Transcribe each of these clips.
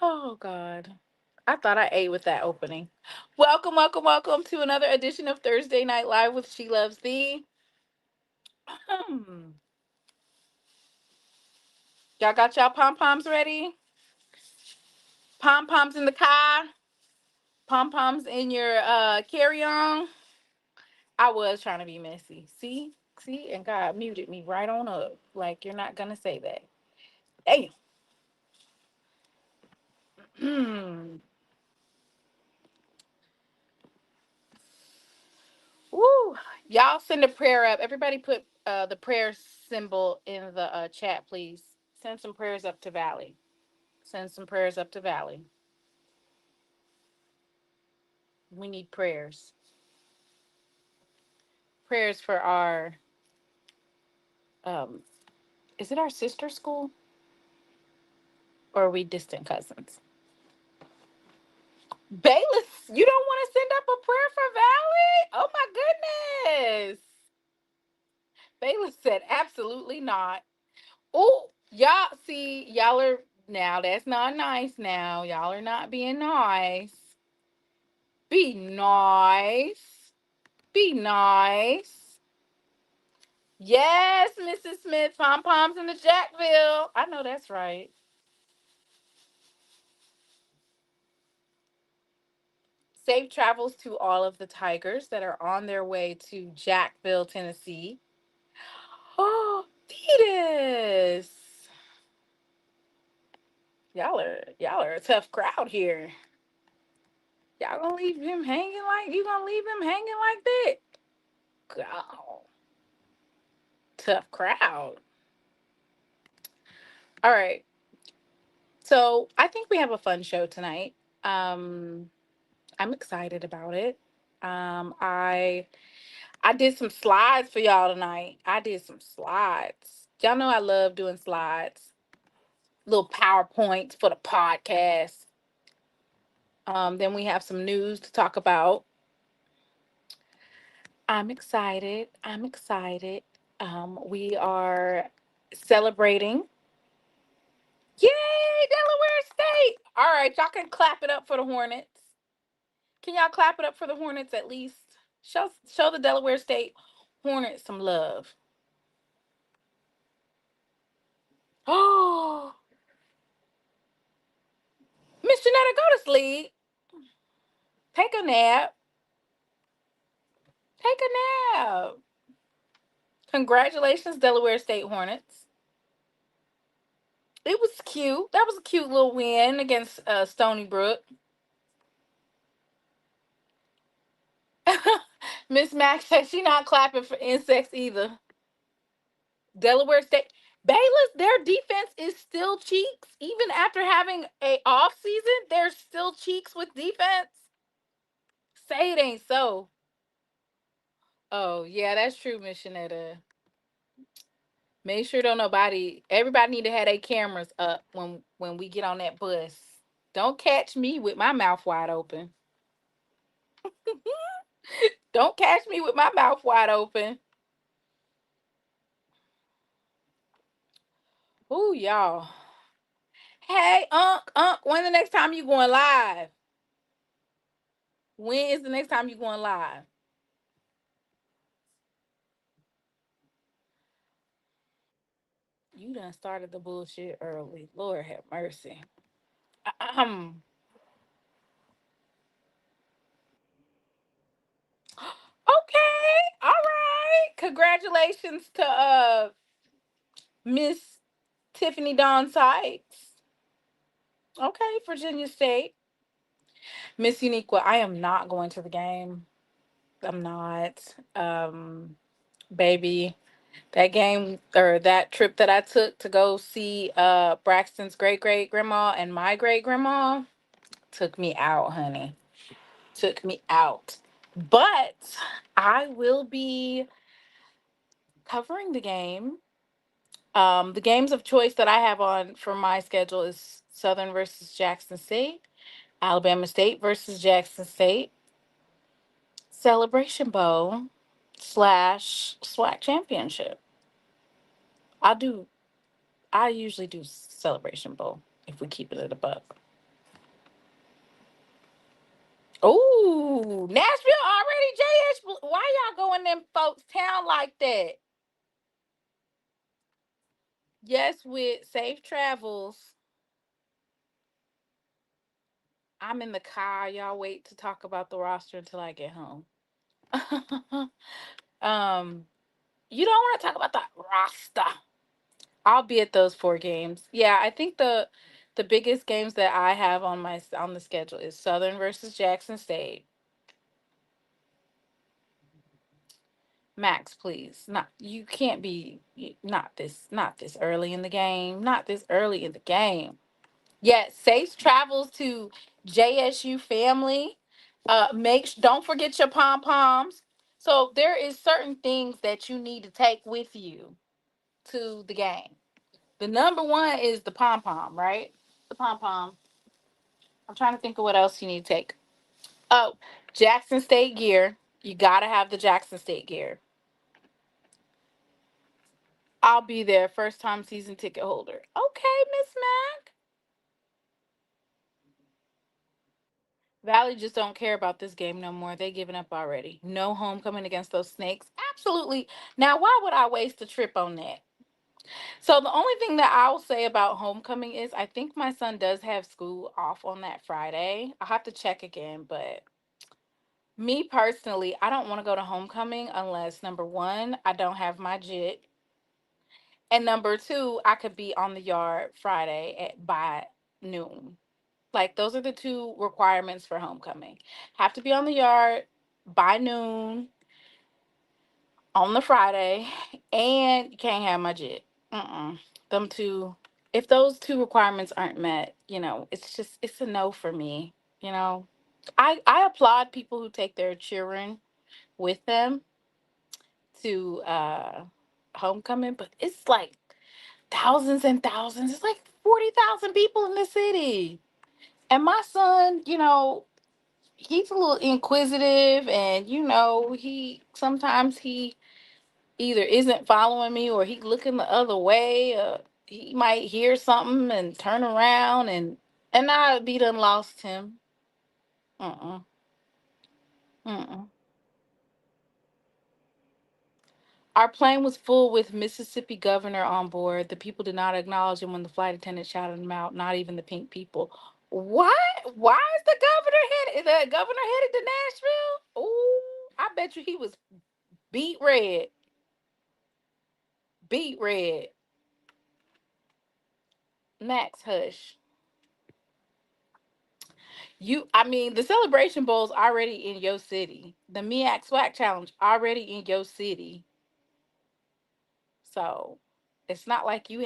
Oh, God. I thought I ate with that opening. Welcome, welcome, welcome to another edition of Thursday Night Live with She Loves Thee. Y'all got y'all pom poms ready? Pom poms in the car? Pom poms in your carry on? I was trying to be messy. See? See? And God muted me right on up. Like, you're not going to say that. Damn. Woo! Y'all send a prayer up. Everybody put the prayer symbol in the chat, please. Send some prayers up to Valley. Send some prayers up to Valley. We need prayers. Prayers for our um is it our sister school or are we distant cousins? Bayless, you don't want to send up a prayer for Valley? Oh my goodness. Bayless said absolutely not. Oh, y'all see, y'all are now that's not nice now. Y'all are not being nice. Be nice. Be nice. Yes, Mrs. Smith, pom poms in the Jackville. I know that's right. Safe travels to all of the Tigers that are on their way to Jackville, Tennessee. Oh, Thetis. Y'all are a tough crowd here. Y'all gonna leave him hanging like you gonna leave him hanging like that? God, tough crowd. All right. So I think we have a fun show tonight. Um, I'm excited about it. I did some slides for y'all tonight. I did some slides. Y'all know I love doing slides, little PowerPoints for the podcast. Then we have some news to talk about. I'm excited. I'm excited. We are celebrating. Yay, Delaware State! All right, y'all can clap it up for the Hornets. Can y'all clap it up for the Hornets at least? Show the Delaware State Hornets some love. Oh, Miss Janetta, go to sleep. Take a nap. Take a nap. Congratulations, Delaware State Hornets. It was cute. That was a cute little win against Stony Brook. Miss Max said she not clapping for insects either. Delaware State. Bayless, their defense is still cheeks. Even after having a off season, they're still cheeks with defense. Say it ain't so. Oh, yeah, that's true, Miss Shanetta. Make sure don't nobody everybody need to have their cameras up when we get on that bus. Don't catch me with my mouth wide open. Don't catch me with my mouth wide open. Ooh, y'all. Hey, when the next time you going live? When is the next time you going live? You done started the bullshit early. Lord have mercy. Ahem. Okay. All right. Congratulations to Miss Tiffany Dawn Sykes. Okay, Virginia State. Miss Uniqua, I am not going to the game. I'm not. Baby, that game or that trip that I took to go see Braxton's great great grandma and my great grandma took me out, honey. Took me out. But I will be covering the game. The games of choice that I have on for my schedule is Southern versus Jackson State, Alabama State versus Jackson State, Celebration Bowl slash SWAC Championship. I do. I usually do Celebration Bowl if we keep it at a buck. Oh, Nashville already, JH. Why y'all going them folks town like that? Yes, with safe travels. I'm in the car. Y'all wait to talk about the roster until I get home. um, you don't want to talk about the roster. I'll be at those 4 games. Yeah, I think the biggest games that I have on the schedule is Southern versus Jackson State. Max, please. Not you can't be not this early in the game. Not this early in the game. Yes, safe travels to JSU family. Don't forget your pom poms. So there is certain things that you need to take with you to the game. The number one is the pom pom, right? The pom pom. I'm trying to think of what else you need to take. Oh, Jackson State gear. You gotta have the Jackson State gear. I'll be there, first time season ticket holder. Okay, Miss Mac. Valley just don't care about this game no more. They giving up already. No homecoming against those snakes. Absolutely. Now, why would I waste a trip on that? So the only thing that I'll say about homecoming is I think my son does have school off on that Friday. I'll have to check again, but me personally, I don't want to go to homecoming unless number one, I don't have my JIT, and number two, I could be on the yard Friday at by noon. Like those are the two requirements for homecoming. Have to be on the yard by noon on the Friday, and you can't have my JIT. Them two. If those two requirements aren't met, it's a no for me. You know, I applaud people who take their children with them to homecoming, but it's like thousands and thousands. It's like 40,000 people in the city. And my son, he's a little inquisitive, and he sometimes he either isn't following me or he looking the other way. He might hear something and turn around, and I be done lost him. Mm-mm, mm-mm. Our plane was full with Mississippi governor on board. The people did not acknowledge him when the flight attendant shouted him out, not even the pink people. What? Why is the governor headed to Nashville? Ooh, I bet you he was beat red. Beat red. Max, hush. I mean, the Celebration Bowl's already in your city. The MEAC SWAC Challenge already in your city. So it's not like you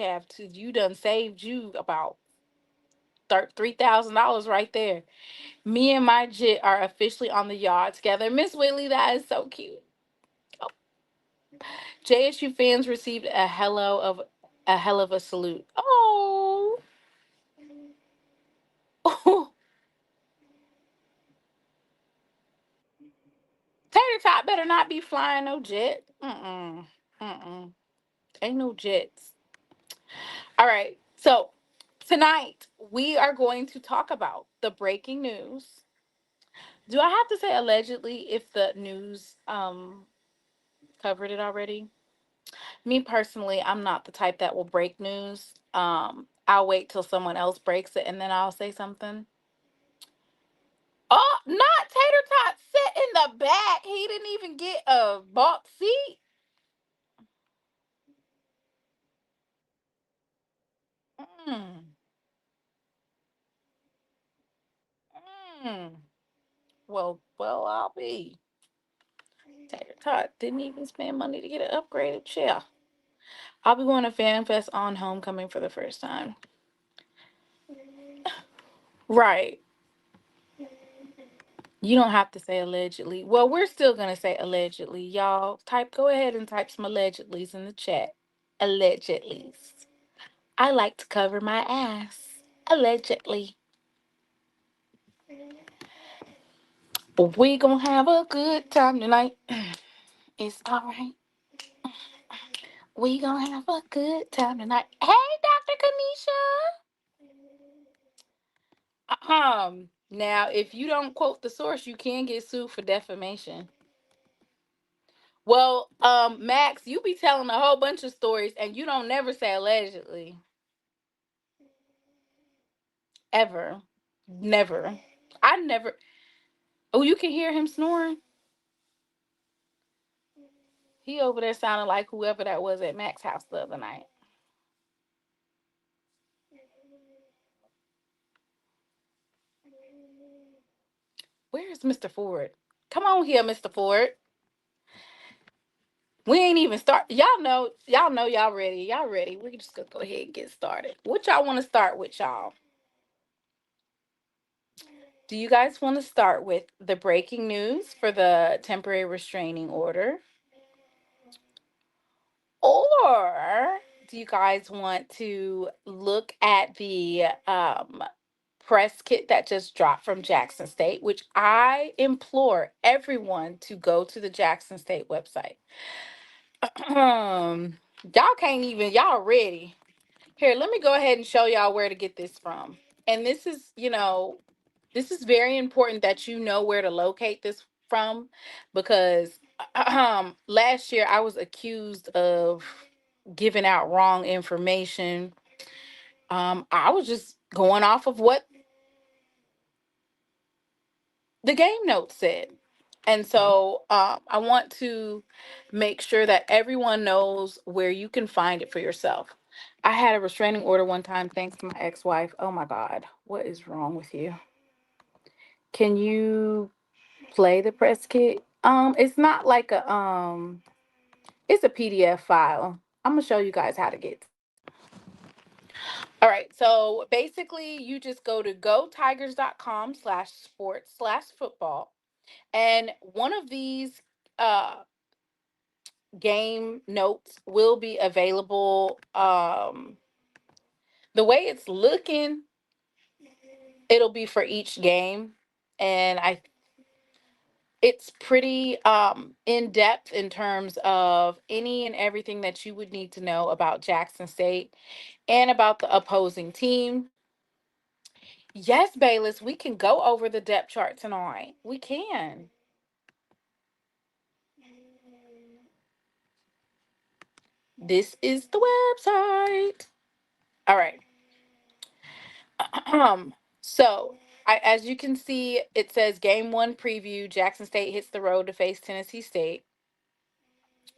done saved you about $3,000 right there. Me and my JIT are officially on the yard together. Miss Whitley, that is so cute. Oh. JSU fans received a hell of a salute. Oh. Tater Tot better not be flying no jet. Mm-mm. Mm-mm. Ain't no jets. All right. So tonight we are going to talk about the breaking news. Do I have to say allegedly if the news covered it already? Me personally, I'm not the type that will break news. I'll wait till someone else breaks it and then I'll say something. Oh, not Tater Tot sit in the back. He didn't even get a box seat. Mm, mm. Well, I'll be. Tater Tot didn't even spend money to get an upgraded chair. I'll be going to Fan Fest on homecoming for the first time. Right. You don't have to say allegedly. Well, we're still gonna say allegedly, y'all. Go ahead and type some allegedlys in the chat. Allegedlys. I like to cover my ass. Allegedly. But we gonna have a good time tonight. It's alright. We gonna have a good time tonight. Hey, Dr. Kanisha. Now, if you don't quote the source, you can get sued for defamation. Well, Max, you be telling a whole bunch of stories and you don't never say allegedly. Ever. Never. I never. Oh, you can hear him snoring? He over there sounding like whoever that was at Max's house the other night. Where's Mr. Ford? Come on here, Mr. Ford. We ain't even start. Y'all know y'all ready. Y'all ready. We just gonna go ahead and get started. What y'all want to start with, y'all? Do you guys want to start with the breaking news for the temporary restraining order? Or do you guys want to look at the press kit that just dropped from Jackson State, which I implore everyone to go to the Jackson State website? Y'all can't even, y'all ready. Here, let me go ahead and show y'all where to get this from. And this is, this is very important that you know where to locate this from, because last year I was accused of giving out wrong information. I was just going off of what the game notes said. And so I want to make sure that everyone knows where you can find it for yourself. I had a restraining order one time thanks to my ex-wife. Oh my God, what is wrong with you? Can you play the press kit? It's not like it's a PDF file. I'm gonna show you guys how to get to it. All right, so basically you just go to gotigers.com/sports/football, and one of these uh game notes will be available. The way it's looking, it'll be for each game, and it's pretty in depth in terms of any and everything that you would need to know about Jackson State and about the opposing team. Yes, Bayless, we can go over the depth chart tonight. We can. This is the website. All right. So, as you can see, it says game one preview. Jackson State hits the road to face Tennessee State.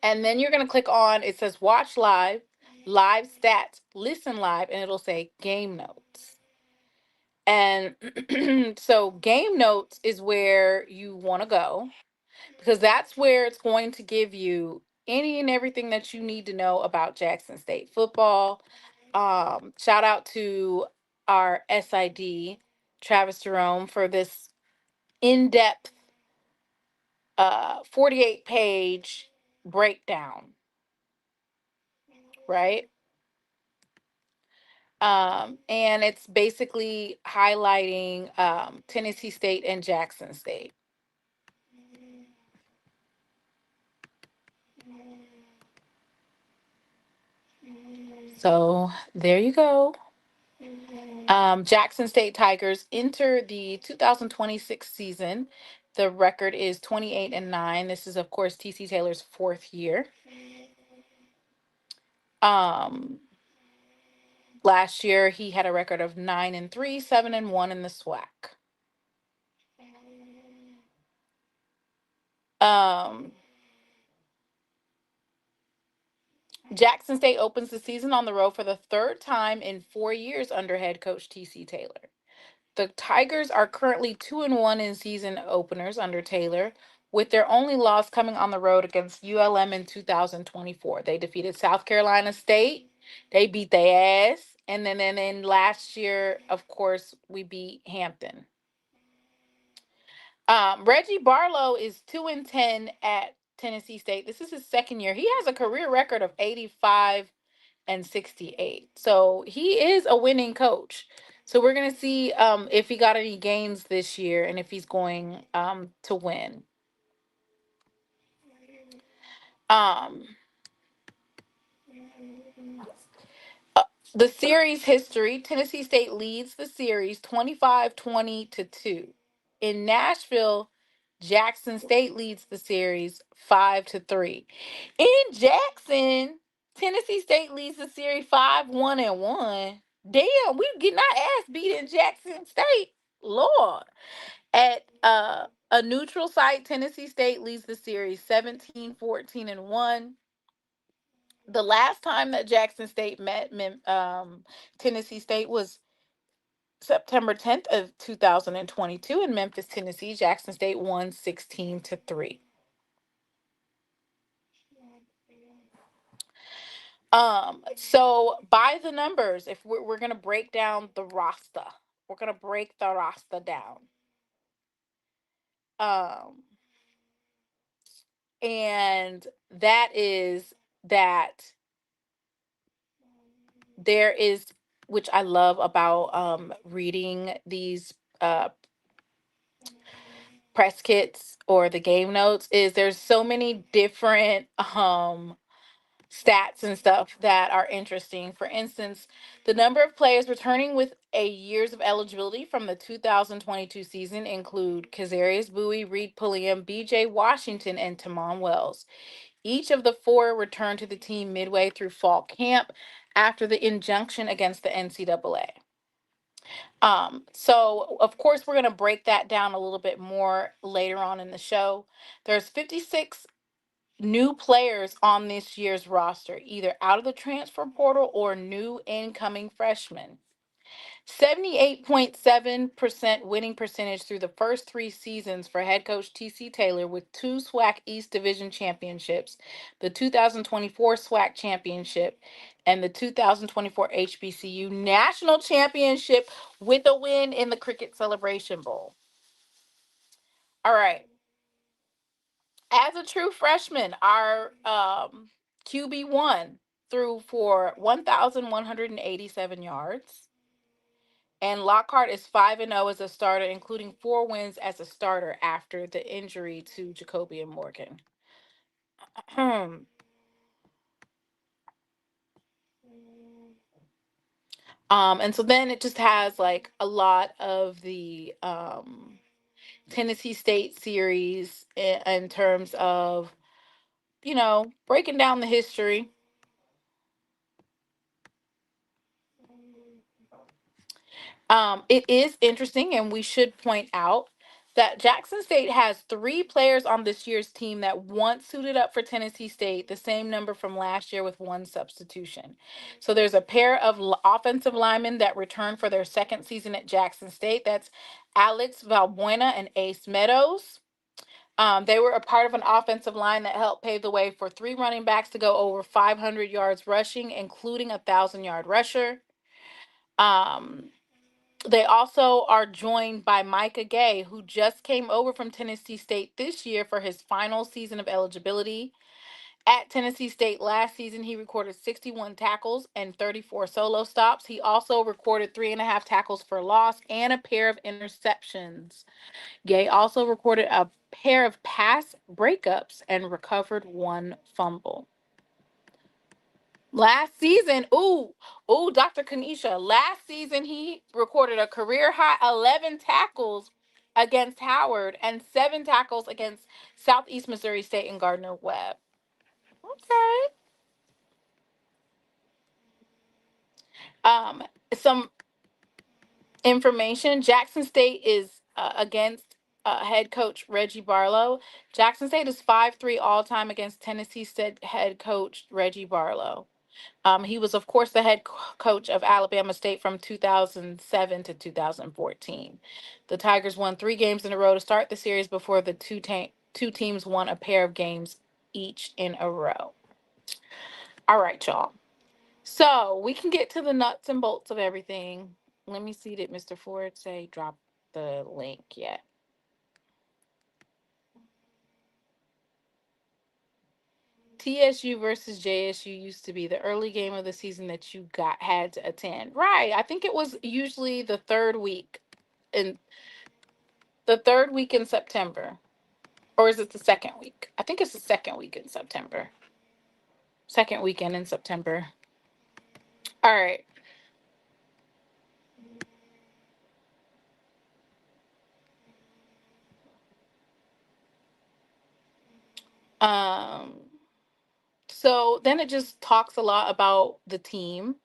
And then you're going to click on, it says watch live, live stats, listen live, and it'll say game notes. And so game notes is where you want to go, because that's where it's going to give you any and everything that you need to know about Jackson State football. Shout out to our SID, Travis Jerome, for this in-depth 48-page breakdown, right? And it's basically highlighting Tennessee State and Jackson State. So there you go. Jackson State Tigers enter the 2026 season. The record is 28-9. This is, of course, TC Taylor's fourth year. Last year he had a record of 9-3, 7-1 in the SWAC. Jackson State opens the season on the road for the third time in 4 years under head coach TC Taylor. The Tigers are currently 2-1 in season openers under Taylor, with their only loss coming on the road against ULM in 2024. They defeated South Carolina State. They beat their ass. And then last year, of course, we beat Hampton. Reggie Barlow is 2-10 at Tennessee State. This is his second year. He has a career record of 85-68. So he is a winning coach. So we're gonna see if he got any gains this year and if he's going to win. Um, The series history, Tennessee State leads the series 25-20 to 2. In Nashville, Jackson State leads the series 5-3. In Jackson, Tennessee State leads the series 5-1. Damn, we getting our ass beat in Jackson State. Lord. At a neutral site, Tennessee State leads the series 17-14-1. The last time that Jackson State met Tennessee State was September 10th of 2022 in Memphis, Tennessee. Jackson State won 16-3. So by the numbers, if we're gonna break down the roster, we're gonna break the roster down. Um, and that is that there is, which I love about reading these press kits or the game notes, is there's so many different stats and stuff that are interesting. For instance, the number of players returning with a years of eligibility from the 2022 season include Kazarius Bowie, Reid Pulliam, BJ Washington, and Tymon Wells. Each of the four returned to the team midway through fall camp after the injunction against the NCAA. So of course we're going to break that down a little bit more later on in the show. There's 56 new players on this year's roster, either out of the transfer portal or new incoming freshmen. 78.7% winning percentage through the first 3 seasons for head coach TC Taylor, with 2 SWAC East Division championships, the 2024 SWAC championship and the 2024 HBCU national championship, with a win in the Cricket Celebration Bowl. All right. As a true freshman, our QB1 threw for 1,187 yards. And Lockhart is 5-0 as a starter, including 4 wins as a starter after the injury to Jacoby and Morgan. And so then it just has like a lot of the Tennessee State series in terms of, breaking down the history. It is interesting, and we should point out that Jackson State has 3 players on this year's team that once suited up for Tennessee State, the same number from last year with 1 substitution. So there's a pair of offensive linemen that returned for their second season at Jackson State. That's Alex Valbuena and Ace Meadows. They were a part of an offensive line that helped pave the way for 3 running backs to go over 500 yards rushing, including a 1,000-yard rusher. They also are joined by Micah Gay, who just came over from Tennessee State this year for his final season of eligibility. At Tennessee State last season, he recorded 61 tackles and 34 solo stops. He also recorded 3.5 tackles for loss and a pair of interceptions. Gay also recorded a pair of pass breakups and recovered 1 fumble. Last season, Dr. Kanisha, last season he recorded a career high 11 tackles against Howard and 7 tackles against Southeast Missouri State and Gardner Webb. Okay. Some information. Jackson State is against head coach Reggie Barlow. Jackson State is 5-3 all-time against Tennessee State head coach Reggie Barlow. He was, of course, the head coach of Alabama State from 2007 to 2014. The Tigers won 3 games in a row to start the series before the two teams won a pair of games each in a row. All right, y'all. So we can get to the nuts and bolts of everything. Let me see, did Mr. Ford say drop the link yet? TSU versus JSU used to be the early game of the season that you had to attend. Right. I think it was usually the 3rd week in September. Or is it the 2nd week? I think it's the 2nd week in September. 2nd weekend in September. All right. Um, so then it just talks a lot about the team,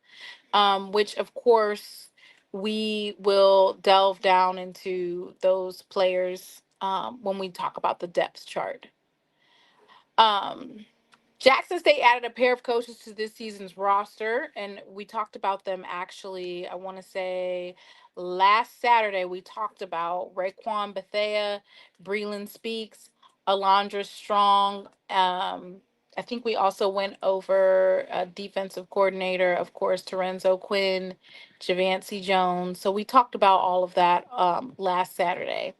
which of course we will delve down into those players when we talk about the depth chart. Um, Jackson State added a pair of coaches to this season's roster, and we talked about them actually, I want to say last Saturday. We talked about Raekwon Bethea, Breland Speaks, Alondra Strong. I think we also went over a defensive coordinator, of course, Terenzo Quinn, Javancy Jones. So we talked about all of that last Saturday.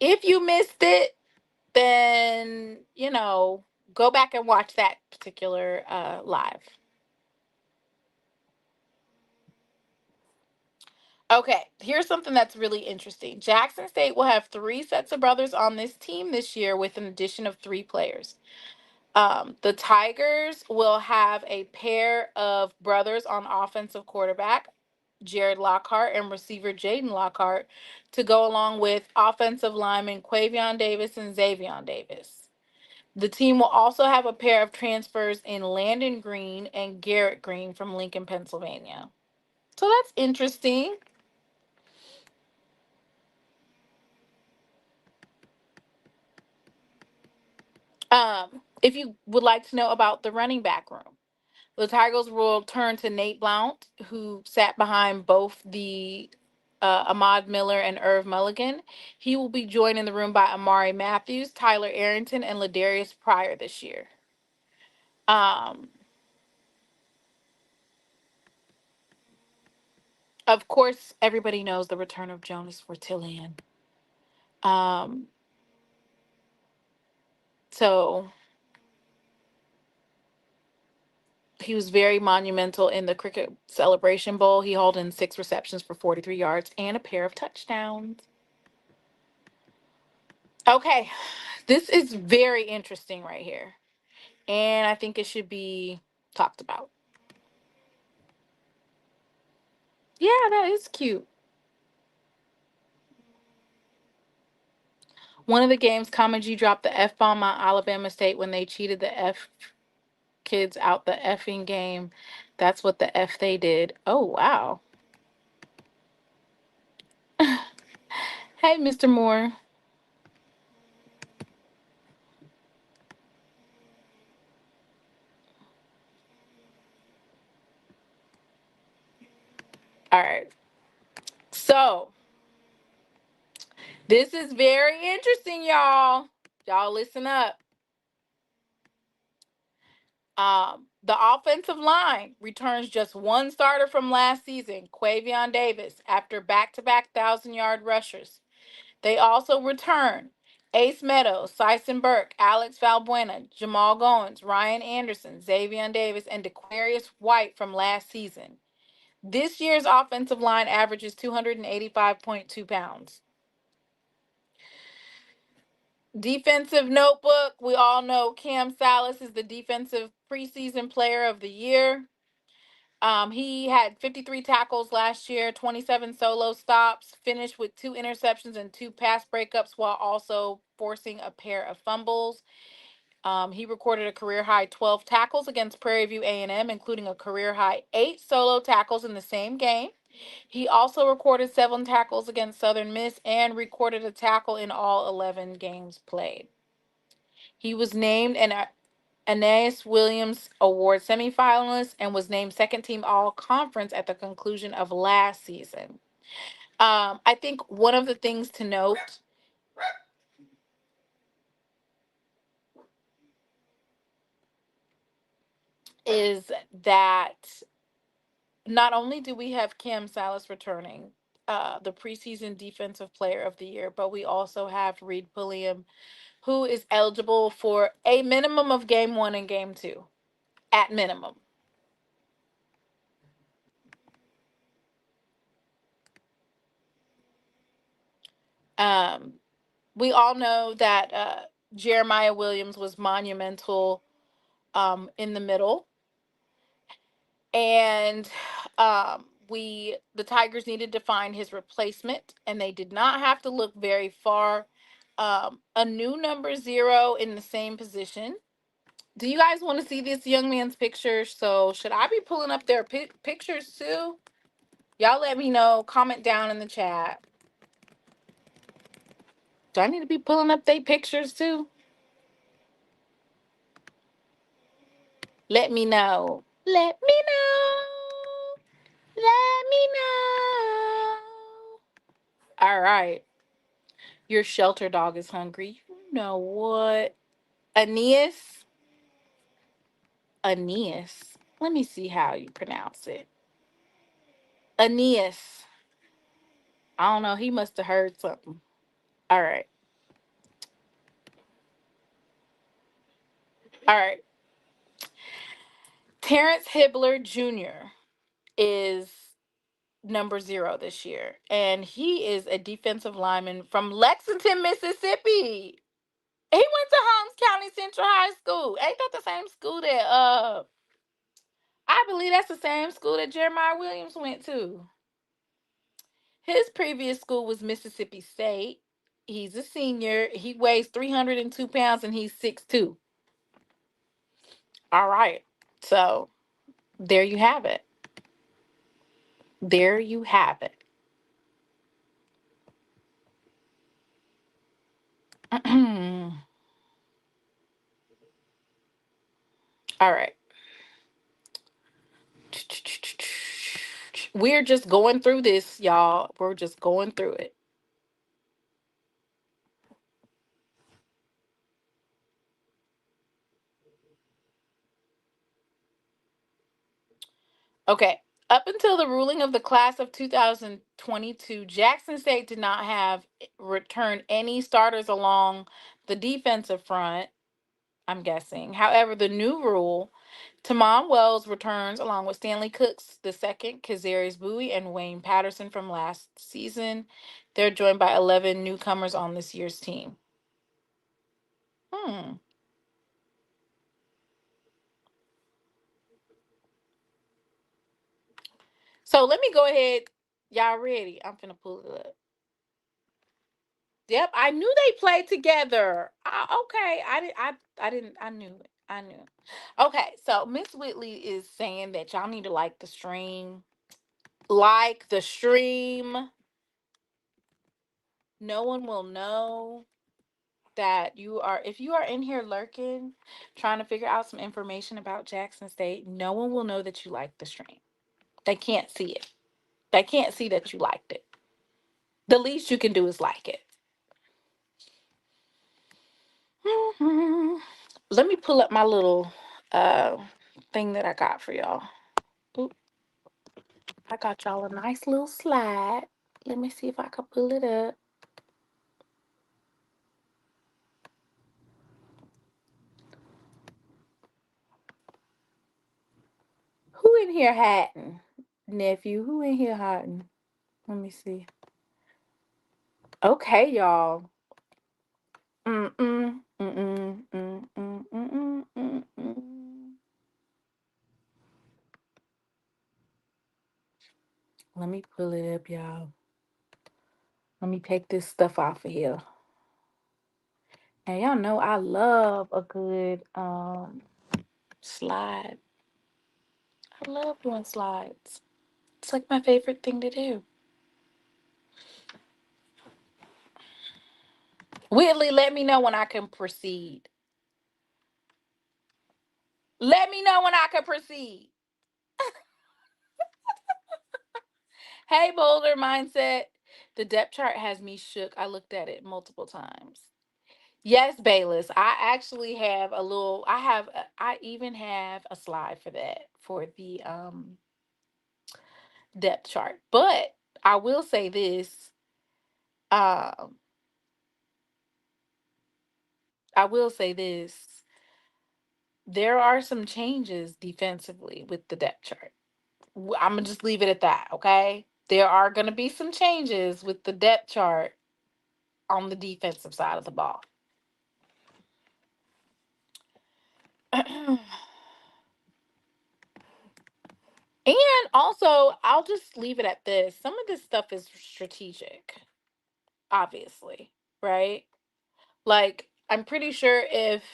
If you missed it, then go back and watch that particular live. Okay, here's something that's really interesting. Jackson State will have 3 sets of brothers on this team this year with an addition of 3 players. The Tigers will have a pair of brothers on offensive quarterback, Jared Lockhart, and receiver Jaden Lockhart, to go along with offensive lineman Quavion Davis and Xavion Davis. The team will also have a pair of transfers in Landon Green and Garrett Green from Lincoln, Pennsylvania. So that's interesting. If you would like to know about the running back room, the Tigers will turn to Nate Blount, who sat behind both the Ahmad Miller and Irv Mulligan. He will be joined in the room by Amari Matthews, Tyler Arrington, and Ladarius Pryor this year. Um, of course, everybody knows the return of Jonas Fortillian. Um, so he was very monumental in the Cricket Celebration Bowl. He hauled in 6 receptions for 43 yards and a pair of touchdowns. Okay, this is very interesting right here. And I think it should be talked about. Yeah, that is cute. One of the games, Common G dropped the F bomb on Alabama State when they cheated the F kids out the effing game. That's what the F they did. Oh, wow. Hey, Mr. Moore. All right. So, this is very interesting, y'all. Y'all listen up. The offensive line returns just one starter from last season, Quavion Davis, after back-to-back 1,000-yard rushers. They also return Ace Meadows, Syson Burke, Alex Valbuena, Jamal Goins, Ryan Anderson, Xavier Davis, and DeQuarius White from last season. This year's offensive line averages 285.2 pounds. Defensive notebook. We all know Cam Salas is the defensive preseason player of the year. He had 53 tackles last year, 27 solo stops, finished with 2 interceptions and 2 pass breakups while also forcing a pair of fumbles. He recorded a career high 12 tackles against Prairie View A&M, including a career high 8 solo tackles in the same game. He also recorded 7 tackles against Southern Miss and recorded a tackle in all 11 games played. He was named an Aeneas Williams Award semifinalist and was named second team all conference at the conclusion of last season. I think one of the things to note is that not only do we have Cam Salas returning, the preseason defensive player of the year, but we also have Reid Pulliam, who is eligible for a minimum of game 1 and game 2, at minimum. Um, we all know that Jeremiah Williams was monumental in the middle, and the Tigers needed to find his replacement, and they did not have to look very far. a new number 0 in the same position. Do you guys want to see this young man's picture? So should I be pulling up their pictures too? Y'all let me know. Comment down in the chat. Do I need to be pulling up their pictures too? Let me know. Let me know. Let me know. All right. Your shelter dog is hungry. You know what? Aeneas. Aeneas. Let me see how you pronounce it. Aeneas. I don't know. He must have heard something. All right. All right. Terrence Hibbler Jr. is number 0 this year, and he is a defensive lineman from Lexington, Mississippi. He went to Holmes County Central High School. Ain't that the same school that I believe that's the same school that Jeremiah Williams went to. His previous school was Mississippi State. He's a senior. He weighs 302 pounds and he's 6'2". All right. So there you have it. There you have it. All right. We're just going through this, y'all. We're just going through it. Okay. Up until the ruling of the class of 2022, Jackson State did not have returned any starters along the defensive front, I'm guessing. However, the new rule, Tymon Wells returns along with Stanley Cooks the second, Kazarius Bowie, and Wayne Patterson from last season. They're joined by 11 newcomers on this year's team. So let me go ahead. Y'all ready? I'm finna pull it up. Yep, I knew they played together. Okay, I knew it. I knew. Okay, so Miss Whitley is saying that y'all need to like the stream. Like the stream. No one will know that you are, if you are in here lurking, trying to figure out some information about Jackson State, no one will know that you like the stream. They can't see it. They can't see that you liked it. The least you can do is like it. Let me pull up my little thing that I got for y'all. Oop. I got y'all a nice little slide. Let me see if I can pull it up. Who in here hiding? Nephew, who in here hiding? Let me see. Okay, y'all. Mm-mm, mm-mm, mm-mm, mm-mm, mm-mm. Let me pull it up, y'all. Let me take this stuff off of here. And y'all know I love a good slide. I love doing slides. It's like my favorite thing to do. Whitley, let me know when I can proceed. Let me know when I can proceed. Hey, Boulder Mindset. The depth chart has me shook. I looked at it multiple times. Yes, Bayless. I actually have a little. I even have a slide for that for the depth chart. But I will say this. Um, I will say this. There are some changes defensively with the depth chart. I'm gonna just leave it at that, okay? There are gonna be some changes with the depth chart on the defensive side of the ball. And also, I'll just leave it at this. Some of this stuff is strategic, obviously, right? Like, I'm pretty sure if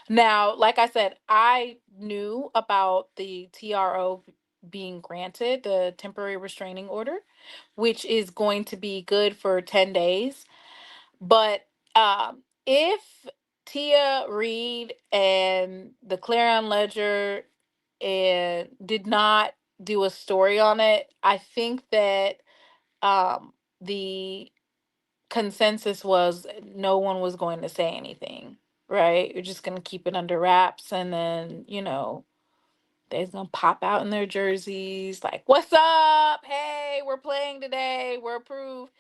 now, like I said, I knew about the TRO being granted, the temporary restraining order, which is going to be good for 10 days. But if Tia Reid and the Clarion Ledger and did not do a story on it, I think that the consensus was no one was going to say anything, right? You're just going to keep it under wraps, and then, they're going to pop out in their jerseys like, "What's up? Hey, we're playing today. We're approved."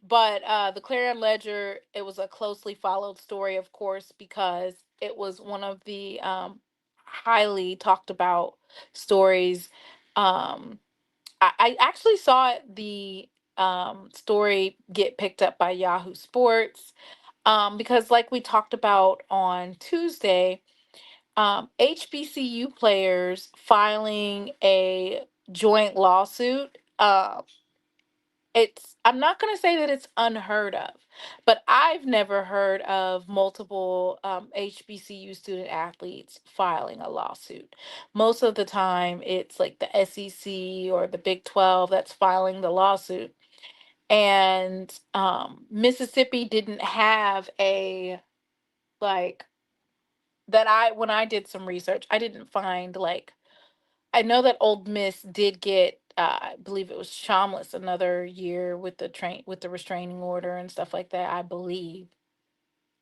But the Clarion Ledger, it was a closely followed story, of course, because it was one of the highly talked about stories. Um, I actually saw the story get picked up by Yahoo Sports, because, like we talked about on Tuesday, HBCU players filing a joint lawsuit. I'm not going to say that it's unheard of, but I've never heard of multiple HBCU student athletes filing a lawsuit. Most of the time, it's like the SEC or the Big 12 that's filing the lawsuit. And Mississippi didn't have a, like, when I did some research, I didn't find, like, I know that Old Miss did get, I believe it was Shamless another year with the restraining order and stuff like that.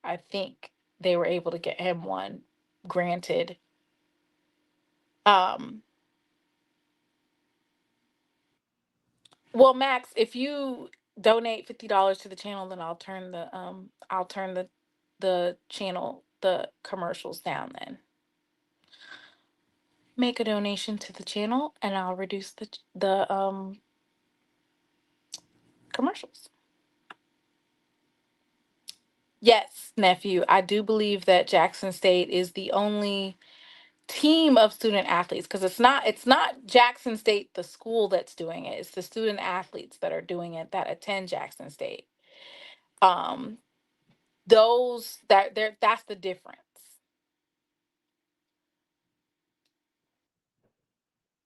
I think they were able to get him one granted. Um, well, Max, if you donate $50 to the channel, then I'll turn the channel, the commercials down. Then make a donation to the channel, and I'll reduce the commercials. Yes, nephew. I do believe that Jackson State is the only team of student athletes, because it's not Jackson State the school that's doing it. It's the student athletes that are doing it that attend Jackson State. Um those that there that's the difference.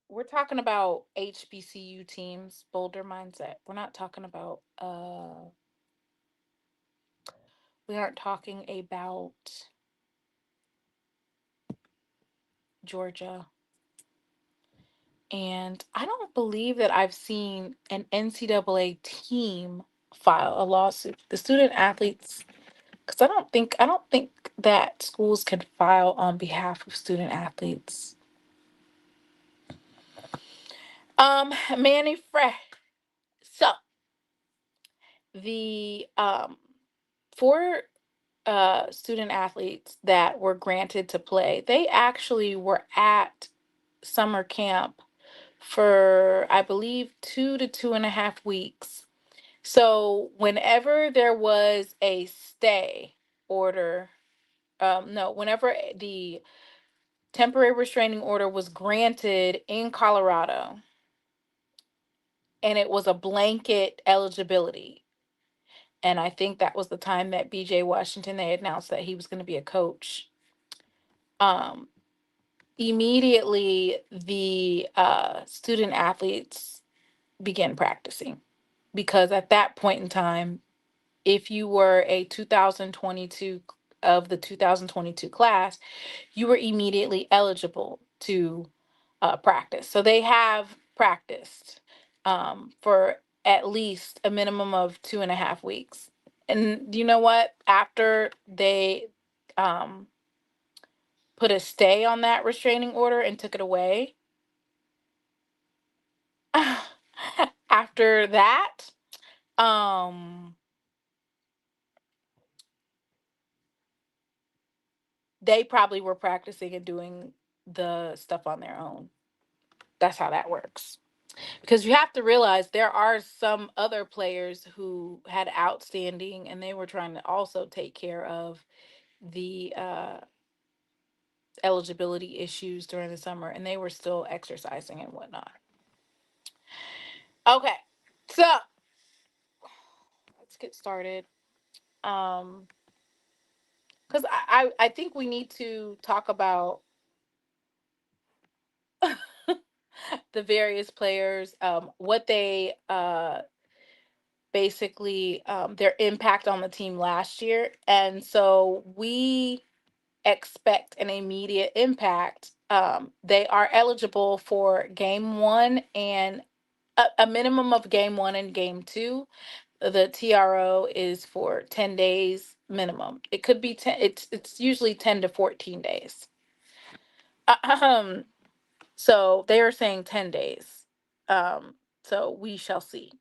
We're talking about HBCU teams, Boulder Mindset. We aren't talking about Georgia. And I don't believe that I've seen an NCAA team file a lawsuit. The student athletes, because I don't think that schools can file on behalf of student athletes. Manny Fresh. So the four student athletes that were granted to play, they actually were at summer camp for, I believe, 2 to 2.5 weeks. So whenever there was a stay order, no, whenever the temporary restraining order was granted in Colorado, and it was a blanket eligibility, and I think that was the time that BJ Washington, they announced that he was going to be a coach. Um, Immediately the student athletes began practicing, because at that point in time, if you were a 2022 of the 2022 class, you were immediately eligible to practice. So they have practiced for at least a minimum of 2.5 weeks. And you know what? After they um, put a stay on that restraining order and took it away, after that, um, they probably were practicing and doing the stuff on their own. That's how that works. Because you have to realize there are some other players who had outstanding, and they were trying to also take care of the eligibility issues during the summer, and they were still exercising and whatnot. Okay, so let's get started. Um, because I think we need to talk about the various players, what they basically their impact on the team last year, and so we expect an immediate impact. They are eligible for game one and a minimum of game one and game two. The TRO is for 10 days minimum. It could be 10, it's usually 10 to 14 days. Ahem. So they are saying 10 days. So we shall see.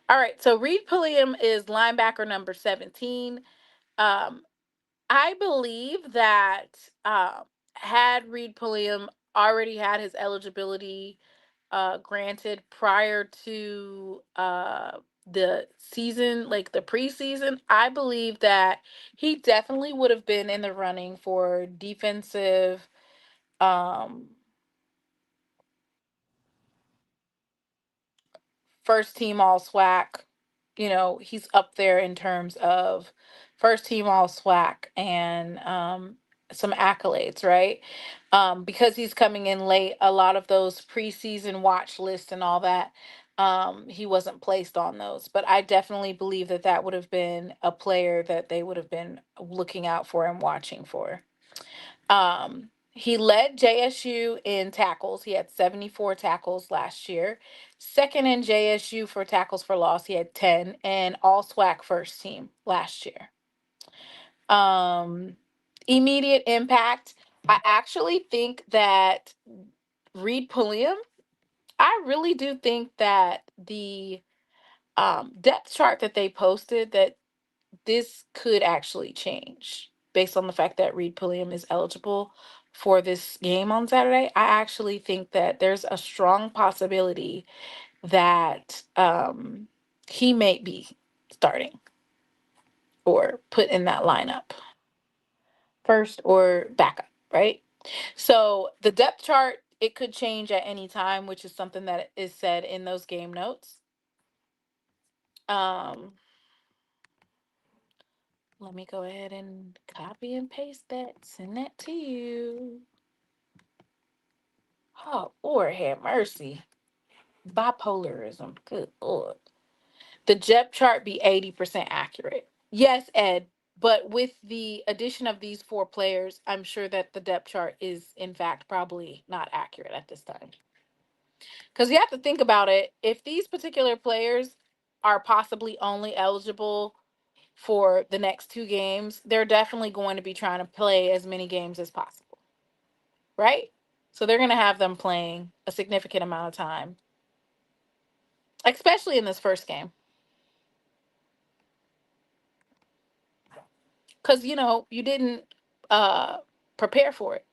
All right. So Reid Pulliam is linebacker number 17. Um, I believe that had Reid Pulliam already had his eligibility granted prior to the season, like the preseason, I believe that he definitely would have been in the running for defensive um first team all SWAC. You know, he's up there in terms of first team all SWAC and some accolades, right? Because he's coming in late, a lot of those preseason watch lists and all that, he wasn't placed on those. But I definitely believe that that would have been a player that they would have been looking out for and watching for. He led JSU in tackles. He had 74 tackles last year. Second in JSU for tackles for loss, he had 10, and all SWAC first team last year. Um, Immediate impact. I actually think that Reid Pulliam, I really do think that the depth chart that they posted, that this could actually change based on the fact that Reid Pulliam is eligible for this game on Saturday. I actually think that there's a strong possibility that he may be starting or put in that lineup first or backup, right? So the depth chart, it could change at any time, which is something that is said in those game notes. Um, Let me go ahead and copy and paste that, send that to you. Oh, Lord have mercy. Bipolarism. Good Lord. The depth chart be 80% accurate. Yes, Ed, but with the addition of these four players, I'm sure that the depth chart is, in fact, probably not accurate at this time. Because you have to think about it. If these particular players are possibly only eligible for the next two games, they're definitely going to be trying to play as many games as possible, right? So they're going to have them playing a significant amount of time, especially in this first game. Because, you know, you didn't uh, prepare for it.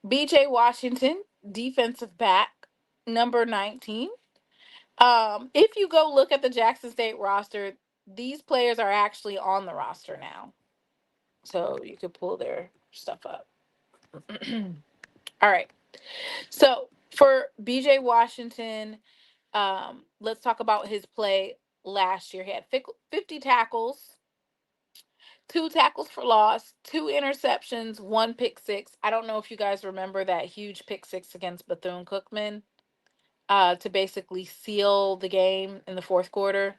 BJ Washington, defensive back, number 19. If you go look at the Jackson State roster, these players are actually on the roster now. So you could pull their stuff up. All right. So for BJ Washington, let's talk about his play last year. He had 50 tackles, two tackles for loss, two interceptions, one pick six. I don't know if you guys remember that huge pick six against Bethune-Cookman to basically seal the game in the fourth quarter.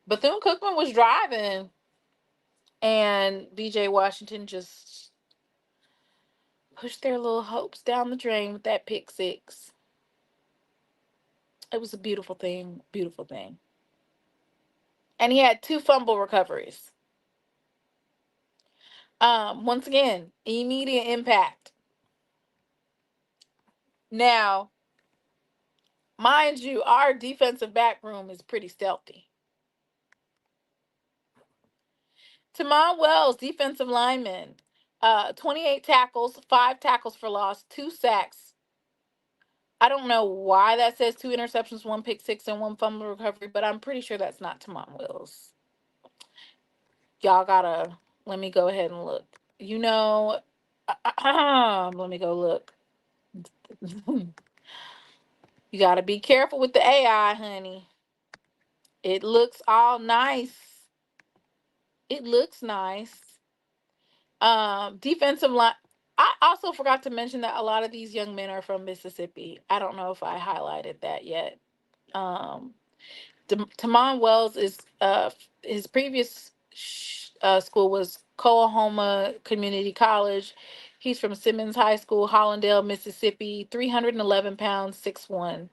Bethune-Cookman was driving, and BJ Washington just pushed their little hopes down the drain with that pick six. It was a beautiful thing, beautiful thing. And he had two fumble recoveries. Once again, immediate impact. Now, mind you, our defensive back room is pretty stealthy. Tymon Wells, defensive lineman, 28 tackles, 5 tackles for loss, 2 sacks. I don't know why that says 2 interceptions, 1 pick six, and 1 fumble recovery, but I'm pretty sure that's not Tymon Wells. Y'all gotta let me go ahead and look. You know, let me go look. You got to be careful with the AI, honey. It looks all nice. It looks nice. Defensive line. I also forgot to mention that a lot of these young men are from Mississippi. I don't know if I highlighted that yet. Um, Tymon Wells is his previous school was Coahoma Community College. He's from Simmons High School, Hollandale, Mississippi. 311 pounds, 6'1".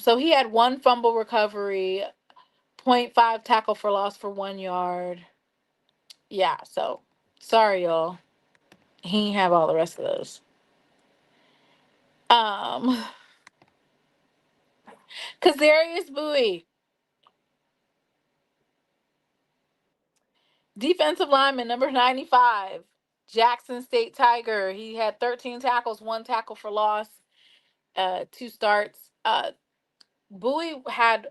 So he had one fumble recovery, point 0.5 tackle for loss for 1 yard. Yeah, so sorry y'all. He ain't have all the rest of those. Um Kazarius Bowie, defensive lineman number 95, Jackson State Tiger. He had 13 tackles, one tackle for loss, two starts. Bowie had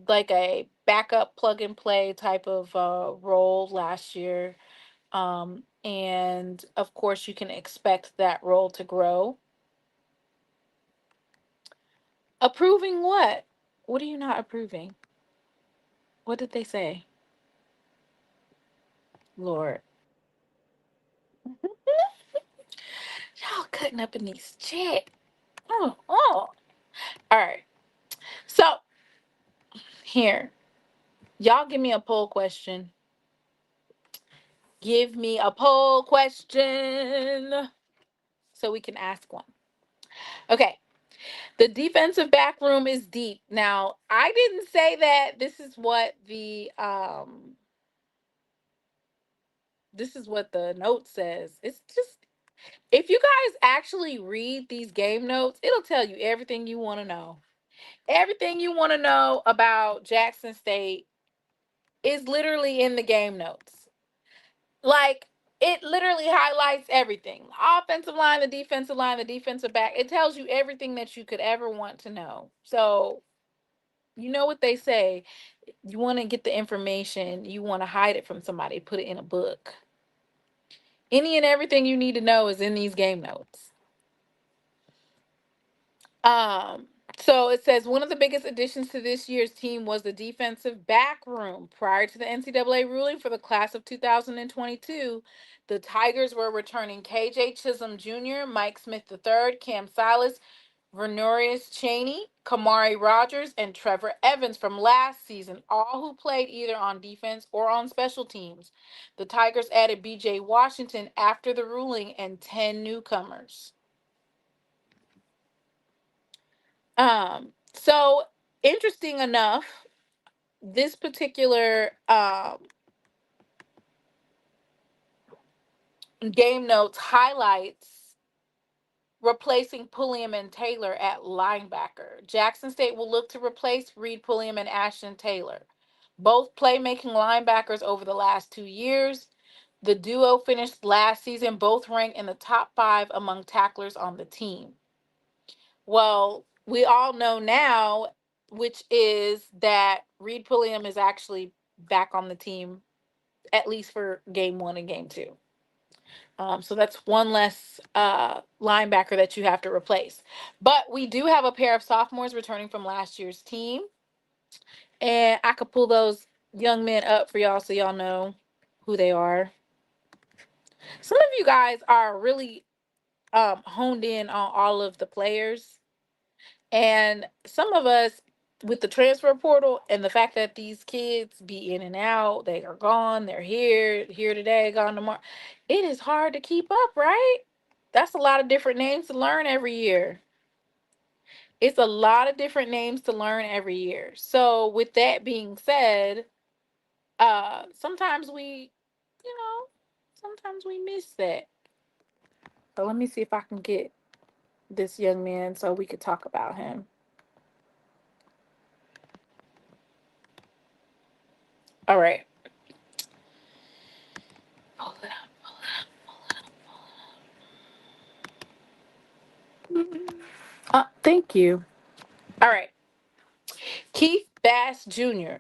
like a backup plug and play type of role last year. And of course you can expect that role to grow. Approving what? What are you not approving? What did they say? Lord. Y'all cutting up in these chat. Oh. All right. So here, y'all give me a poll question. Give me a poll question so we can ask one. Okay. The defensive back room is deep. Now, I didn't say that. This is what the note says. It's just, if you guys actually read these game notes, it'll tell you everything you want to know. Everything you want to know about Jackson State is literally in the game notes. Like, it literally highlights everything. The offensive line, the defensive line, the defensive back. It tells you everything that you could ever want to know. So, you know what they say. You want to get the information, you want to hide it from somebody, put it in a book. Any and everything you need to know is in these game notes. Um, so it says one of the biggest additions to this year's team was the defensive back room. Prior to the NCAA ruling for the class of 2022, the Tigers were returning KJ Chisholm Jr., Mike Smith III, Cam Silas, Vernorius Cheney, Kamari Rogers, and Trevor Evans from last season, all who played either on defense or on special teams. The Tigers added BJ Washington after the ruling and 10 newcomers. So interesting enough, this particular game notes highlights replacing Pulliam and Taylor at linebacker. Jackson State will look to replace Reid Pulliam and Ashton Taylor, both playmaking linebackers over the last 2 years. The duo finished last season both ranked in the top 5 among tacklers on the team. Well, we all know now, which is that Reid Pulliam is actually back on the team, at least for game 1 and game 2. So that's one less linebacker that you have to replace. But we do have a pair of sophomores returning from last year's team. And I could pull those young men up for y'all so y'all know who they are. Some of you guys are really honed in on all of the players. And some of us, with the transfer portal and the fact that these kids be in and out, they are gone, they're here today, gone tomorrow. It is hard to keep up, right? That's a lot of different names to learn every year. It's a lot of different names to learn every year. So with that being said, sometimes you know, sometimes we miss that. So let me see if I can get this young man so we could talk about him. All right. Pull it up. Thank you. All right. Keith Bass Jr.,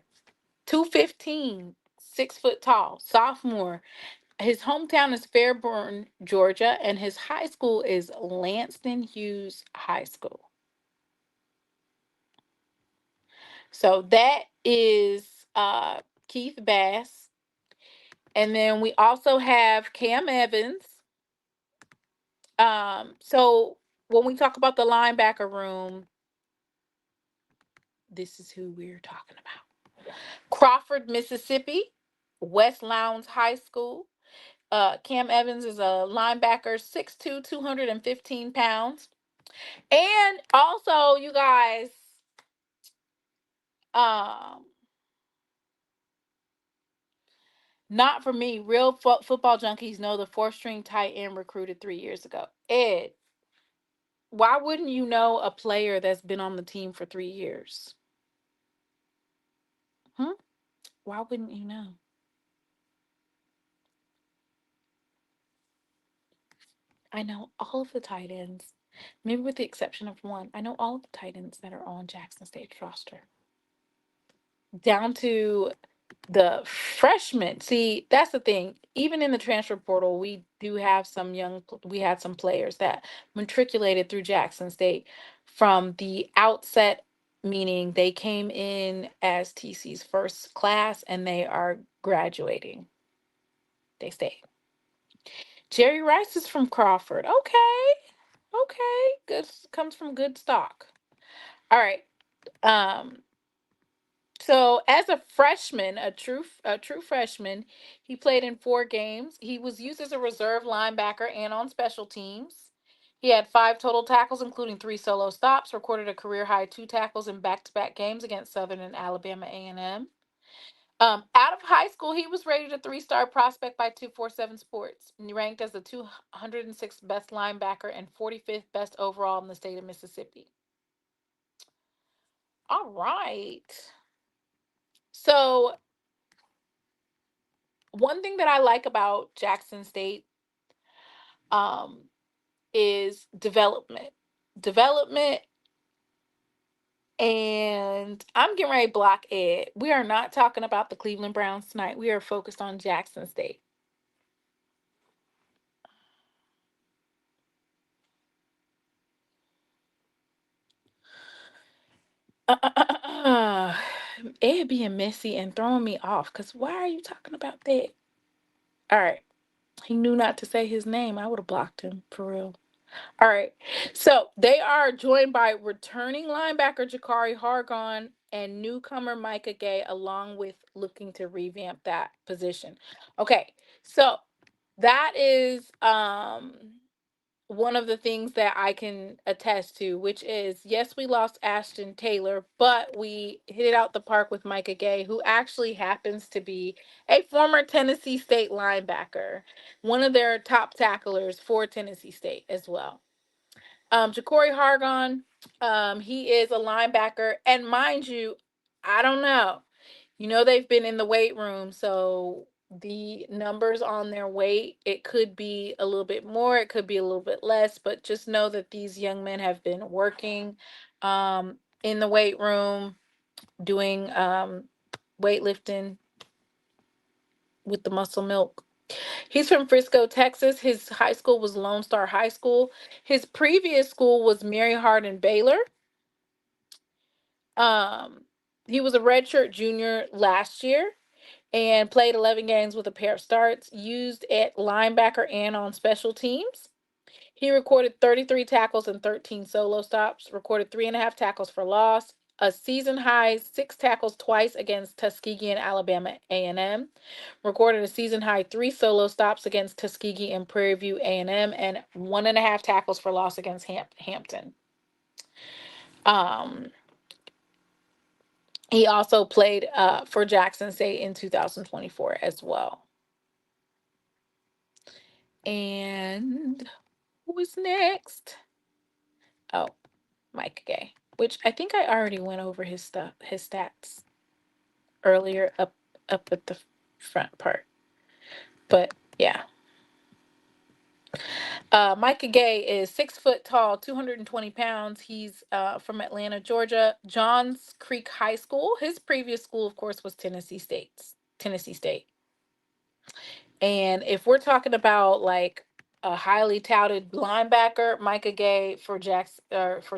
215, 6 foot tall, sophomore. His hometown is Fairburn, Georgia, and his high school is Lanston Hughes High School. So that is Keith Bass. And then we also have Cam Evans. So when we talk about the linebacker room, this is who we're talking about. Crawford, Mississippi, West Lowndes High School. Cam Evans is a linebacker, 6'2", 215 pounds. And also, you guys, um, not for me, real football junkies know the fourth-string tight end recruited 3 years ago. Ed, why wouldn't you know a player that's been on the team for 3 years? Hmm? Why wouldn't you know? I know all of the tight ends, maybe with the exception of one. I know all of the tight ends that are on Jackson State's roster, down to the freshmen. See, that's the thing. Even in the transfer portal, we do have some we had some players that matriculated through Jackson State from the outset, meaning they came in as TC's first class and they are graduating. They stayed. Jerry Rice is from Crawford. Okay. Okay. Good, comes from good stock. All right. Um So as a freshman, a true freshman, he played in 4 games. He was used as a reserve linebacker and on special teams. He had 5 total tackles, including 3 solo stops. Recorded a career high 2 tackles in back-to-back games against Southern and Alabama A&M. Out of high school, he was rated a 3-star prospect by 247 Sports. And he ranked as the 206th best linebacker and 45th best overall in the state of Mississippi. All right. So one thing that I like about Jackson State um, is development. Development, and I'm getting ready to block Ed. We are not talking about the Cleveland Browns tonight. We are focused on Jackson State. Ed being messy and throwing me off. Because why are you talking about that? All right. He knew not to say his name. I would have blocked him for real. All right. So they are joined by returning linebacker Jakari Hargon and newcomer Micah Gay, along with looking to revamp that position. Okay. So that is one of the things that I can attest to, which is yes, we lost Ashton Taylor, but we hit it out the park with Micah Gay, who actually happens to be a former Tennessee State linebacker, one of their top tacklers for Tennessee State as well. Ja'Cory Hargon, he is a linebacker, and mind you, I don't know. You know they've been in the weight room, so the numbers on their weight, it could be a little bit more, it could be a little bit less, but just know that these young men have been working in the weight room, doing weightlifting with the muscle milk. He's from Frisco, Texas. His high school was Lone Star High School. His previous school was Mary Hardin Baylor. Um, he was a redshirt junior last year and played 11 games with a pair of starts, used at linebacker and on special teams. He recorded 33 tackles and 13 solo stops, recorded 3.5 tackles for loss, a season high 6 tackles twice against Tuskegee and Alabama A&M, recorded a season high 3 solo stops against Tuskegee and Prairie View A&M, and 1.5 tackles for loss against Hampton. Um, he also played for Jackson State in 2024 as well. And who was next? Oh, Mike Gay, which I think I already went over his stats earlier up at the front part. But yeah. Micah Gay is 6 foot tall, 220 pounds. He's from Atlanta, Georgia. Johns Creek High School. His previous school, of course, was Tennessee State. And if we're talking about like a highly touted linebacker, Micah Gay for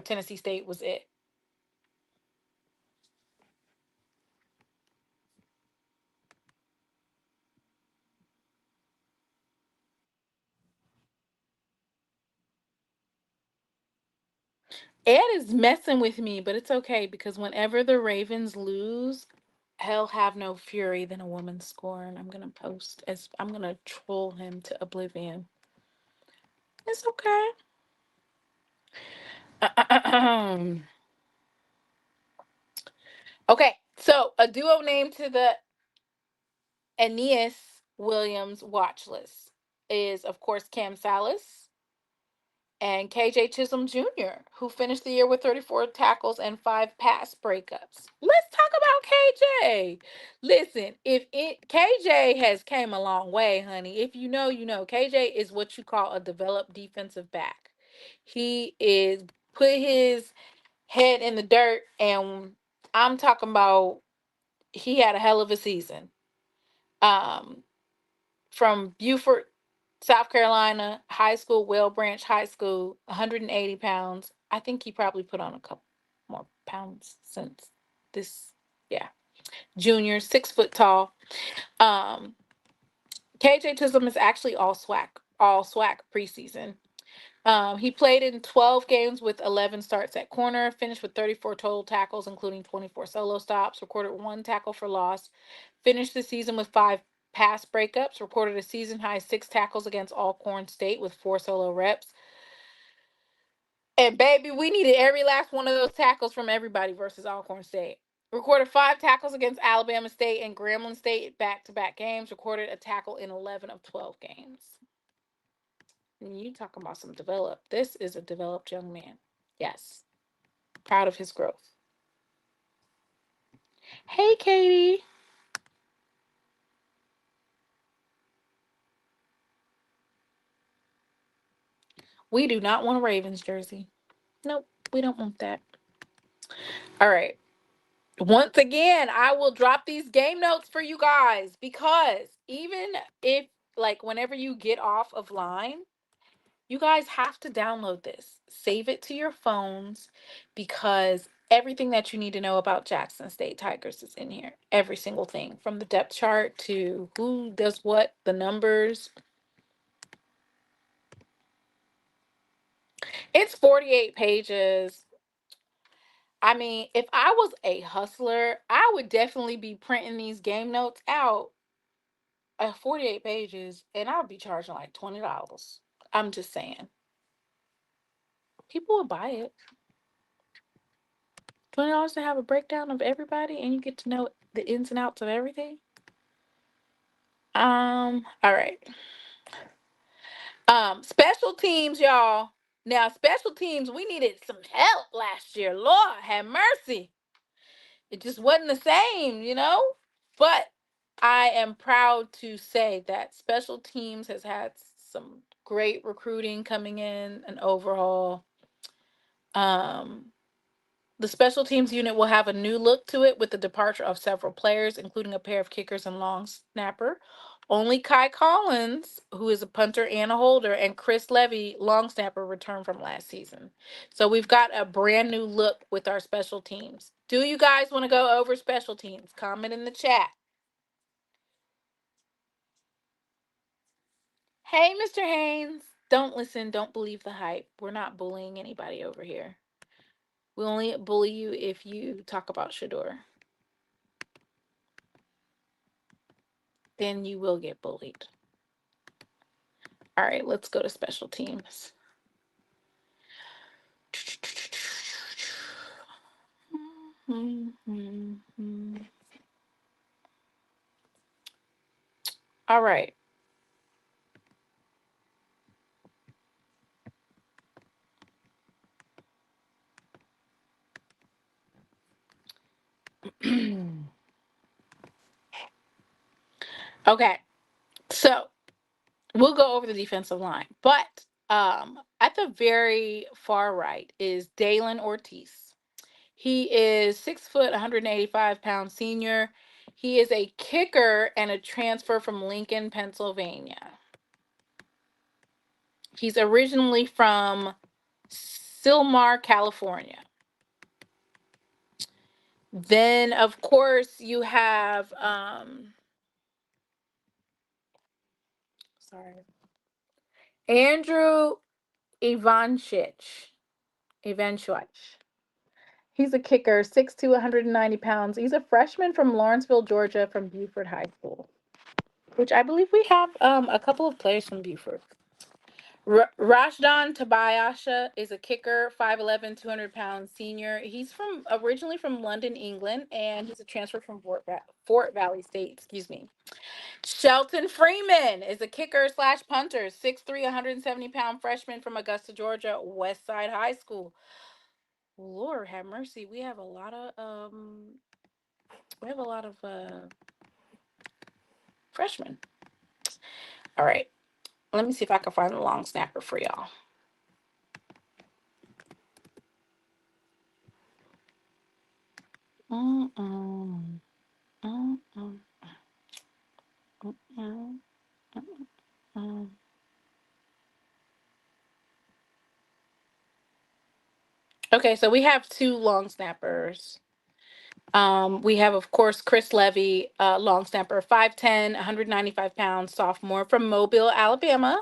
Tennessee State was it. Ed is messing with me, but it's okay because whenever the Ravens lose, hell have no fury than a woman scorn. I'm gonna post as I'm gonna troll him to oblivion. It's okay. Okay, so a duo named to the Aeneas Williams watch list is, of course, Cam Salas and KJ Chisholm Jr., who finished the year with 34 tackles and 5 pass breakups. Let's talk about KJ. Listen, if it KJ has came a long way, honey. If you know, you know. KJ is what you call a developed defensive back. He is put his head in the dirt, and I'm talking about he had a hell of a season. Um, from Beaufort, South Carolina, high school, Well Branch High School, 180 pounds. I think he probably put on a couple more pounds since this, yeah. Junior, 6 foot tall. Um, KJ Chisholm is actually all SWAC preseason. He played in 12 games with 11 starts at corner, finished with 34 total tackles, including 24 solo stops, recorded 1 tackle for loss, finished the season with 5 pass breakups, recorded a season high 6 tackles against Alcorn State with 4 solo reps. And baby, we needed every last one of those tackles from everybody versus Alcorn State. Recorded 5 tackles against Alabama State and Grambling State back-to-back games. Recorded a tackle in 11 of 12 games. And you talking about some developed. This is a developed young man. Yes. Proud of his growth. Hey, Katie. We do not want a Ravens jersey. Nope, we don't want that. All right. Once again, I will drop these game notes for you guys because even if, like, whenever you get off of line, you guys have to download this. Save it to your phones because everything that you need to know about Jackson State Tigers is in here. Every single thing from the depth chart to who does what, the numbers. It's 48 pages. I mean, if I was a hustler, I would definitely be printing these game notes out at 48 pages and I would be charging like $20. I'm just saying. People would buy it. $20 to have a breakdown of everybody and you get to know the ins and outs of everything. All right. Special teams, y'all. Now, special teams, we needed some help last year. Lord have mercy. It just wasn't the same, you know? But I am proud to say that special teams has had some great recruiting coming in and overhaul. Um, the special teams unit will have a new look to it with the departure of several players, including a pair of kickers and long snapper. Only Kai Collins, who is a punter and a holder, and Chris Levy, long snapper, returned from last season. So we've got a brand new look with our special teams. Do you guys want to go over special teams? Comment in the chat. Hey, Mr. Haynes. Don't listen. Don't believe the hype. We're not bullying anybody over here. We only bully you if you talk about Shador. Then you will get bullied. All right, let's go to special teams. All right. Okay. So we'll go over the defensive line. But at the very far right is Dalen Ortiz. He is 6 foot, 185 pound senior. He is a kicker and a transfer from Lincoln, Pennsylvania. He's originally from Sylmar, California. Then, of course, you have sorry, Andrew Ivanchich. Eventually. He's a kicker, 6'2", 190 pounds. He's a freshman from Lawrenceville, Georgia, from Buford High School, which I believe we have a couple of players from Buford. Rashdan Tabayasha is a kicker, 5'11", 200-pound senior. He's originally from London, England, and he's a transfer from Fort Valley State. Excuse me. Shelton Freeman is a kicker / punter, 6'3", 170-pound freshman from Augusta, Georgia, Westside High School. Lord have mercy, we have a lot of freshmen. All right, let me see if I can find a long snapper for y'all. Okay, so we have 2 long snappers. We have, of course, Chris Levy, long snapper, 5'10", 195 pounds, sophomore from Mobile, Alabama,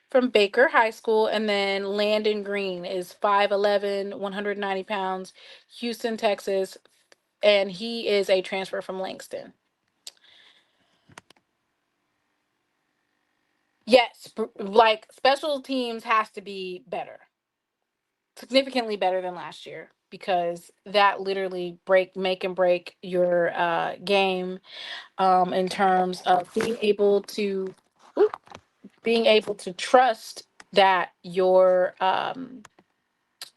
from Baker High School. And then Landon Green is 5'11", 190 pounds, Houston, Texas, and he is a transfer from Langston. Yes, like special teams has to be better, significantly better than last year, because that literally make and break your game in terms of being able to trust that your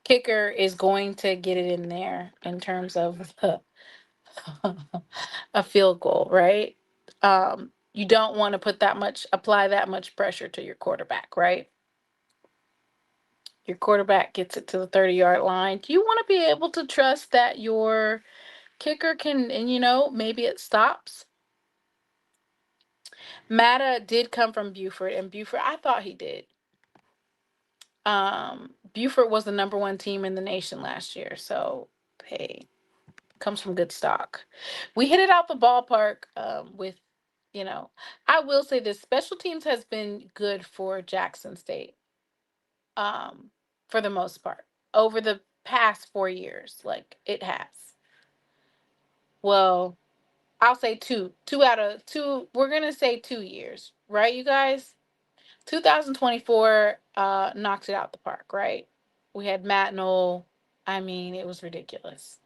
kicker is going to get it in there in terms of a field goal, right? You don't want to apply that much pressure to your quarterback, right? Your quarterback gets it to the 30-yard line. You want to be able to trust that your kicker can, and maybe it stops. Matta did come from Buford, and Buford, I thought he did. Buford was the number 1 team in the nation last year, so hey, comes from good stock. We hit it out the ballpark with, I will say this: special teams has been good for Jackson State, for the most part, over the past 4 years. Like, it has. Well, I'll say 2 out of 2. We're gonna say 2 years, right, you guys? 2024 knocked it out the park, right? We had Matt Knoll. I mean, it was ridiculous.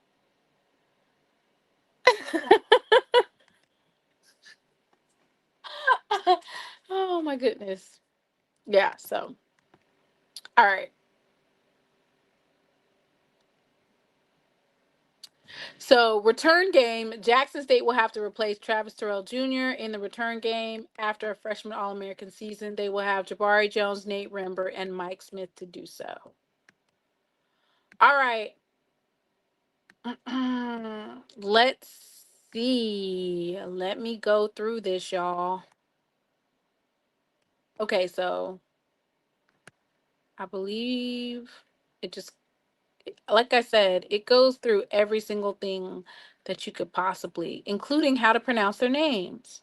Oh my goodness. Yeah, so all right. So, return game, Jackson State will have to replace Travis Terrell Jr. in the return game. After a freshman All-American season, they will have Jabari Jones, Nate Rember, and Mike Smith to do so. All right. Let's see. Let me go through this, y'all. Okay, so I believe it just, like I said, it goes through every single thing that you could possibly, including how to pronounce their names.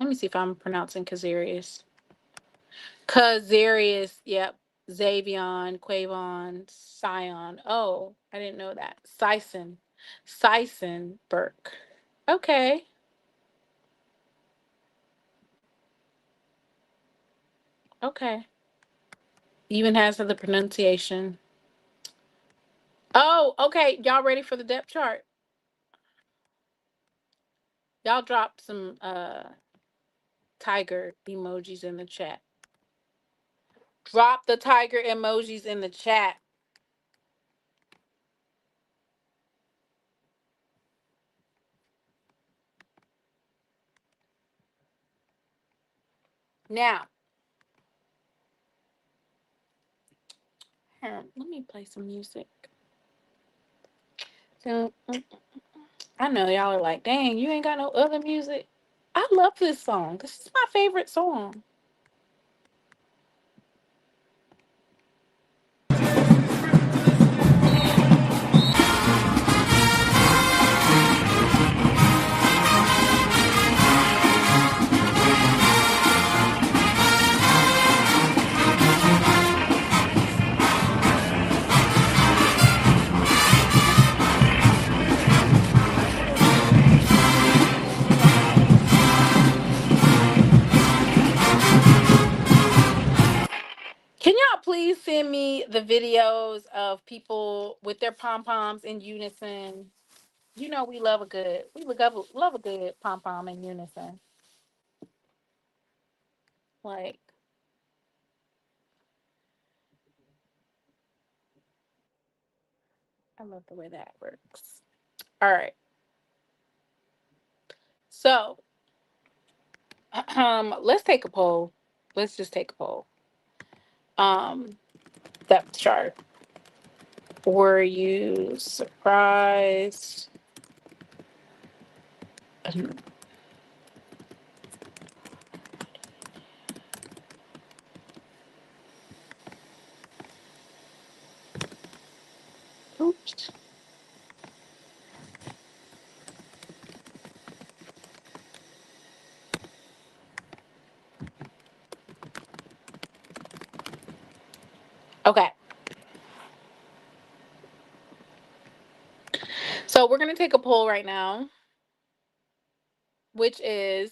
Let me see if I'm pronouncing Kazarius. Yep. Xavion, Quavon, Sion. Oh, I didn't know that. Sison Burke. Okay. Okay. Even has the pronunciation. Oh, okay. Y'all ready for the depth chart? Y'all dropped some tiger emojis in the chat. Drop the tiger emojis in the chat. Now, let me play some music. So, I know y'all are like, dang, you ain't got no other music. I love this song. This is my favorite song. send me the videos of people with their pom-poms in unison. You know we love a good pom-pom in unison. Like, I love the way that works. All right. So, let's take a poll. Let's just take a poll. Depth chart. Were you surprised? Oops. Okay. So we're gonna take a poll right now, which is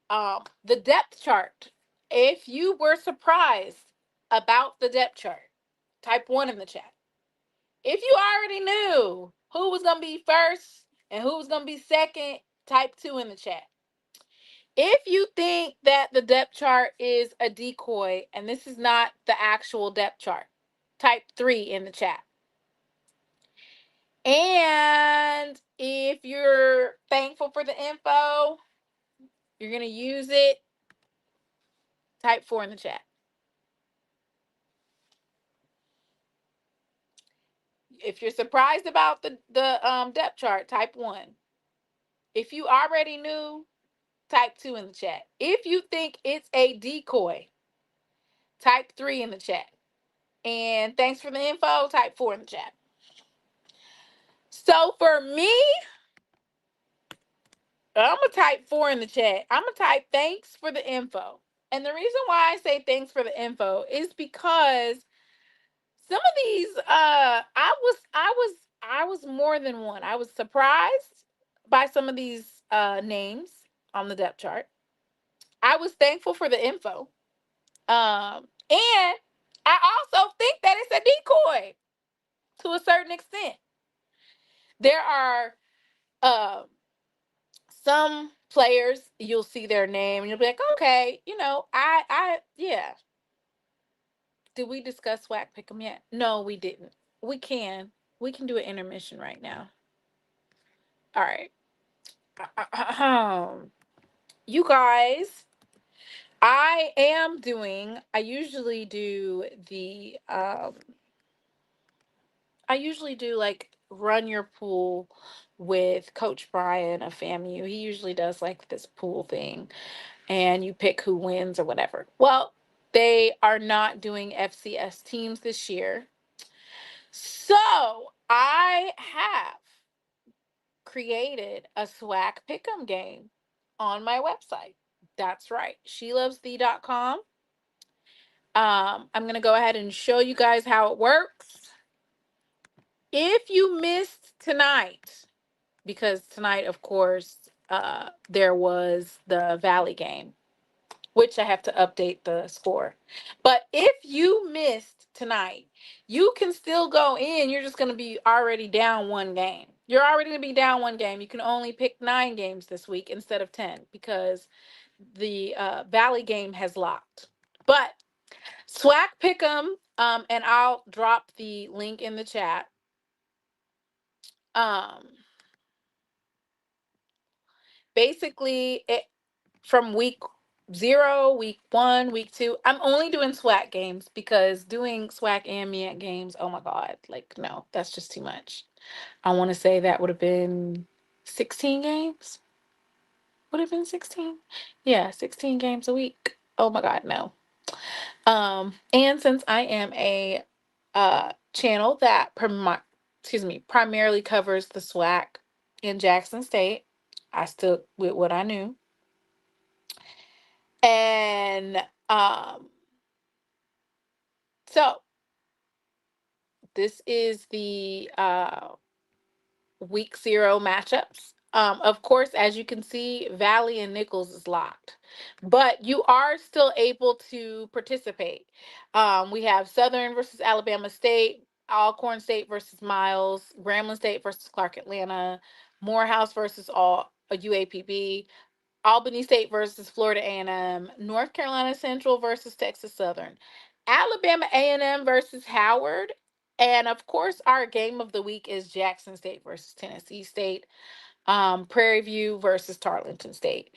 the depth chart. If you were surprised about the depth chart, type 1 in the chat. If you already knew who was gonna be first and who was gonna be second, type 2 in the chat. If you think that the depth chart is a decoy and this is not the actual depth chart, type 3 in the chat. And if you're thankful for the info, you're going to use it, type 4 in the chat. If you're surprised about the depth chart, type 1. If you already knew, type 2 in the chat. If you think it's a decoy, type 3 in the chat. And thanks for the info, type 4 in the chat. So for me, I'm going to type 4 in the chat. I'm going to type thanks for the info. And the reason why I say thanks for the info is because some of these I was more than one. I was surprised by some of these names on the depth chart. I was thankful for the info. And I also think that it's a decoy to a certain extent. There are some players, you'll see their name and you'll be like, okay, yeah. Did we discuss SWAC Pick'Em yet? No, we didn't. We can. We can do an intermission right now. All right. You guys, I usually do like run your pool with Coach Brian of FAMU. He usually does like this pool thing and you pick who wins or whatever. Well, they are not doing FCS teams this year. So I have created a SWAC Pick'Em game on my website. That's right, SheLovesThee.com. I'm going to go ahead and show you guys how it works. If you missed tonight, because tonight, of course, there was the Valley game, which I have to update the score. But if you missed tonight, you can still go in. You're just going to be already down one game. You're already going to be down one game. You can only pick 9 games this week instead of 10 because the Valley game has locked. But SWAC Pick'Em, and I'll drop the link in the chat. Basically, from week 0, week 1, week 2, I'm only doing SWAC games because doing SWAC and MEAC games, oh my God, like, no, that's just too much. I want to say that would have been 16 games. Would have been 16? Yeah, 16 games a week. Oh my God, no. And since I am a channel that primarily covers the SWAC in Jackson State, I stuck with what I knew. And so this is the week 0 matchups. Of course, as you can see, Valley and Nichols is locked, but you are still able to participate. We have Southern versus Alabama State, Alcorn State versus Miles, Grambling State versus Clark Atlanta, Morehouse versus all UAPB, Albany State versus Florida A&M, North Carolina Central versus Texas Southern, Alabama A&M versus Howard, and of course, our game of the week is Jackson State versus Tennessee State, Prairie View versus Tarleton State.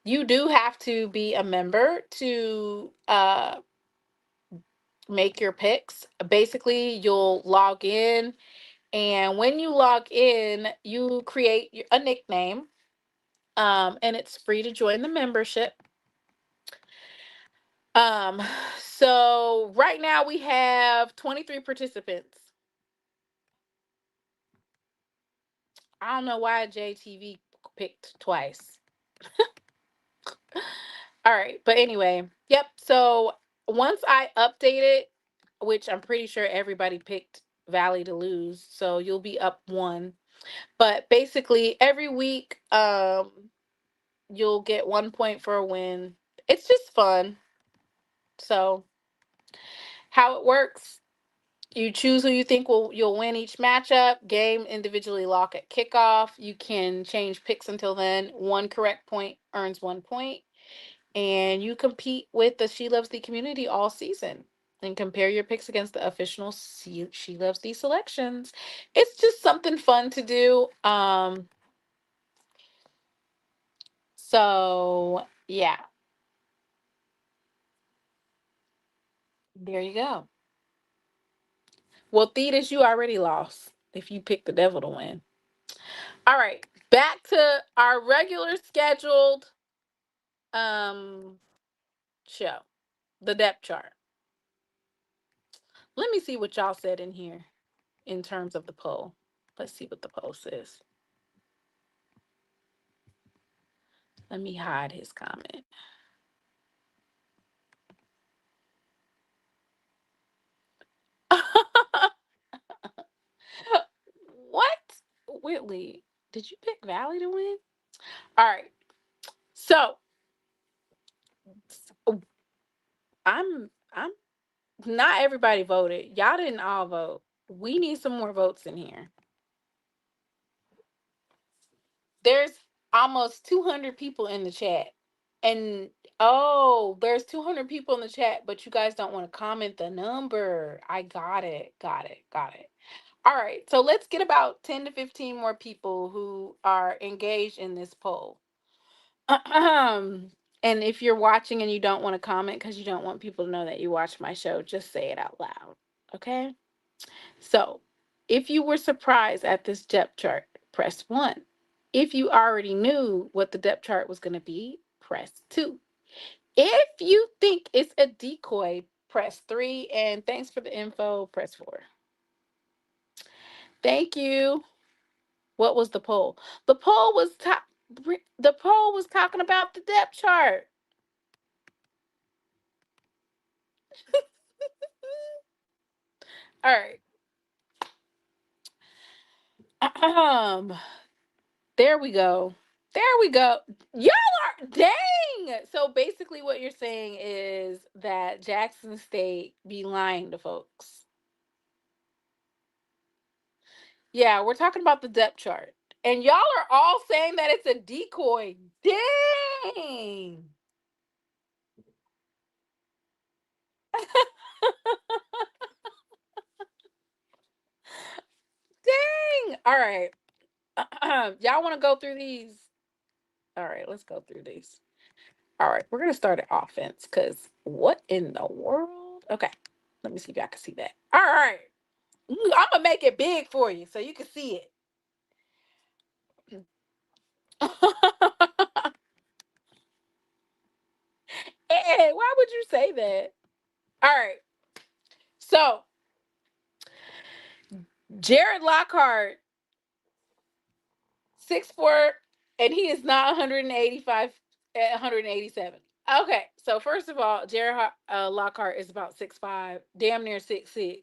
You do have to be a member to make your picks. Basically, you'll log in, and when you log in, you create a nickname, and it's free to join the membership. Um, so right now we have 23 participants. I don't know why JTV picked twice. All right, but anyway, yep. So once I update it, which I'm pretty sure everybody picked Valley to lose, so you'll be up one. But basically, every week, you'll get 1 point for a win. It's just fun. So how it works? You choose who you think you'll win each matchup. Game individually lock at kickoff. You can change picks until then. One correct point earns 1 point. And you compete with the She Loves Thee community all season and compare your picks against the official She Loves Thee selections. It's just something fun to do. So yeah, there you go. Well, Thetis, you already lost if you picked the devil to win. All right, back to our regular scheduled um show, the depth chart. Let me see what y'all said in here in terms of the poll. Let's see what the poll says. Let me hide his comment. What? Whitley, did you pick Valley to win? All right. So I'm not everybody voted. Y'all didn't all vote. We need some more votes in here. There's almost 200 people in the chat. And oh, there's 200 people in the chat, but you guys don't want to comment the number. I got it. Got it. Got it. All right. So let's get about 10 to 15 more people who are engaged in this poll. And if you're watching and you don't want to comment because you don't want people to know that you watch my show, just say it out loud. Okay? So, if you were surprised at this depth chart, press 1. If you already knew what the depth chart was going to be, press 2. If you think it's a decoy, press 3. And thanks for the info, press 4. Thank you. What was the poll? The poll was talking about the depth chart. All right. There we go. There we go. Y'all are dang. So basically what you're saying is that Jackson State be lying to folks. Yeah, we're talking about the depth chart. And y'all are all saying that it's a decoy. Dang. Dang. All right. Y'all want to go through these? All right, let's go through these. All right, we're going to start at offense because what in the world? Okay, let me see if y'all can see that. All right. I'm going to make it big for you so you can see it. Ed, why would you say that? All right. So, Jared Lockhart, 6'4", and he is not 185, 187. Okay, so first of all, Jared Lockhart is about 6'5", damn near 6'6".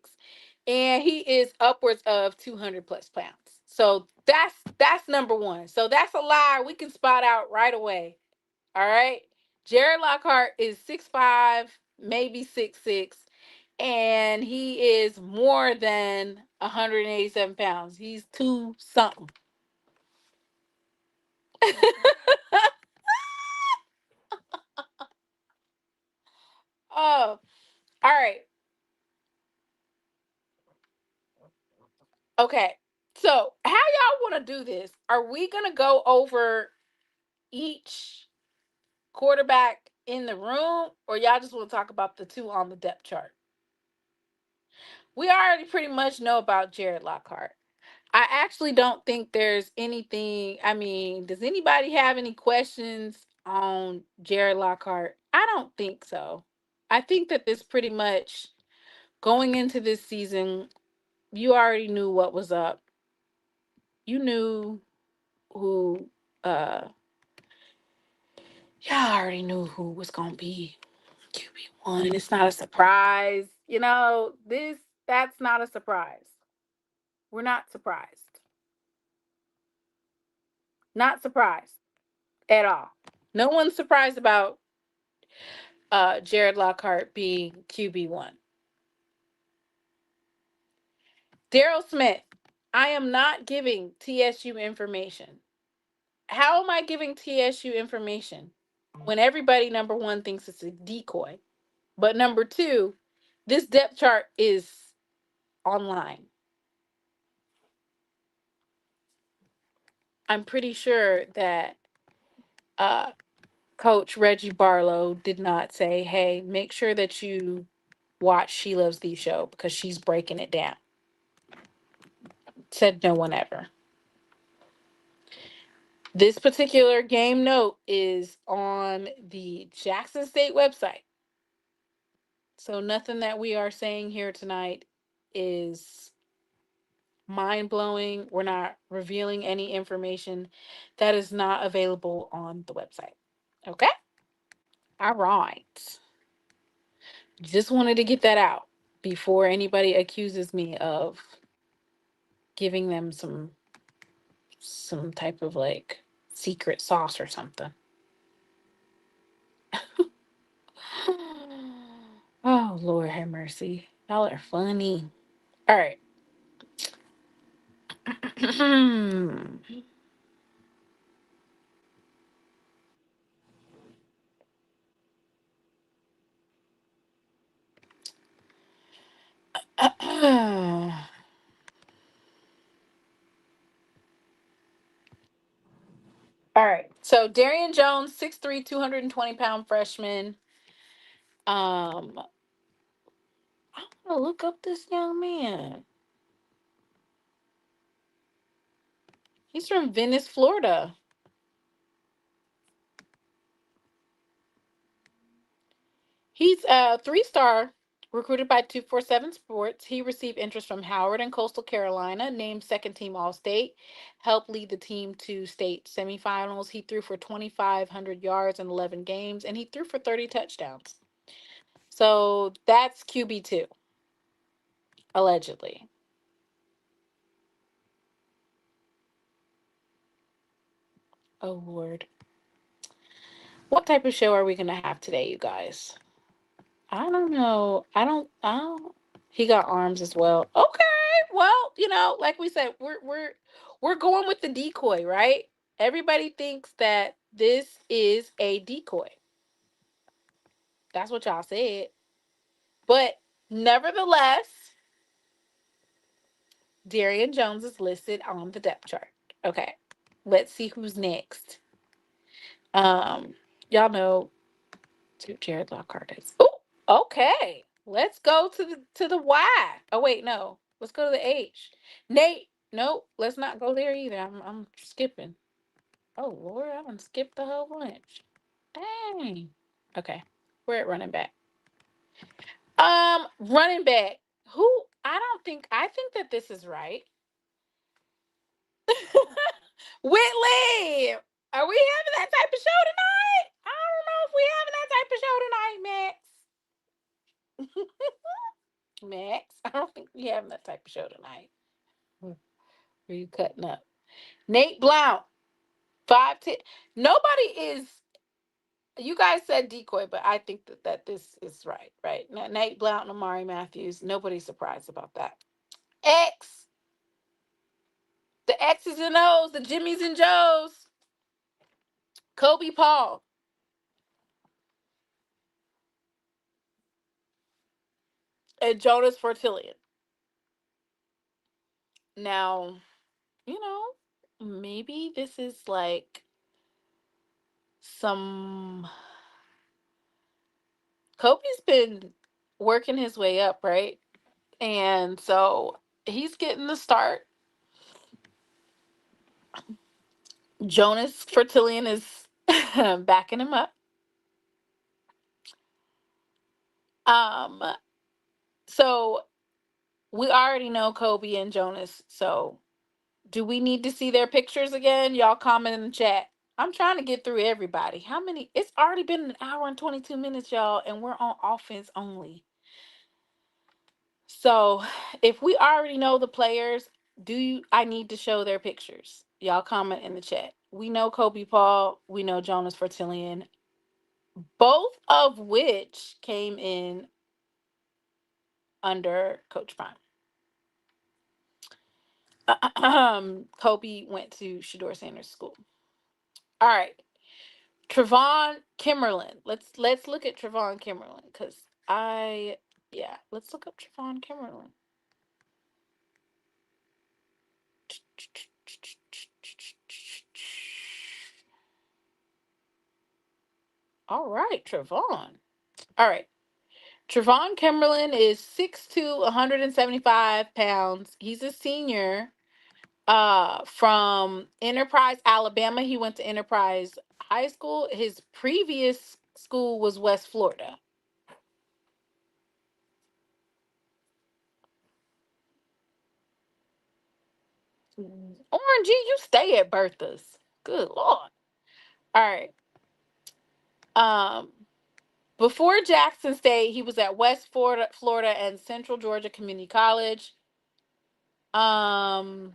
And he is upwards of 200 plus pounds. So that's number one. So that's a lie we can spot out right away. All right. Jared Lockhart is 6'5", maybe 6'6", and he is more than 187 pounds. He's two something. Oh, all right. Okay. So, how y'all want to do this? Are we going to go over each quarterback in the room, or y'all just want to talk about the two on the depth chart? We already pretty much know about Jared Lockhart. I actually don't think there's anything. I mean, does anybody have any questions on Jared Lockhart? I don't think so. I think that this pretty much going into this season, you already knew what was up. You knew who y'all already knew who was gonna be QB1. It's not a surprise. That's not a surprise. We're not surprised. Not surprised at all. No one's surprised about Jared Lockhart being QB1. Daryl Smith, I am not giving TSU information. How am I giving TSU information when everybody, number one, thinks it's a decoy? But number two, this depth chart is online. I'm pretty sure that Coach Reggie Barlow did not say, hey, make sure that you watch SheLovesThee show because she's breaking it down. Said no one ever. This particular game note is on the Jackson State website. So nothing that we are saying here tonight is mind-blowing. We're not revealing any information that is not available on the website. Okay? All right. Just wanted to get that out before anybody accuses me of giving them some type of like secret sauce or something. Oh, Lord have mercy. Y'all are funny. All right. All right. So Darian Jones, 6'3", 220-pound freshman. I'm gonna look up this young man. He's from Venice, Florida. He's a three-star recruited by 247 Sports. He received interest from Howard and Coastal Carolina, named second team All-State, helped lead the team to state semifinals. He threw for 2,500 yards in 11 games, and he threw for 30 touchdowns. So that's QB2, allegedly. Oh, Lord. What type of show are we going to have today, you guys? I don't know. I don't. He got arms as well. Okay. Well, like we said, we're going with the decoy, right? Everybody thinks that this is a decoy. That's what y'all said. But nevertheless, Darian Jones is listed on the depth chart. Okay. Let's see who's next. Um, y'all know who Jared Lockhart is. Oh, okay. Let's go to the Y. Oh wait, no. Let's go to the H. Nate. Nope. Let's not go there either. I'm skipping. Oh Lord, I done skipped the whole bunch. Dang. Okay. We're at running back. Running back. Who I think that this is right. Whitley. Are we having that type of show tonight? I don't know if we having that type of show tonight, Max. Max, I don't think we having that type of show tonight. Where you cutting up? Nate Blount, 5'10". Nobody is. You guys said decoy, but I think that this is right. Right? Nate Blount and Amari Matthews. Nobody's surprised about that. X, the X's and O's, the Jimmys and Joes. Kobe Paul and Jonas Fortillion. Now, you know, maybe this is like some. Kobe's been working his way up, right? And so he's getting the start. Jonas Fortillion is backing him up. Um, so we already know Kobe and Jonas. So do we need to see their pictures again? Y'all comment in the chat. I'm trying to get through everybody. How many? It's already been an hour and 22 minutes, y'all, and we're on offense only. So if we already know the players, I need to show their pictures? Y'all comment in the chat. We know Kobe Paul, we know Jonas Fortillion, both of which came in under Coach Prime. Kobe went to Shador Sanders School. All right. Trevon Kimmerlin. Let's look at Trevon Kimmerlin because let's look up Trevon Kimmerlin. All right, Trevon. All right. Trevon Kimberlin is 6'2", 175 pounds. He's a senior from Enterprise, Alabama. He went to Enterprise High School. His previous school was West Florida. Orange, you stay at Bertha's. Good Lord. All right. Um, Before Jackson State, he was at West Florida and Central Georgia Community College. Um,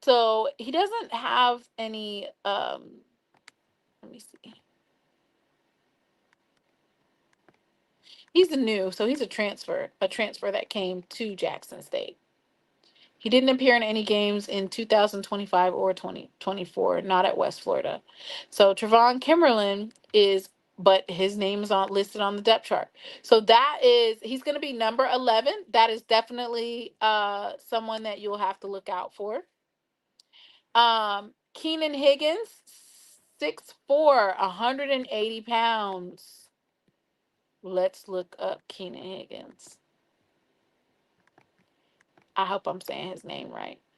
so he doesn't have any let me see. He's he's a transfer that came to Jackson State. He didn't appear in any games in 2025 or 2024, not at West Florida. So Trevon Kimberlin but his name is on listed on the depth chart. So he's going to be number 11. That is definitely someone that you'll have to look out for. Keenan Higgins, 6'4", 180 pounds. Let's look up Keenan Higgins. I hope I'm saying his name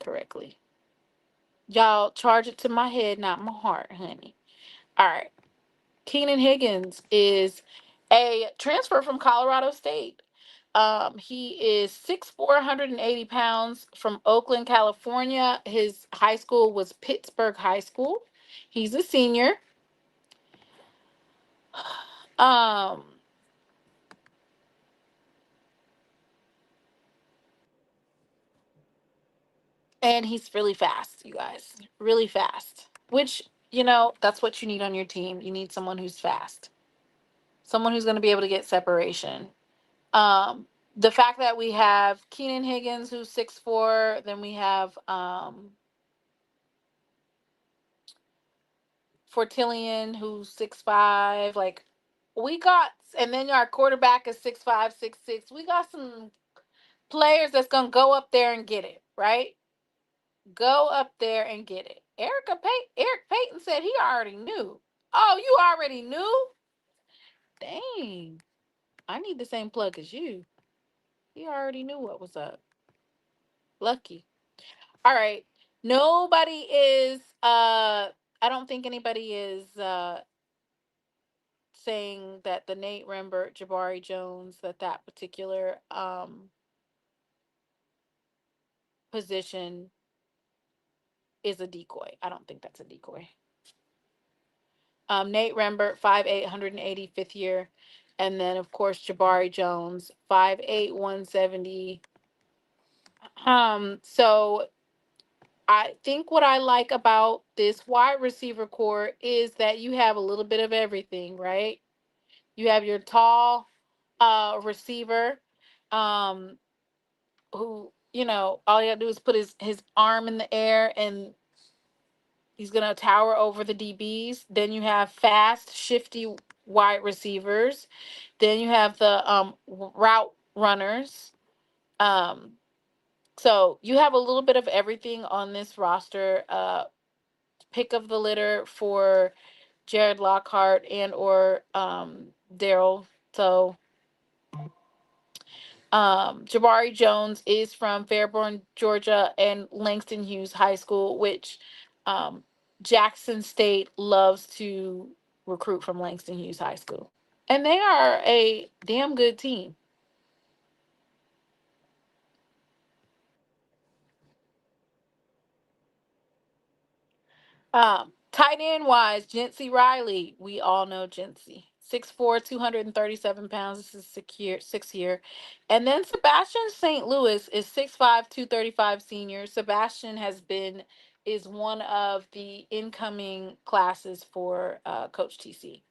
correctly. Y'all charge it to my head, not my heart, honey. All right. Keenan Higgins is a transfer from Colorado State. He is 6'4", 180 pounds from Oakland, California. His high school was Pittsburgh High School. He's a senior. Um, and he's really fast, you guys. Really fast. Which, that's what you need on your team. You need someone who's fast. Someone who's going to be able to get separation. The fact that we have Keenan Higgins, who's 6'4", then we have Fortillion, who's 6'5". Like, and then our quarterback is 6'5", 6'6". We got some players that's gonna go up there and get it, right? Go up there and get it. Eric Payton said he already knew. Oh, you already knew? Dang. I need the same plug as you. He already knew what was up. Lucky. All right. Nobody is I don't think anybody is saying that the Nate Rembert, Jabari Jones, that particular position is a decoy. I don't think that's a decoy. Nate Rembert, 5'8", 180, fifth year. And then, of course, Jabari Jones, 5'8", 170. So I think what I like about this wide receiver core is that you have a little bit of everything, right? You have your tall receiver, um, who, all you gotta do is put his arm in the air and he's gonna tower over the DBs. Then you have fast, shifty wide receivers. Then you have the route runners. Um, so you have a little bit of everything on this roster. Pick of the litter for Jared Lockhart and or Daryl. So Jabari Jones is from Fairborn, Georgia, and Langston Hughes High School, which um, Jackson State loves to recruit from Langston Hughes High School. And they are a damn good team. Tight end wise, Jency Riley. We all know Jency. 6'4", 237 pounds. This is secure 6 year. And then Sebastian St. Louis is 6'5", 235 senior. Sebastian is one of the incoming classes for Coach TC.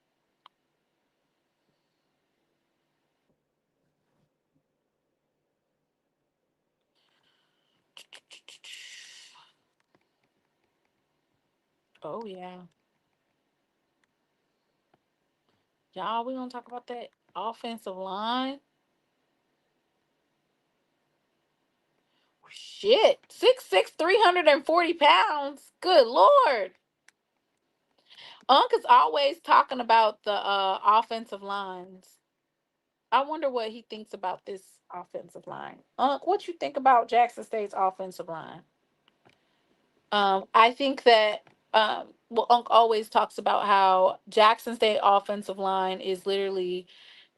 Oh yeah. Y'all, we gonna talk about that offensive line. Shit. 6'6", 340 pounds. Good Lord. Unc is always talking about the offensive lines. I wonder what he thinks about this offensive line. Unc, what you think about Jackson State's offensive line? I think that well, Unc always talks about how Jackson State offensive line is literally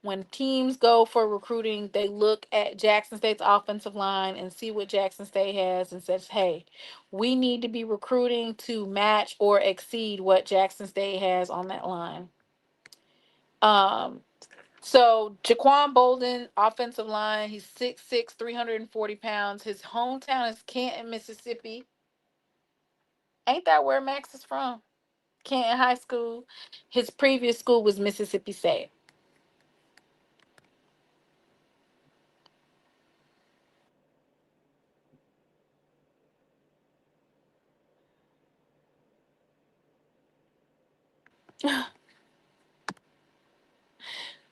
when teams go for recruiting, they look at Jackson State's offensive line and see what Jackson State has and says, "Hey, we need to be recruiting to match or exceed what Jackson State has on that line." Um, so Jaquan Bolden, offensive line, he's 6'6", 340 pounds. His hometown is Canton, Mississippi. Ain't that where Max is from? Canton High School. His previous school was Mississippi State.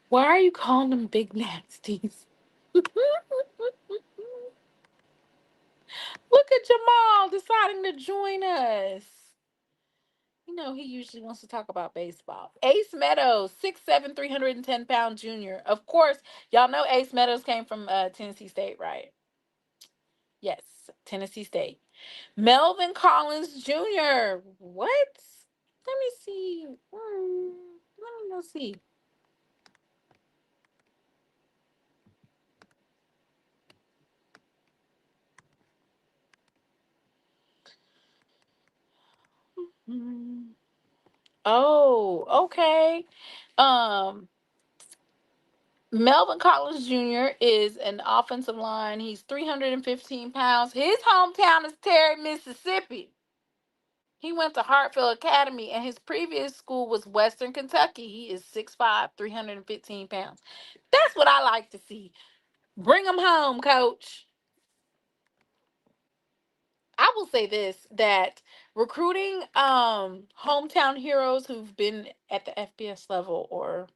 Why are you calling them big nasties? Look at Jamal deciding to join us. He usually wants to talk about baseball. Ace Meadows, 6'7", 310-pound junior. Of course, y'all know Ace Meadows came from Tennessee State, right? Yes, Tennessee State. Melvin Collins Jr. What? Let me see. Let me go see. Hmm. Oh, okay. Um, Melvin Collins Jr. is an offensive line. He's 315 pounds. His hometown is Terry, Mississippi. He went to Hartfield Academy, and his previous school was Western Kentucky. He is 6'5", 315 pounds. That's what I like to see. Bring him home, coach. I will say this, that recruiting hometown heroes who've been at the FBS level or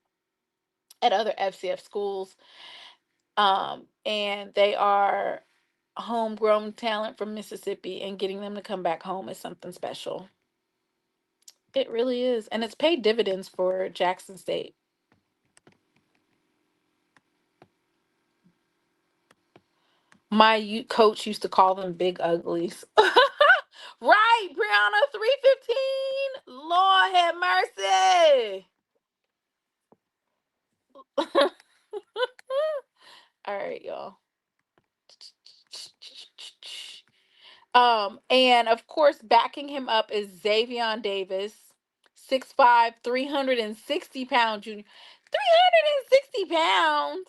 at other FCF schools, and they are homegrown talent from Mississippi, and getting them to come back home is something special. It really is. And it's paid dividends for Jackson State. My coach used to call them big uglies. Right, Brianna, 315. Lord have mercy. All right, y'all. And of course, backing him up is Xavion Davis, 6'5", 360-pound junior. 360 pounds.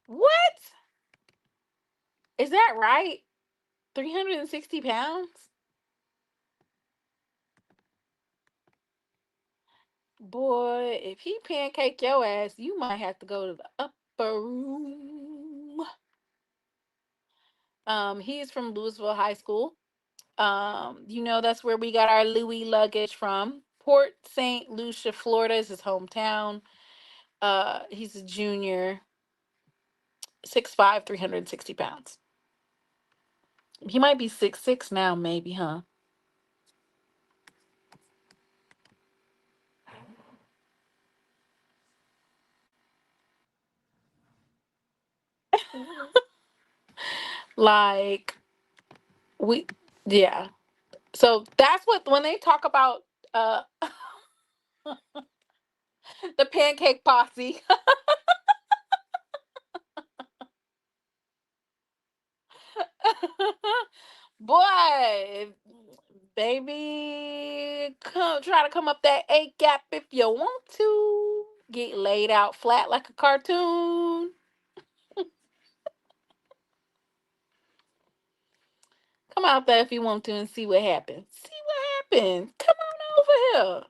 What? Is that right? 360 pounds? Boy, if he pancake your ass, you might have to go to the upper room. He's from Louisville High School. That's where we got our Louis luggage from. Port St. Lucie, Florida is his hometown. He's a junior, 6'5", 360 pounds. He might be 6'6" now, maybe, huh? Like we yeah. So that's what when they talk about uh the pancake posse. Boy, baby, come try to come up that A gap if you want to. Get laid out flat like a cartoon. Come out there if you want to and see what happens. See what happens. Come on over here.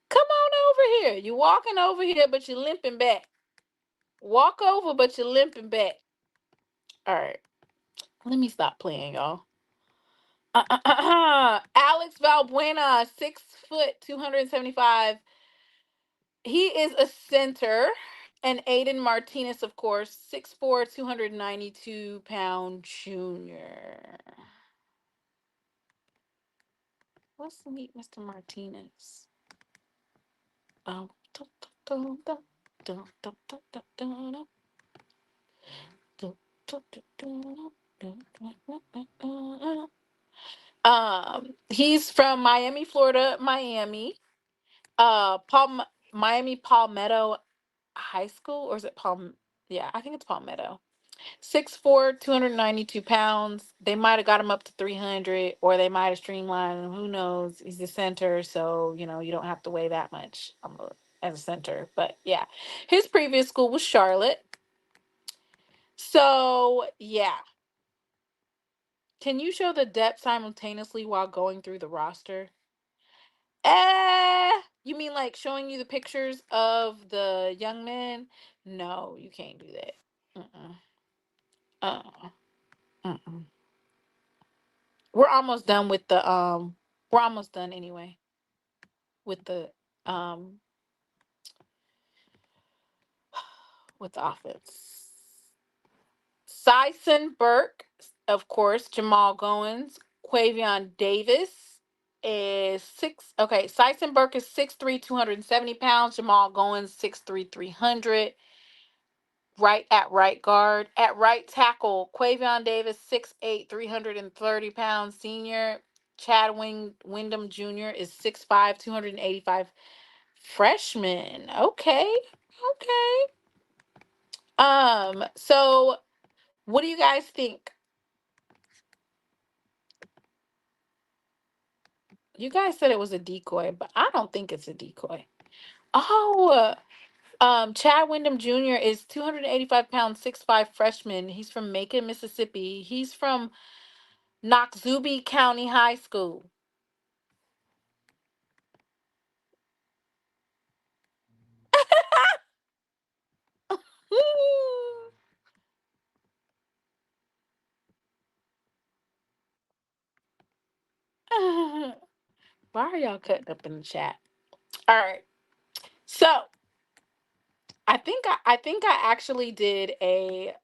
Come on over here. You walking over here, but you're limping back. Walk over, but you're limping back. All right. Let me stop playing, y'all. Alex Valbuena, 6 foot, 275. He is a center. And Aiden Martinez, of course, 6'4", 292-pound junior. Let's meet Mr. Martinez. Um, he's from Miami, Florida, Miami. Miami Palmetto High School, or is it Palm? Yeah, I think it's Palmetto. 6'4", 292 pounds. They might have got him up to 300, or they might have streamlined him. Who knows? He's a center, so you don't have to weigh that much as a center. But yeah, his previous school was Charlotte. So yeah, can you show the depth simultaneously while going through the roster? You mean like showing you the pictures of the young men? No, you can't do that. Mm-mm. Uh-uh. Mm-mm. We're almost done with the we're almost done anyway with the um with the offense. Syson Burke, of course, Jamal Goins, Quavion Davis is Syson Burke is 6'3", 270 pounds. Jamal Goins, 6'3", 300. Right at right guard. At right tackle, Quavion Davis, 6'8", 330 pounds, senior. Chad Wyndham Jr. is 6'5", 285, freshman. Okay. Okay. So what do you guys think? You guys said it was a decoy, but I don't think it's a decoy. Oh, Chad Wyndham Jr. is 285 pounds, 6'5", freshman. He's from Macon, Mississippi. He's from Noxubee County High School. Why are y'all cutting up in the chat? All right. So I think I actually did a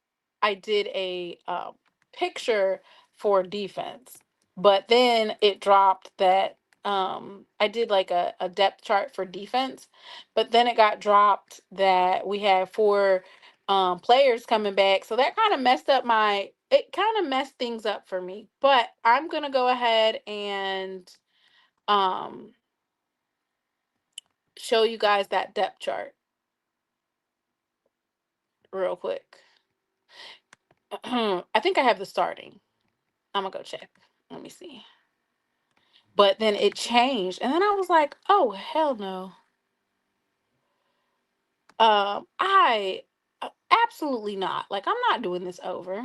picture for defense, but then it dropped that I did like a depth chart for defense, but then it got dropped that we had four players coming back. So that kind of messed things up for me. But I'm gonna go ahead and um show you guys that depth chart real quick. I think I have the starting. I'm gonna go check. Let me see. But then it changed, and then I was like, "Oh hell no!" I absolutely not. Like, I'm not doing this over.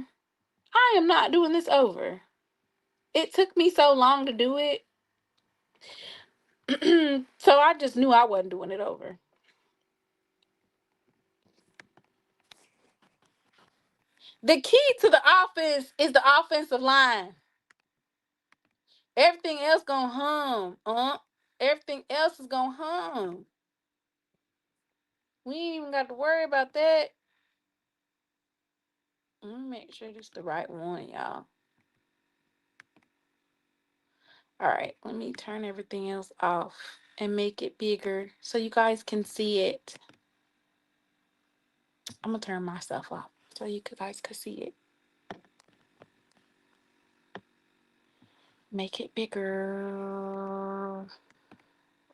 I am not doing this over. It took me so long to do it. So I just knew I wasn't doing it over. The key to the offense is the offensive line. Everything else gonna hum. Everything else is gonna hum. We ain't even got to worry about that. Let me make sure this is the right one, y'all. All right, let me turn everything else off and make it bigger so you guys can see it. I'm gonna turn myself off so you guys can see it. Make it bigger.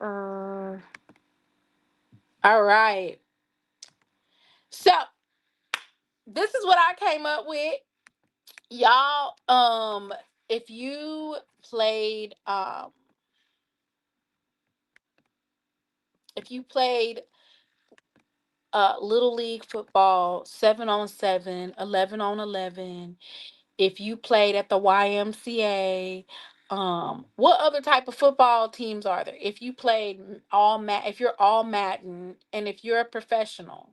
All right. So this is what I came up with. Y'all, if you played if you played little league football, 7-on-7, 11-on-11, if you played at the YMCA, what other type of football teams are there? If you played if you're all Madden, and if you're a professional,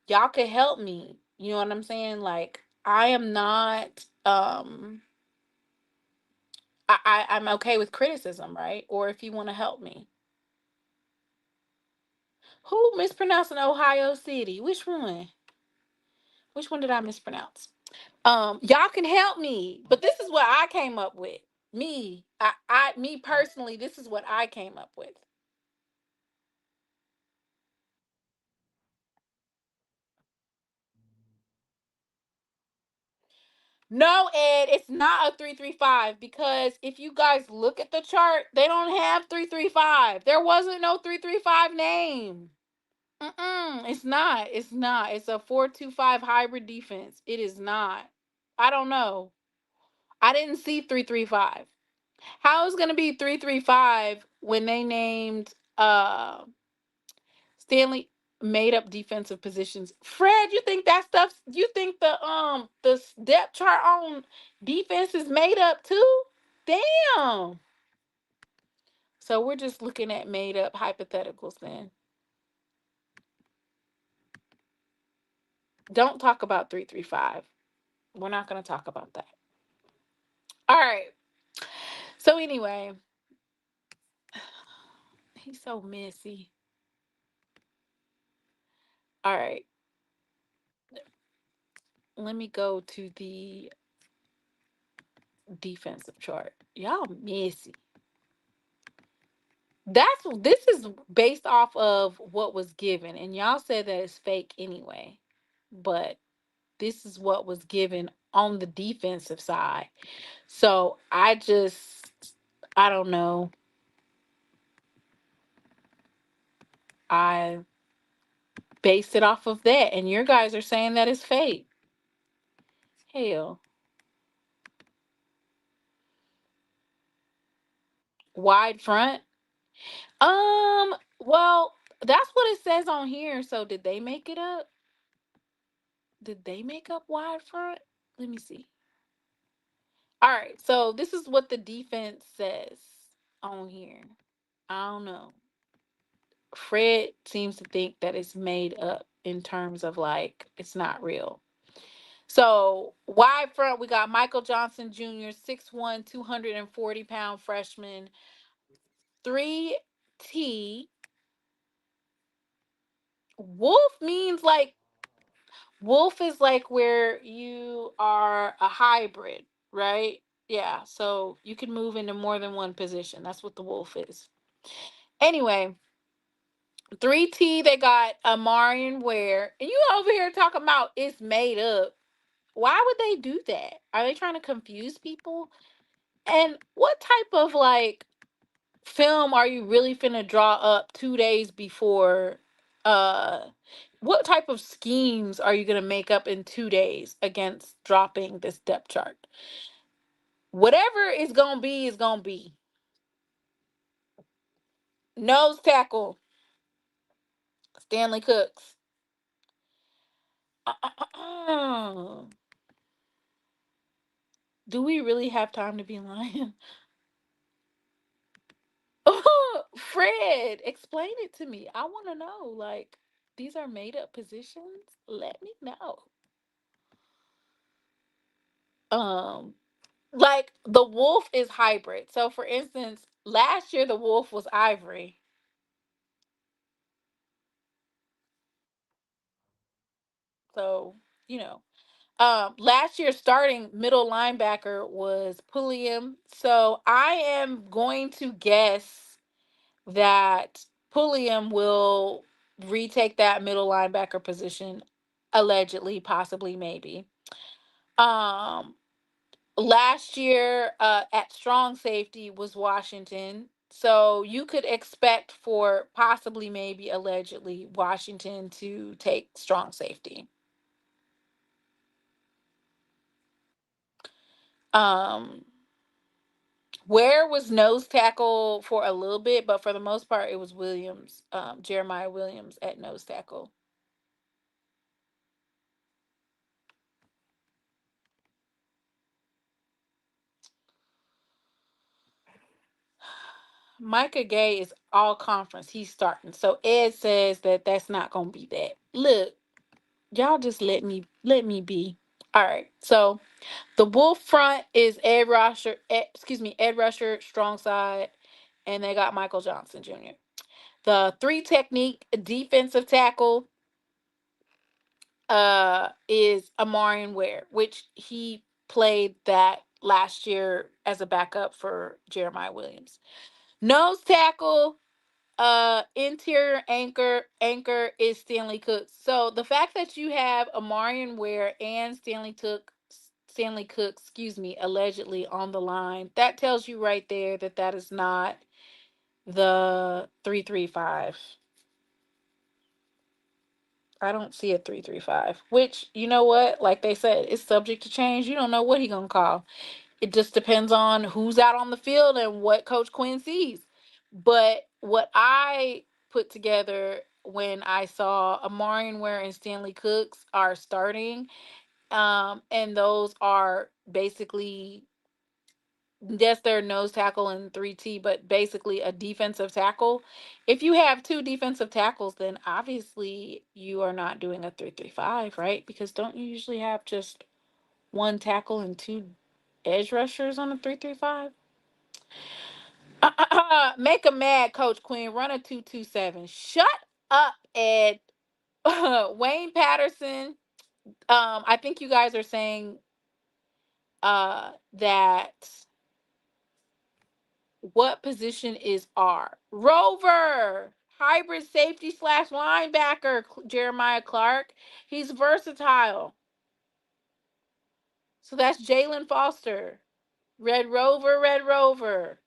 y'all could help me. You know what I'm saying? Like, I am not I'm okay with criticism, right? Or if you want to help me. Who mispronouncing Ohio City? Which one? Which one did I mispronounce? Y'all can help me. But this is what I came up with. Me personally, this is what I came up with. No, Ed, it's not a 335, because if you guys look at the chart, they don't have 335. There wasn't no 335 name. It's not. It's not. It's a 4-2-5 hybrid defense. It is not. I don't know. I didn't see 335. How is going to be 335 when they named Stanley made up defensive positions? Fred, you think that stuff, you think the depth chart on defense is made up too? Damn. So we're just looking at made up hypotheticals then. Don't talk about 335. We're not going to talk about that. All right. So anyway, he's so messy. All right. Let me go to the defensive chart. Y'all messy. This is based off of what was given, and y'all said that it's fake anyway. But this is what was given on the defensive side. So I don't know. I based it off of that, and your guys are saying that it's fake. Hell. Wide front. Well, that's what it says on here. So did they make it up? Did they make up wide front? Let me see. All right, so this is what the defense says on here. I don't know. Fred seems to think that it's made up in terms of, like, it's not real. So wide front, we got Michael Johnson Jr., 6'1", 240-pound freshman. 3T. Wolf means like Wolf is like where you are a hybrid, right? Yeah, so you can move into more than one position. That's what the wolf is. Anyway, 3T, they got Amarian Ware. And you over here talking about it's made up. Why would they do that? Are they trying to confuse people? And what type of, like, film are you really finna draw up 2 days before what type of schemes are you gonna make up in 2 days against dropping this depth chart? Whatever is gonna be is gonna be. Nose tackle. Stanley Cooks. Do we really have time to be lying? Fred, explain it to me. I want to know. Like, these are made up positions? Let me know. Um, like the wolf is hybrid. So for instance, last year the wolf was ivory. So, you know. Last year's starting middle linebacker was Pulliam. So I am going to guess that Pulliam will retake that middle linebacker position, allegedly, possibly, maybe. Um, Last year at strong safety was Washington. So you could expect for possibly, maybe, allegedly, Washington to take strong safety. Um, Ware was nose tackle for a little bit, but for the most part, it was Williams, Jeremiah Williams at nose tackle. Micah Gay is all conference. He's starting. So Ed says that that's not gonna be that. Look, y'all just let me be. All right. So the Wolf front is Ed Rusher, strong side, and they got Michael Johnson Jr. The three technique defensive tackle is Amarian Ware, which he played that last year as a backup for Jeremiah Williams. Nose tackle, interior anchor is Stanley Cooks. So the fact that you have Amarian Ware and Stanley Cooks, excuse me, allegedly on the line, that tells you right there that that is not the 3-3-5. I don't see a 3-3-5. Which, you know what? Like they said, it's subject to change. You don't know what he gonna call. It just depends on who's out on the field and what Coach Quinn sees. But what I put together when I saw Amarian Ware and Stanley Cooks are starting, and those are basically, yes, they're nose tackle and 3T, but basically a defensive tackle. If you have two defensive tackles, then obviously you are not doing a 3-3-5, right? Because don't you usually have just one tackle and two edge rushers on a 3-3-5? Make a mad, Coach Quinn. Run a 2-2-7. Shut up, Ed. Wayne Patterson. I think you guys are saying that what position is R? Rover. Hybrid safety slash linebacker, Jeremiah Clark. He's versatile. So that's Jalen Foster. Red Rover, Red Rover.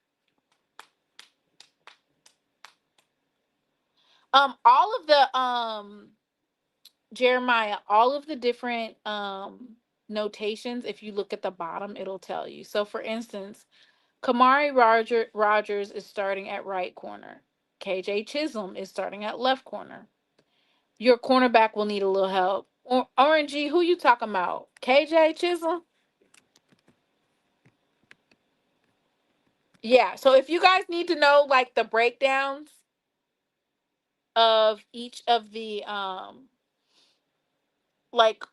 All of the Jeremiah, all of the different notations, if you look at the bottom, it'll tell you. So for instance, Rogers is starting at right corner. KJ Chisholm is starting at left corner. Your cornerback will need a little help. RNG, who you talking about? KJ Chisholm? Yeah. So if you guys need to know like the breakdowns of each of the like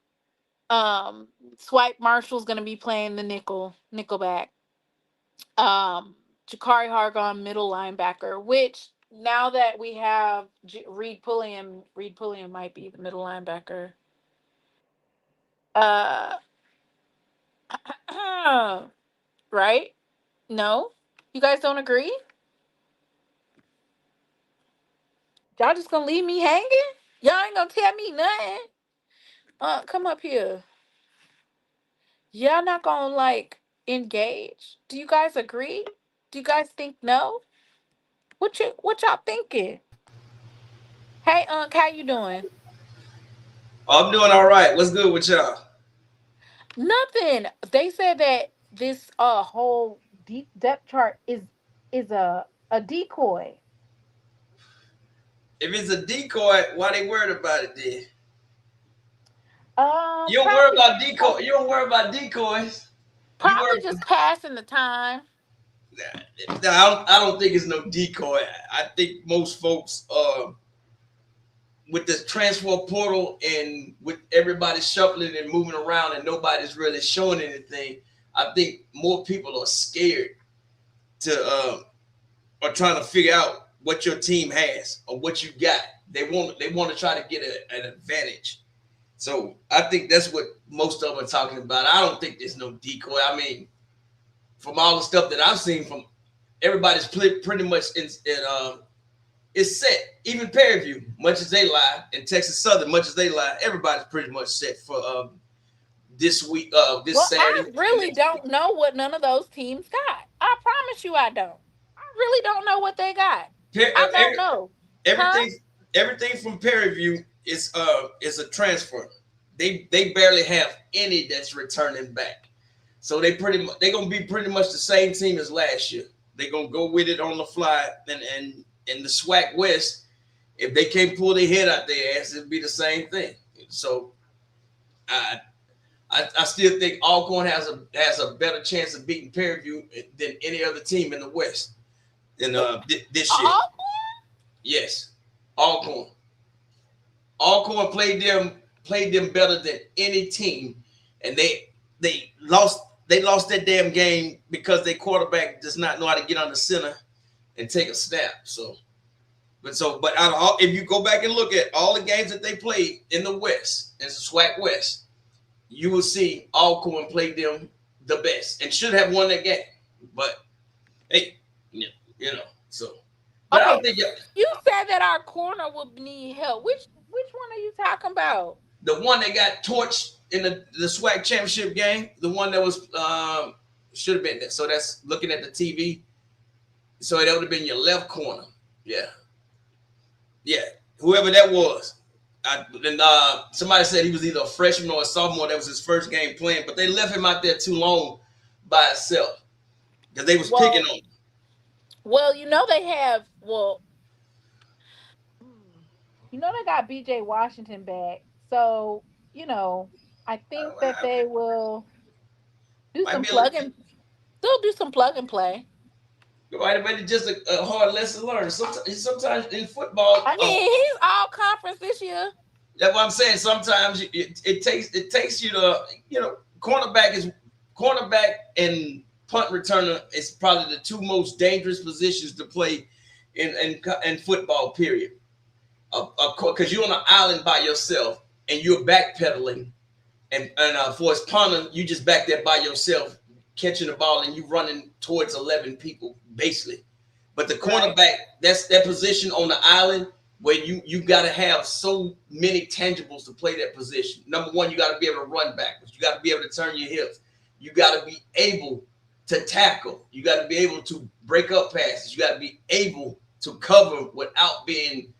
Swipe Marshall's gonna be playing the nickelback. Um Jakari Hargon, middle linebacker, which now that we have Reid Pulliam might be the middle linebacker. Uh right? No? You guys don't agree? Y'all just gonna leave me hanging? Y'all ain't gonna tell me nothing. Come up here. Y'all not gonna like engage? Do you guys agree? Do you guys think no? What y'all thinking? Hey, how you doing? I'm doing all right. What's good with y'all? Nothing. They said that this whole deep depth chart is a decoy. If it's a decoy, why they worried about it then? You don't worry Probably, about decoy. You don't worry about decoys. You probably worry. just passing the time. I don't think it's no decoy. I think most folks, with the transfer portal and with everybody shuffling and moving around and nobody's really showing anything, I think more people are scared to are trying to figure out what your team has or what you got. They want to try to get an advantage. So I think that's what most of them are talking about. I don't think there's no decoy. I mean, from all the stuff that I've seen from everybody's pretty much it's set. Even Prairie View, much as they lie, and Texas Southern, much as they lie, everybody's pretty much set for this week, this Saturday. I really don't know what none of those teams got. I promise you, I don't. I really don't know what they got. I don't know. Everything from Prairie View is a transfer. They barely have any that's returning back. So they're gonna be pretty much the same team as last year. They're gonna go with it on the fly, and in the SWAC West, if they can't pull their head out their ass, it'll be the same thing. So I still think Alcorn has a better chance of beating Prairie View than any other team in the West in this year. Alcorn? Yes, Alcorn. Alcorn played them better than any team, and they lost that damn game because their quarterback does not know how to get on the center and take a snap. But if you go back and look at all the games that they played in the West, in the SWAC West, you will see Alcorn played them the best and should have won that game. But hey, so. But okay, I don't think you said that our corner would need help. Which one are you talking about? The one that got torched in the SWAC championship game, the one that was should have been there. So that's looking at the TV. So that would have been your left corner. Yeah. Whoever that was. Somebody said he was either a freshman or a sophomore. That was his first game playing, but they left him out there too long by himself because they was picking on him. Well, they have. They got BJ Washington back, so I think that they will do some plug and play. Right, but it's just a hard lesson learned. Sometimes in football, I mean, he's all conference this year. That's what I'm saying. Sometimes it takes you to cornerback and punt returner is probably the two most dangerous positions to play in football. Period. Because you're on an island by yourself and you're backpedaling, and for a punter, you just back there by yourself catching the ball and you running towards 11 people basically. But the cornerback, that's that position on the island where you got to have so many tangibles to play that position. Number one, you got to be able to run backwards. You got to be able to turn your hips. You got to be able to tackle. You got to be able to break up passes. You got to be able to cover without getting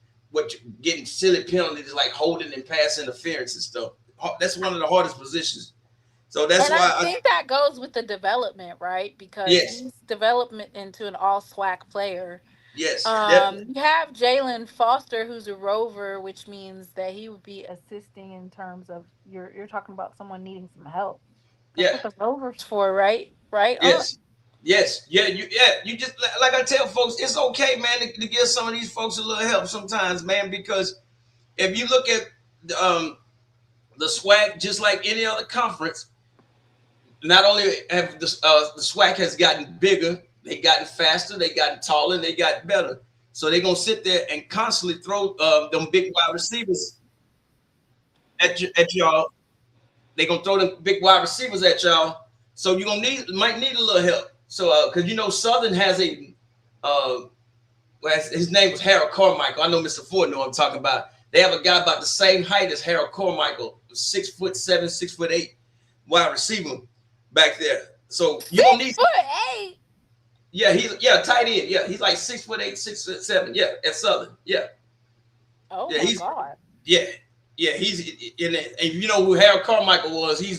silly penalties like holding and pass interference and stuff. That's one of the hardest positions. So that's why I think that goes with the development, right? Because he's development into an all SWAC player. Yes. You have Jalen Foster, who's a rover, which means that he would be assisting in terms of you're talking about someone needing some help. That's what the rover's for, right? Right? Yes. Yes. Yeah. You just like I tell folks, it's okay, man, to give some of these folks a little help sometimes, man, because if you look at the SWAC, just like any other conference, not only have the SWAC has gotten bigger, they gotten faster, they gotten taller, and they got better. So they're gonna sit there and constantly throw them big wide receivers at y'all. They're gonna throw them big wide receivers at y'all. So you're gonna might need a little help. So because Southern has his name was Harold Carmichael. I know Mr. Ford know what I'm talking about. They have a guy about the same height as Harold Carmichael, 6'7", 6'8" wide receiver back there. So you don't need 6'8". Yeah, he's tight end. Yeah, he's like 6'8", 6'7". Yeah, at Southern. Yeah. Oh my God. Yeah, he's in it. And you know who Harold Carmichael was? He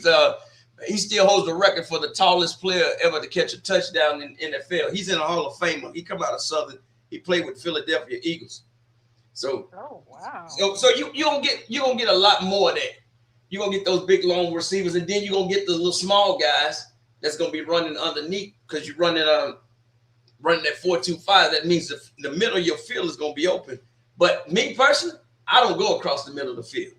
still holds the record for the tallest player ever to catch a touchdown in NFL. He's in a Hall of Famer. He come out of Southern. He played with Philadelphia Eagles. So Oh wow. you gonna get a lot more of that. You're gonna get those big long receivers, and then you're gonna get the little small guys that's gonna be running underneath because you're running that 4-2-5. That means the middle of your field is gonna be open. But me personally, I don't go across the middle of the field.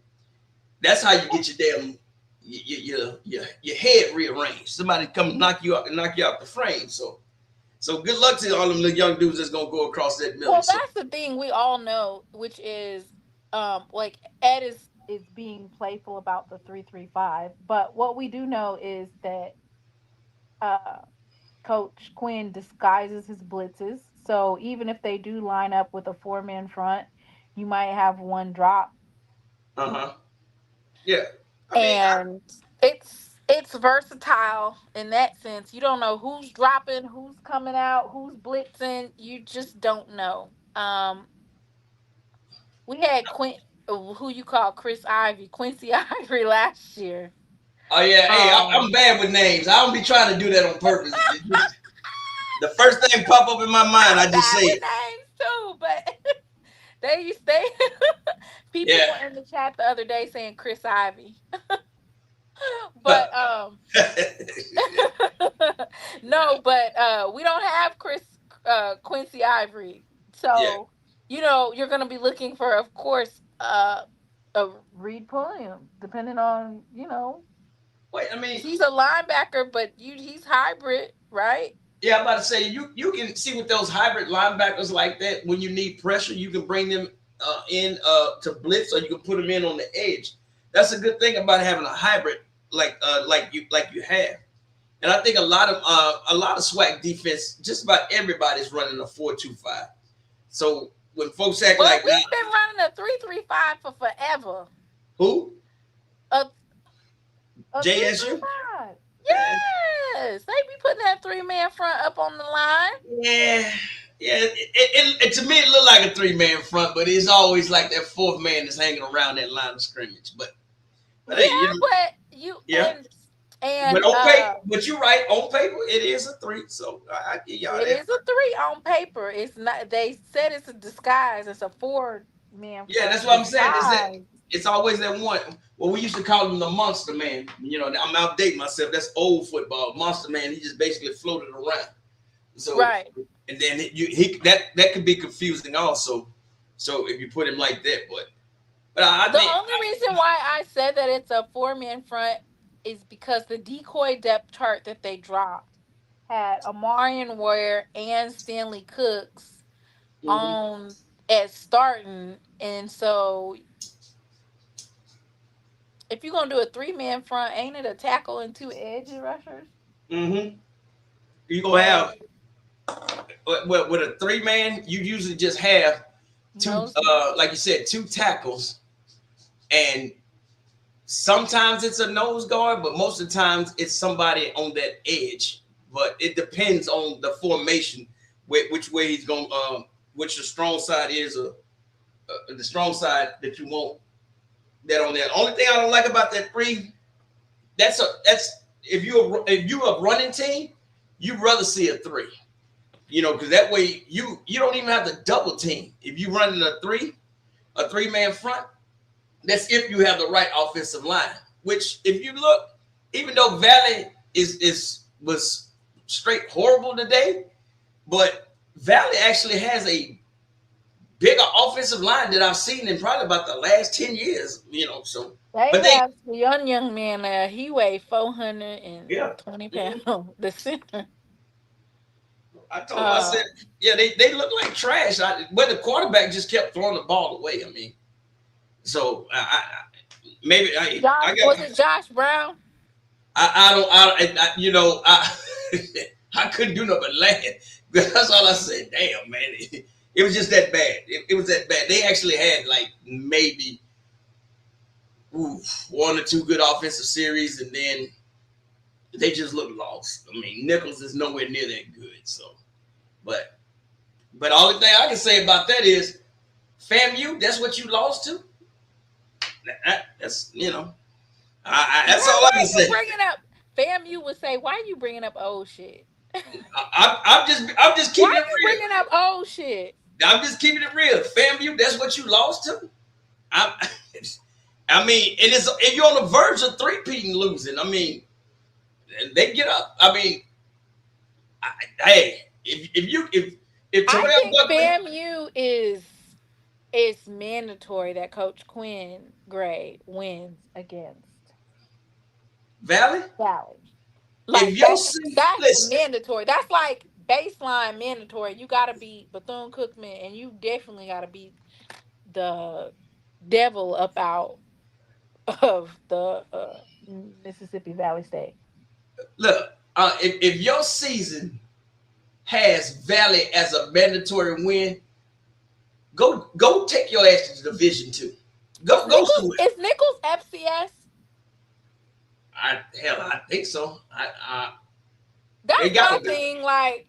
That's how you get your damn your head rearranged. Somebody come knock you out and knock you out the frame. So good luck to all them little young dudes that's gonna go across that middle. Well, So that's the thing we all know, which is like Ed is being playful about the 3-3-5, but what we do know is that uh Coach Quinn disguises his blitzes. So even if they do line up with a four-man front, you might have one drop. uh-huh. Yeah. I mean, And it's versatile in that sense. You don't know who's dropping, who's coming out, who's blitzing. You just don't know. We had who you call Chris Ivy, Quincy Ivory last year. oh yeah, hey, I'm Um, bad with names. I don't be trying to do that on purpose. The first thing pop up in my mind, I I'm just bad say with it. names too, but they people Yeah. were in the chat the other day saying Chris Ivy. But no, but we don't have Quincy Ivory. Yeah. So, you're gonna be looking for, of course, a Reid Pulliam, depending on, Wait, I mean, he's a linebacker, but he's hybrid, right? yeah, I'm about to say you can see with those hybrid linebackers like that when you need pressure, you can bring them in to blitz, or you can put them in on the edge. That's a good thing about having a hybrid like you have. And I think a lot of SWAC defense, just about everybody's running a 4-2-5. So when folks act But like we've that, been running a 3-3-5 for forever. who? A three three JSU? five. Yeah, Yes, they be putting that three-man front up on the line. yeah. Yeah, to me it looked like a three-man front, but it's always like that fourth man that's hanging around that line of scrimmage. But hey, Yeah, but you yeah. and But on paper, but you're right. On paper, it is a three. So I give y'all it that. is a three on paper. It's not. They said it's a disguise. It's a four-man Yeah, that's front what I'm saying. disguise. It's always that one. Well, we used to call him the monster man. I'm outdating myself. That's old football. Monster man. He just basically floated around. So Right. and then that could be confusing also. So if you put him like that, but I The think only reason why I said that it's a four-man front is because the decoy depth chart that they dropped had Amarian Ware and Stanley Cooks mm-hmm, on as starting, and so if you're gonna do a three-man front, ain't it a tackle and two edge rushers? mm-hmm. You gonna And have with a three man, you usually just have two, nose. like you said, two tackles, and sometimes it's a nose guard, but most of the times it's somebody on that edge. But it depends on the formation, which way he's going, which the strong side is, the strong side that you want that on there. Only thing I don't like about that three, that's if you're a running team, you'd rather see a three. Because that way you don't even have to double team. If you running a three-man front, that's if you have the right offensive line. Which, if you look, even though Valley was straight horrible today, but Valley actually has a bigger offensive line that I've seen in probably about the last 10 years. So but They have the young man there. He weighed 420 mhm. pounds. The center. I told him, I said, Uh, yeah, they look like trash. But the quarterback just kept throwing the ball away. I mean, so maybe I Was got it Josh Brown? I don't I I couldn't do nothing but laugh. That's all I said. Damn, man, it was just that bad. It was that bad. They actually had like maybe one or two good offensive series, and then they just looked lost. I mean, Nichols is nowhere near that good. So, but the only thing I can say about that is, FAMU. That's what you lost to. That's that's all Why I can you say. bringing up? FAMU would say, "Why you bringing up old shit? I'm just keeping Why it you real. bringing up old shit?" I'm just keeping it real. FAMU, that's what you lost to. I mean, and you're on the verge of three-peating losing. I mean, they get up. I mean, hey, if Terrell I think Buckley, FAMU is mandatory that Coach Quinn Gray wins against Valley, Valley. if Like you see, that's listen, mandatory. That's like baseline mandatory. You got to beat Bethune Cookman, and you definitely got to beat the devil up out of the Mississippi Valley State. look, if your season has Valley as a mandatory win, go take your ass to Division Two. Go somewhere. Is Nichols FCS? I think so. They That's got my to be. thing. Like,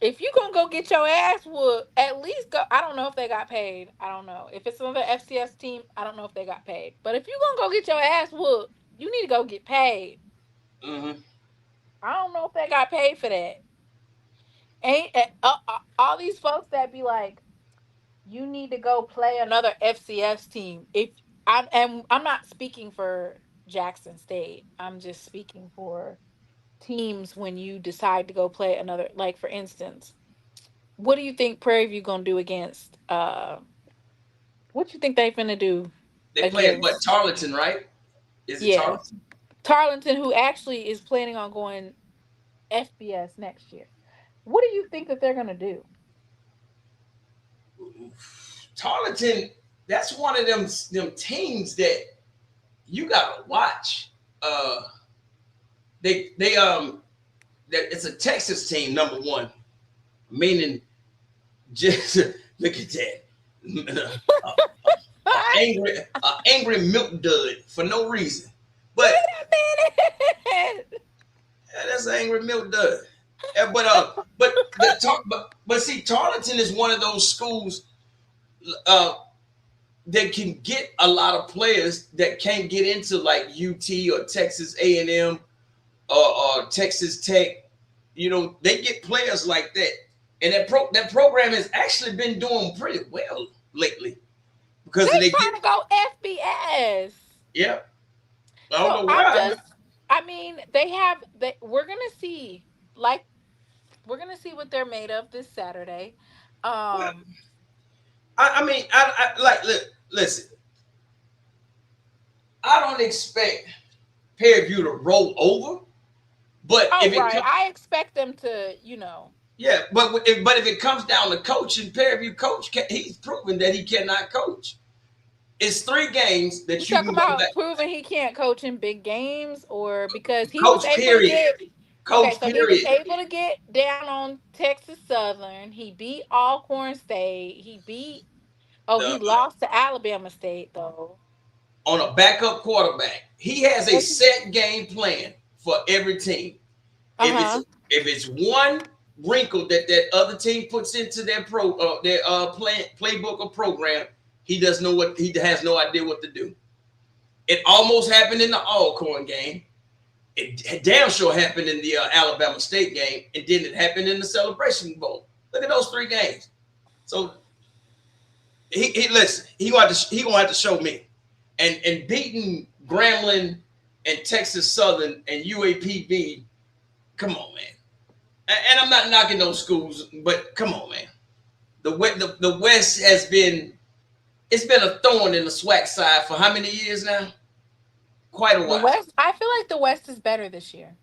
if you gonna go get your ass whooped, at least go. I don't know if they got paid. I don't know if it's another FCS team. I don't know if they got paid. But if you gonna go get your ass whooped, you need to go get paid. Mm-hmm. I don't know if they got paid for that. Ain't all these folks that be like, you need to go play another FCS team. If I'm not speaking for Jackson State. I'm just speaking for teams when you decide to go play another. Like for instance, what do you think Prairie View gonna do against? What you think they finna do They playing what, against? Tarleton, right? Is it Yeah, Tarleton? Tarleton, who actually is planning on going FBS next year. What do you think that they're gonna do? Tarleton, that's one of them teams that you gotta watch. That it's a Texas team, number one, meaning just look at that. Angry milk dud for no reason. But that's an angry milk dud. But see, Tarleton is one of those schools uh, that can get a lot of players that can't get into like UT or Texas A&M or Texas Tech. You know, they get players like that, and that program has actually been doing pretty well lately because They they trying get, to go FBS. yeah. I don't So know I'm why. just, I mean, they have that. Like, we're gonna see what they're made of this Saturday. Well, Um, I mean, I like listen. I don't expect Fairview to roll over, but oh if it right, comes, I expect them to, yeah, but if it comes down to coaching, Fairview coach, he's proven that he cannot coach. It's 3 games you that you talk can go back. about proving he can't coach in big games, or because he was Coach, able to period. get. Okay, Coach, so he was period. able to get down on Texas Southern. He beat Alcorn State. He beat. Oh, The he lost to Alabama State though. On a backup quarterback. He has a set game plan for every team. Uh huh. If it's one wrinkle that other team puts into their playbook or program, he has no idea what to do. It almost happened in the Alcorn game. It damn sure happened in the Alabama State game, and then it happened in the Celebration Bowl. Look at those 3 games. So listen. He gonna have to show me, and beating Grambling and Texas Southern and UAPB. Come on, man. And I'm not knocking those schools, but come on, man. The West has been a thorn in the SWAC side for how many years now? Quite a The while. West, I feel like the West is better this year.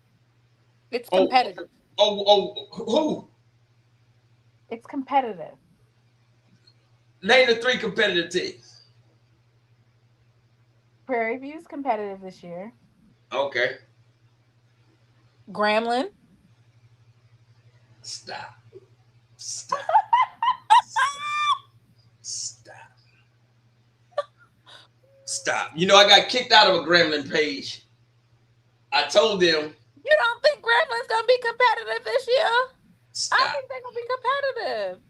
It's Oh, competitive. who? It's competitive. Name the 3 competitive teams. Prairie View's competitive this year. Okay. Grambling. Stop. Stop. Stop. Stop. You know, I got kicked out of a Gremlin page. I told them, You don't think Grambling's gonna be competitive this year? I stop. think they're gonna be competitive.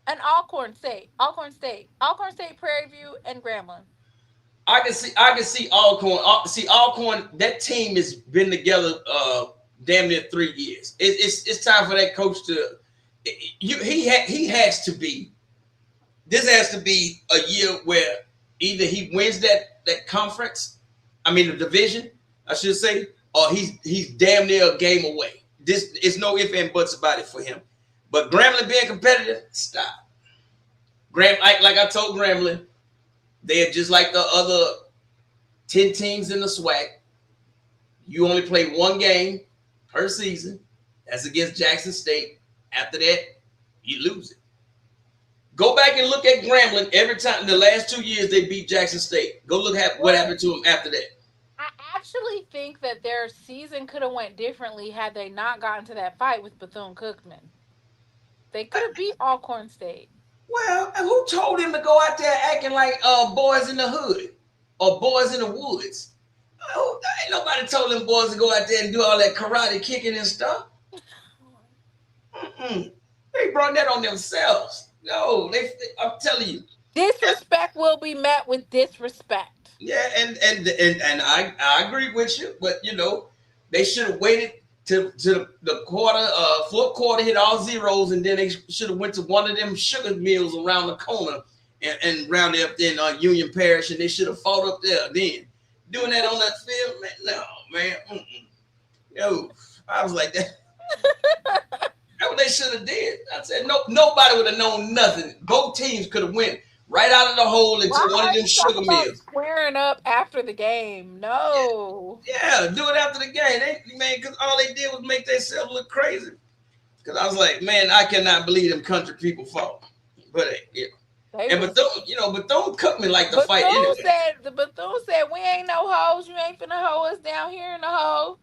And Alcorn State, Prairie View, and Grambling. I can see Alcorn. Alcorn. That team has been together damn near 3 years. It's time for that coach to. He has to be this has to be a year where either he wins that conference, I mean the division, I should say, or he's damn near a game away. This is no ifs and buts about it for him. But Grambling being competitive, stop. Like I told Grambling, they're just like the other 10 teams in the SWAC. You only play one game per season. That's against Jackson State. After that, you lose it. Go back and look at Grambling every time. In the last 2 years, they beat Jackson State. Go look at what happened to them after that. I actually think that their season could have went differently had they not gotten to that fight with Bethune-Cookman. They could have beat Alcorn State. Well, who told him to go out there acting like boys in the hood or boys in the woods? Ain't nobody told them boys to go out there and do all that karate kicking and stuff. They brought that on themselves. No, I'm telling you. Disrespect will be met with disrespect. Yeah, and I agree with you, but they should have waited to the quarter, fourth quarter, hit all zeros, and then they should have went to one of them sugar mills around the corner and round up in Union Parish, and they should have fought up there. Then doing that on that field, man, no, man, yo, I was like that. That's what they should have did. I said nobody would have known nothing. Both teams could have went right out of the hole into one of them sugar mills. Squaring up after the game, no. Yeah, do it after the game, because all they did was make themselves look crazy. Because I was like, man, I cannot believe them country people fought. But Bethune Cookman like to fight anyway. Bethune said, we ain't no hoes. You ain't finna hoe us down here in the hole.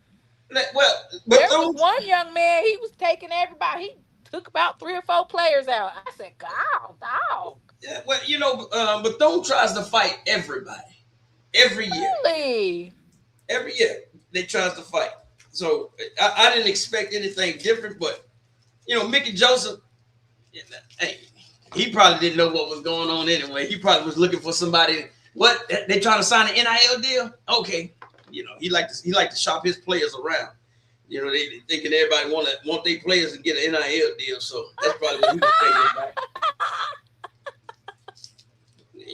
Well, there was one young man, he was taking everybody. He took about 3 or 4 players out. I said, God, dog. Yeah, well, Bethune tries to fight everybody every year. Really? Every year they tries to fight. So I didn't expect anything different, but Mickey Joseph, hey, he probably didn't know what was going on anyway. He probably was looking for somebody. What, they trying to sign an NIL deal? Okay, he like to shop his players around. They thinking everybody want their players to get an NIL deal. So that's probably what he was thinking about.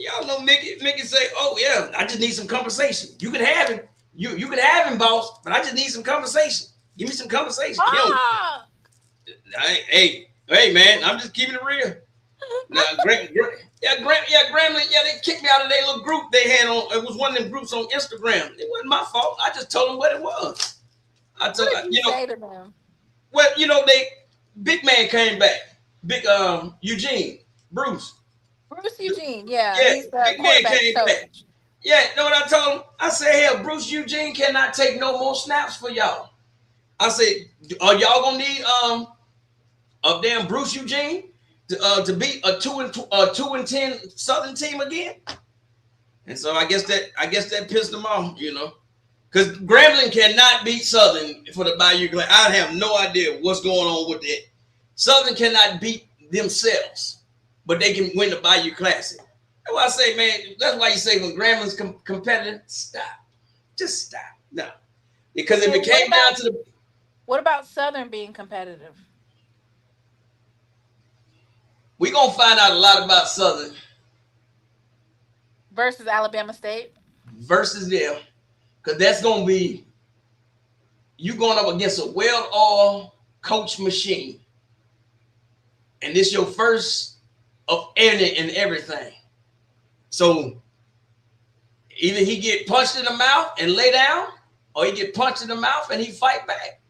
Y'all know Mickey say, "Oh yeah, I just need some conversation. You can have him. You can have him, boss. But I just need some conversation. Give me some conversation." Hey, man, I'm just keeping it real. Now, Grambling, they kicked me out of their little group they had on. It was one of them groups on Instagram. It wasn't my fault. I just told them what it was. I told say to them? Well, big man came back. Big Eugene Bruce Eugene, yeah, he's big man came back. Yeah, know what I told him? I said, hell, Bruce Eugene cannot take no more snaps for y'all. I said, are y'all gonna need a damn Bruce Eugene to beat a 2-10 Southern team again? And so I guess that pissed them off, because Grambling cannot beat Southern for the Bayou Classic. I have no idea what's going on with that. Southern cannot beat themselves, but they can win the Bayou Classic. That's why I say, man, that's why you say when Grambling's competitive, stop. Just stop. No. Because if it came down to the... What about Southern being competitive? We're going to find out a lot about Southern. Versus Alabama State? Versus them. Because that's going to be... You going up against a well-oiled coach machine. And this your first of any and everything. So either he get punched in the mouth and lay down, or he get punched in the mouth and he fight back.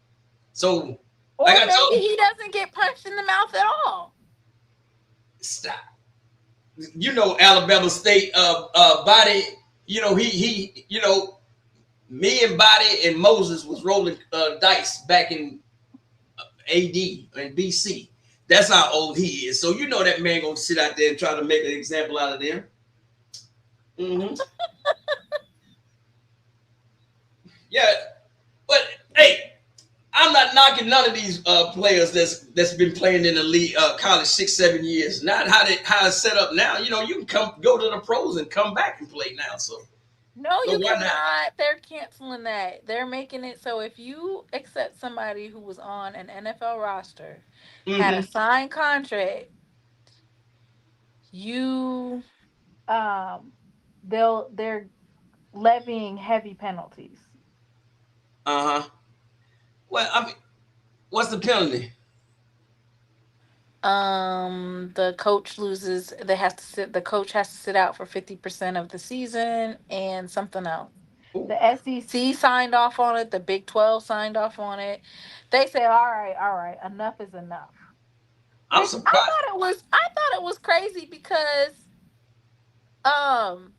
So, or like maybe he doesn't get punched in the mouth at all. Stop. Alabama State Body. He me and Body and Moses was rolling dice back in AD and BC. That's how old he is. So that man gonna sit out there and try to make an example out of them. Mm-hmm. Yeah, but hey, I'm not knocking none of these players that's been playing in the league college 6-7 years. Not how it's set up now. You can go to the pros and come back and play now. So no, you cannot. They're canceling that. They're making it so if you accept somebody who was on an NFL roster, had a signed contract, you they're levying heavy penalties. Uh-huh. Well, I mean, what's the penalty? The coach loses. They have to sit. The coach has to sit out for 50% of the season, and something else. Ooh, The SEC signed off on it. The Big 12 signed off on it. They said, all right, enough is enough." I'm Which I surprised. thought it was. I thought it was crazy because um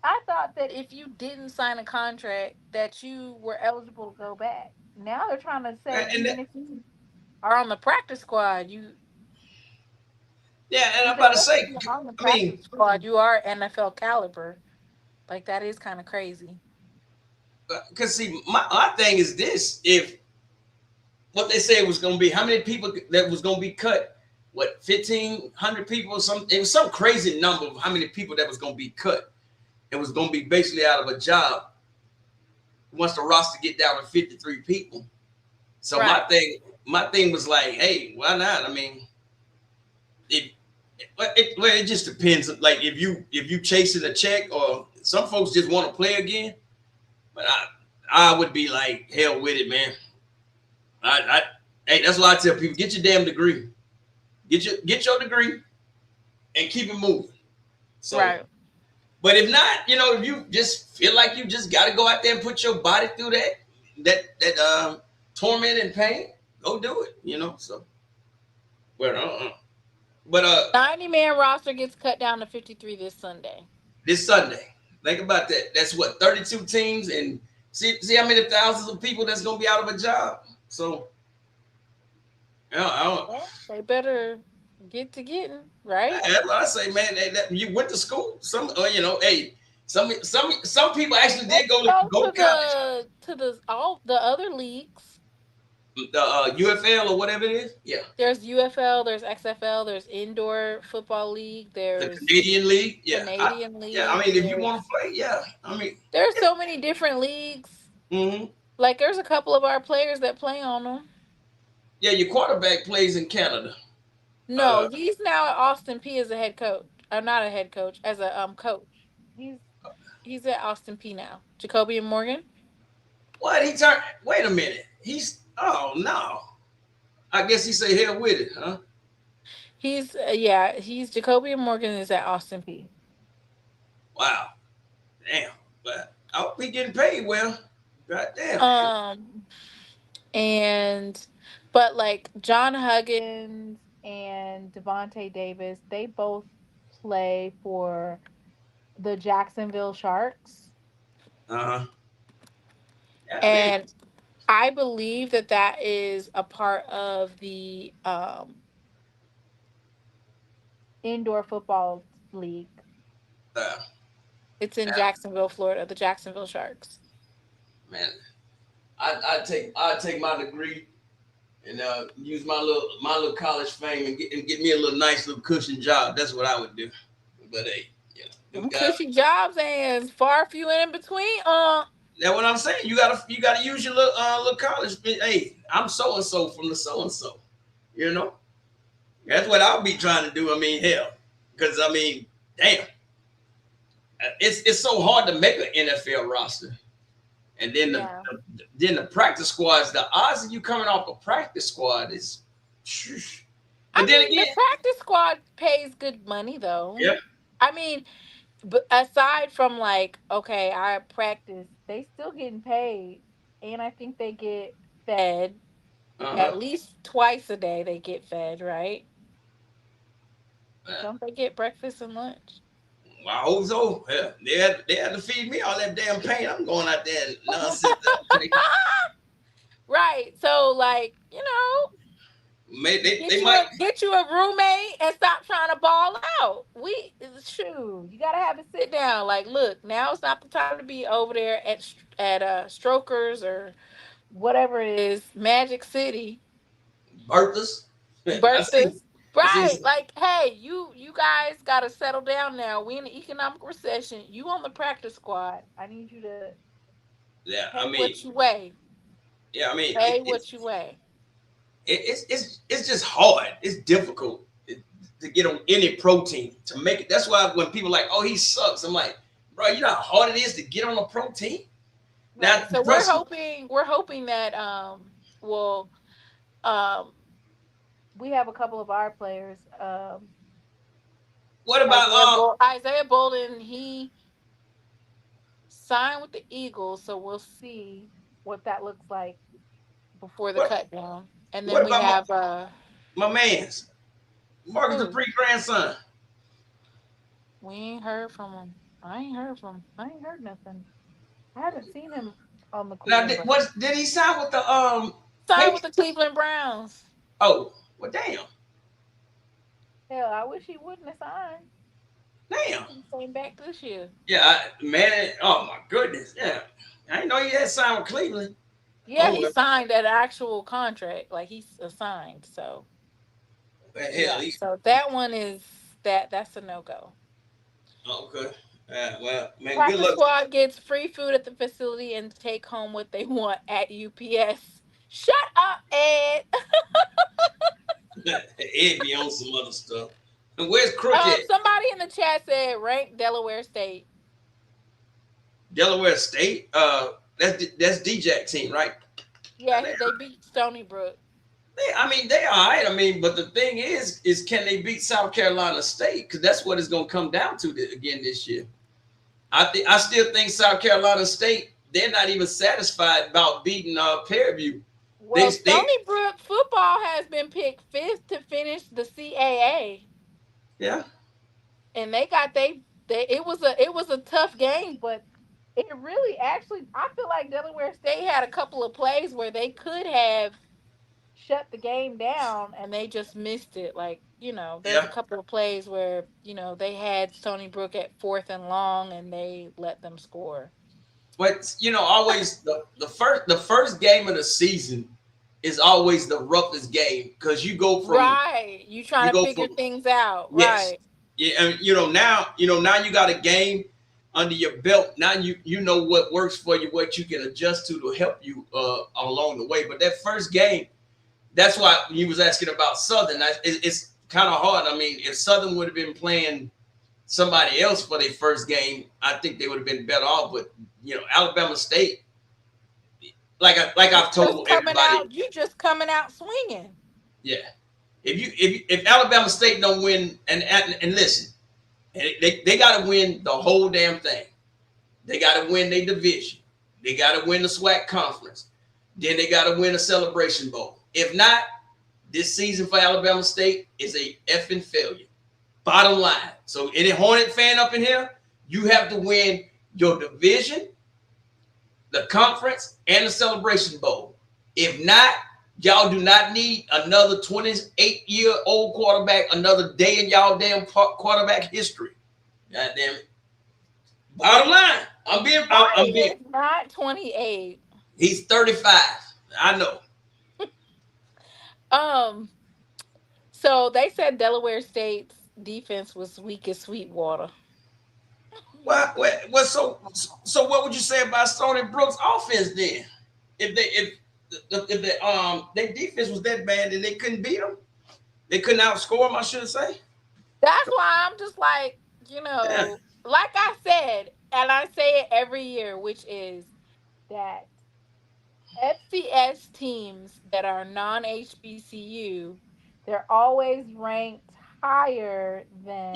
I thought that if you didn't sign a contract, that you were eligible to go back. Now they're trying to say And even if you are on the practice squad, yeah, and I'm even about to if say, you're on the I mean, practice squad, you are NFL caliber. Like that is kind of crazy. because see, my thing is this: if what they said was going to be, how many people that was going to be cut? What, 1,500 people? Or some, it was some crazy number of how many people that was going to be cut. It was going to be basically out of a job once the roster get down to 53 people. So Right. my thing was like, hey, why not? I mean, it just depends. Like if you chasing a check, or some folks just want to play again. But I would be like, hell with it, man. I hey, that's why I tell people, get your damn degree, get your degree, and keep it moving. So, Right. but if not, if you just feel like you just got to go out there and put your body through that torment and pain, go do it. So, well, but 90-man roster gets cut down to 53 this Sunday. this Sunday, think about that. That's what 32 teams, and see how many thousands of people that's gonna be out of a job. So, I don't. Well, they better get to getting, right? That's what I say, man. You went to school. Hey, some people actually Let's did go to go go to to college. the all the other leagues. The UFL or whatever it is. Yeah, There's UFL, there's XFL, there's indoor football league, the there's Canadian League. Yeah, Canadian yeah. I league, mean, if you want to play, yeah. I mean, there's so many different leagues. mm-hmm. Like there's a couple of our players that play on them. Yeah. Your quarterback plays in Canada. No, Uh, he's now at Austin P as a head coach. Or not a head coach, as a coach. He's he's at Austin P now. Jacoby and Morgan. what he turned? Wait a minute. Oh no. I guess he say hell with it, huh? He's yeah, he's Jacoby and Morgan is at Austin P. Wow. Damn. But I hope he getting paid well. God damn. Um and but like John Huggins and Devontae Davis, they both play for the Jacksonville Sharks. Uh huh. I mean, And I believe that that is a part of the indoor football league. uh, It's in Jacksonville, Florida, the Jacksonville Sharks. man, I take my degree and use my little college fame and get me a little nice little cushion job. That's what I would do. But hey, them Them guys. cushy jobs and far few in between. That's what I'm saying. You gotta use your little college. Hey, I'm so and so from the so and so. You know, that's what I'll be trying to do. I mean, hell, because I mean, damn, it's so hard to make an NFL roster. And then Yeah. the practice squads, the odds of you coming off a practice squad is, I but then mean, the again, practice squad pays good money though. yeah, I mean, but aside from like, okay, I practice, they still getting paid, and I think they get fed at uh-huh. least twice a day. They get fed, right? Uh, Don't they get breakfast and lunch? I hope so. Yeah, they had to feed me all that damn pain. I'm going out there and nonsense. Right. So like, They might. get you a roommate and stop trying to ball out. Shoot, you gotta have it sit down. Like, look, now it's not the time to be over there at Strokers or whatever it is, Magic City, Berthas. Bertha's. I seen Right. Like, hey, you guys gotta settle down now. We in the economic recession. You on the practice squad. I need you to yeah, pay what you weigh. yeah, I mean, Pay what you weigh. it's just hard. It's difficult to get on any protein to make it. That's why when people are like, oh, he sucks, I'm like, bro, you know how hard it is to get on a protein. Right. Now, So we're hoping that well um we have a couple of our players what about Isaiah Bolden, he signed with the Eagles, so we'll see what that looks like before the what cut down. And then what we about have my man's Marcus who? Dupree grandson? We ain't heard from him. I ain't heard from him. I ain't heard nothing. I haven't seen him on the Now, Cleveland Browns. did he sign with the Signed with Patriots? the Cleveland Browns. Oh, well, damn. Hell, I wish he wouldn't have signed. Damn. He came back this year. Yeah, man. Oh my goodness. Yeah, I didn't know he had signed with Cleveland. Yeah, Oh he well, signed an actual contract. Like he's assigned. So hell, yeah. So that one is that's a no-go. okay. Well, man, good Practice luck. squad gets free food at the facility and take home what they want at UPS. Shut up, Ed. Ed be on some other stuff. And where's Crook at? Somebody in the chat said rank Delaware State. Delaware State. That's D-Jack team, right? Yeah, they beat Stony Brook. They all right. But the thing is can they beat South Carolina State? Because that's what it's going to come down to again this year. I still think South Carolina State, they're not even satisfied about beating Fairview. Well, Stony Brook football has been picked 5th to finish the CAA. Yeah. And they got it was a tough game, but it really actually I feel like Delaware State had a couple of plays where they could have shut the game down and they just missed it. Like, there's a couple of plays where, they had Stony Brook at 4th and long and they let them score. But always the first game of the season is always the roughest game because you go from right. You trying to figure things out, yes. Right? Yeah, and now you got a game under your belt. Now you know what works for you, what you can adjust to help you along the way. But that first game, that's why you was asking about Southern. It's kind of hard. If Southern would have been playing somebody else for their first game, I think they would have been better off. But Alabama State, like I've told everybody, you just coming out swinging. Yeah, if Alabama State don't win, and listen, they got to win the whole damn thing. They got to win their division. They got to win the SWAC conference. Then they got to win a Celebration Bowl. If not, this season for Alabama State is a effing failure. Bottom line. So any Hornet fan up in here, you have to win your division, the conference, and the Celebration Bowl. If not, y'all do not need another 28-year-old quarterback, another day in y'all damn quarterback history. God damn it. Bottom line, I'm being not 28. He's 35. I know. So they said Delaware State's defense was weak as Sweetwater. Well, so what would you say about Stony Brook's offense then? If their defense was that bad that they couldn't beat them, they couldn't outscore them, I should say. That's why I'm just like, like I said, and I say it every year, which is that FCS teams that are non-HBCU, they're always ranked higher than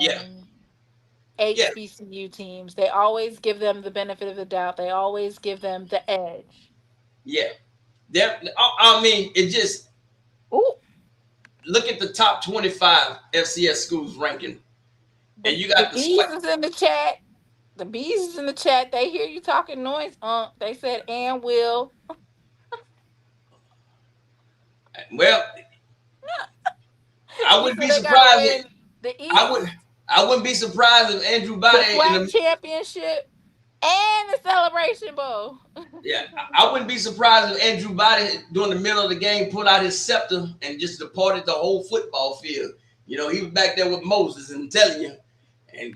HBCU teams. They always give them the benefit of the doubt. They always give them the edge. Yeah. It just look at the top 25 FCS schools ranking. And you got the Bees is in the chat. The Bees is in the chat. They hear you talking noise. They said and will. Well, I wouldn't be surprised. I wouldn't be surprised if Andrew Body in the championship and the Celebration Bowl. Yeah, I wouldn't be surprised if Andrew Body during the middle of the game pulled out his scepter and just departed the whole football field. He was back there with Moses and telling you, and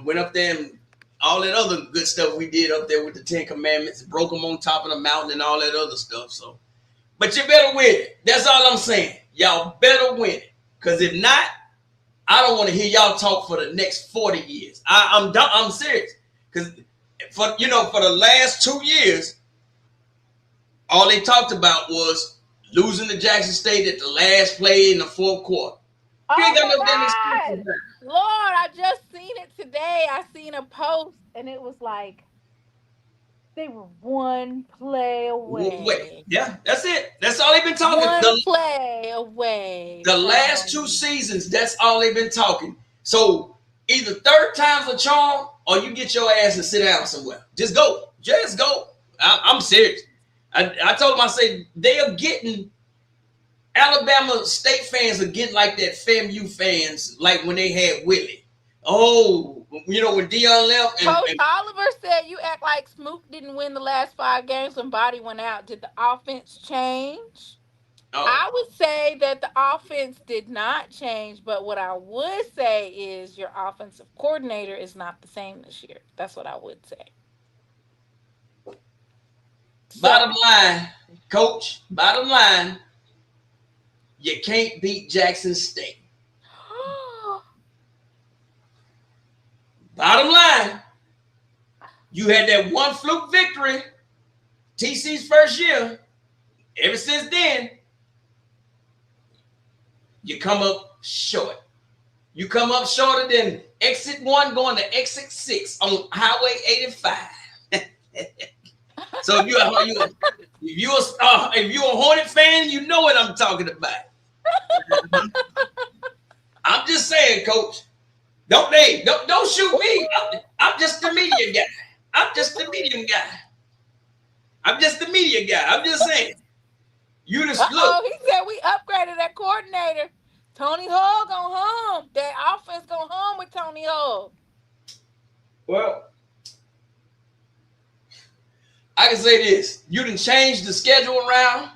went up there and all that other good stuff we did up there with the 10 Commandments, broke them on top of the mountain and all that other stuff. So, but you better win it. That's all I'm saying. Y'all better win it. Because if not, I don't want to hear y'all talk for the next 40 years. I'm serious. Because for the last 2 years, all they talked about was losing to Jackson State at the last play in the fourth quarter. Oh my God. Lord, I just seen it today. I seen a post and it was like they were one play away. Yeah, that's it. That's all they've been talking. One play away. The last 2 seasons, that's all they've been talking. So either third time's a charm or you get your ass and sit down somewhere. Just go. Just go. I'm serious. I told them, I said, they are getting, Alabama State fans are getting like that FAMU fans, like when they had Willie. Oh, when Dion left. Coach Oliver said you act like Smoot didn't win the last 5 games when Body went out. Did the offense change? Oh. I would say that the offense did not change, but what I would say is your offensive coordinator is not the same this year. That's what I would say. Bottom line, Coach, you can't beat Jackson State. Bottom line, you had that one fluke victory, TC's first year. Ever since then, you come up short. You come up shorter than exit 1 going to exit 6 on Highway 85. So if you're a Hornet fan, you know what I'm talking about. I'm just saying, Coach. Don't shoot me. I'm just the media guy. I'm just the media guy. I'm just saying. You just look. He said we upgraded that coordinator. Tony Hull gonna hum. That offense gonna hum with Tony Hull. Well, I can say this. You done changed the schedule around.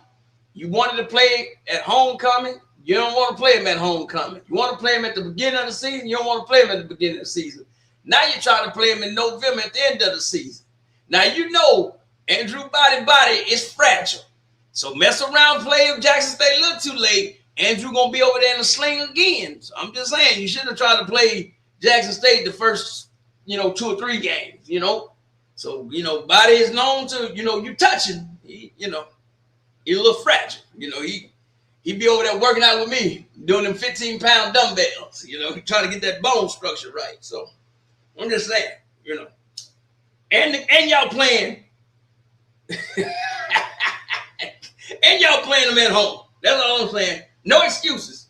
You wanted to play at homecoming. You don't want to play him at homecoming. You want to play him at the beginning of the season. You don't want to play him at the beginning of the season. Now you're trying to play him in November at the end of the season. Now you know Andrew Body is fragile. So mess around, play if Jackson State look too late. Andrew going to be over there in the sling again. So I'm just saying, you shouldn't have tried to play Jackson State the first, 2 or 3 games, So, Body is known to, you touching, he's a little fragile. He'd be over there working out with me, doing them 15-pound dumbbells, trying to get that bone structure right. So I'm just saying, and y'all playing, and y'all playing them at home. That's all I'm saying. No excuses.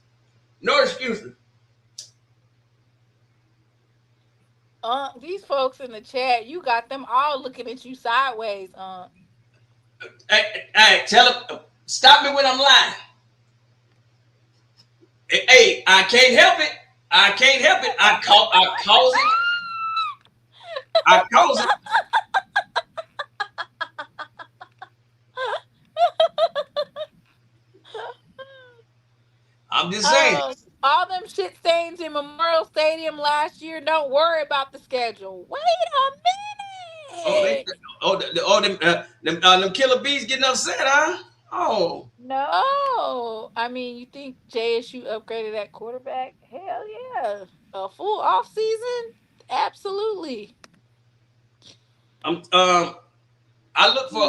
These folks in the chat, you got them all looking at you sideways. Hey, tell them, stop me when I'm lying. Hey, I can't help it. I cause it. I'm just saying. All them shit stains in Memorial Stadium last year. Don't worry about the schedule. Wait a minute. Them killer bees getting upset, huh? Oh. No. I mean, you think JSU upgraded that quarterback? Hell yeah. A full off season? Absolutely. I look for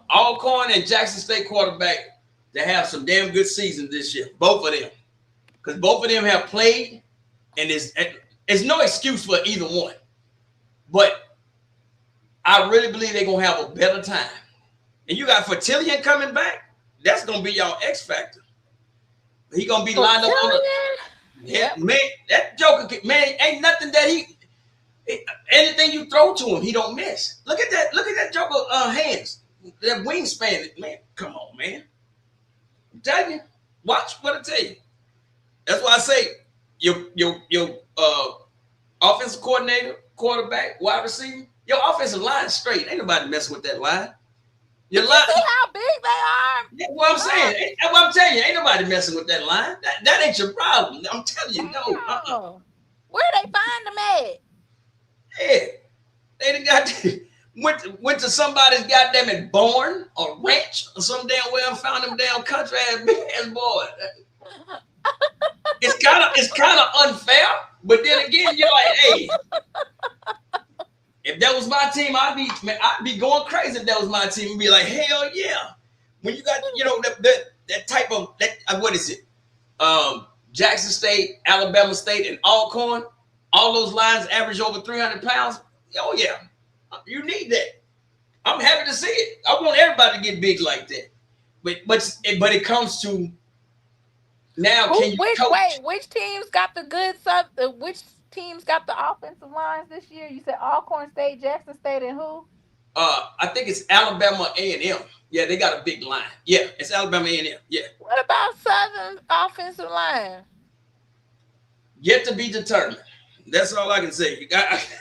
Alcorn and Jackson State quarterback to have some damn good seasons this year. Both of them. Because both of them have played, and there's no excuse for either one. But I really believe they're going to have a better time. And you got Fertillion coming back. That's going to be y'all X factor. He going to be lined up on the... Yeah, man, that joker, man, ain't nothing that anything you throw to him, he don't miss. Look at that joker hands. That wingspan, man. Come on, man. I'm telling you. Watch what I tell you. That's why I say your offensive coordinator, quarterback, wide receiver, your offensive line is straight. Ain't nobody messing with that line. Your line. See how big they are? That's what I'm saying. That's what I'm telling you. Ain't nobody messing with that line. That ain't your problem. I'm telling you, no. Where they find them at? Yeah, they done got went to somebody's goddamn barn or ranch or some damn well and found them damn country ass big ass boy. it's kind of unfair. But then again, you're like, hey, if that was my team, I'd be going crazy. If that was my team, I'd be like, hell yeah. When you got that type of what is it? Jackson State, Alabama State, and Alcorn, all those lines average over 300 pounds. Oh yeah, you need that. I'm happy to see it. I want everybody to get big like that. But it comes to now. Can you coach? Which teams got the good stuff? Which teams got the offensive lines this year? You said Alcorn State, Jackson State, and who? I think it's Alabama A&M. Yeah, they got a big line. Yeah, it's Alabama A&M. Yeah. What about Southern offensive line? Yet to be determined. That's all I can say.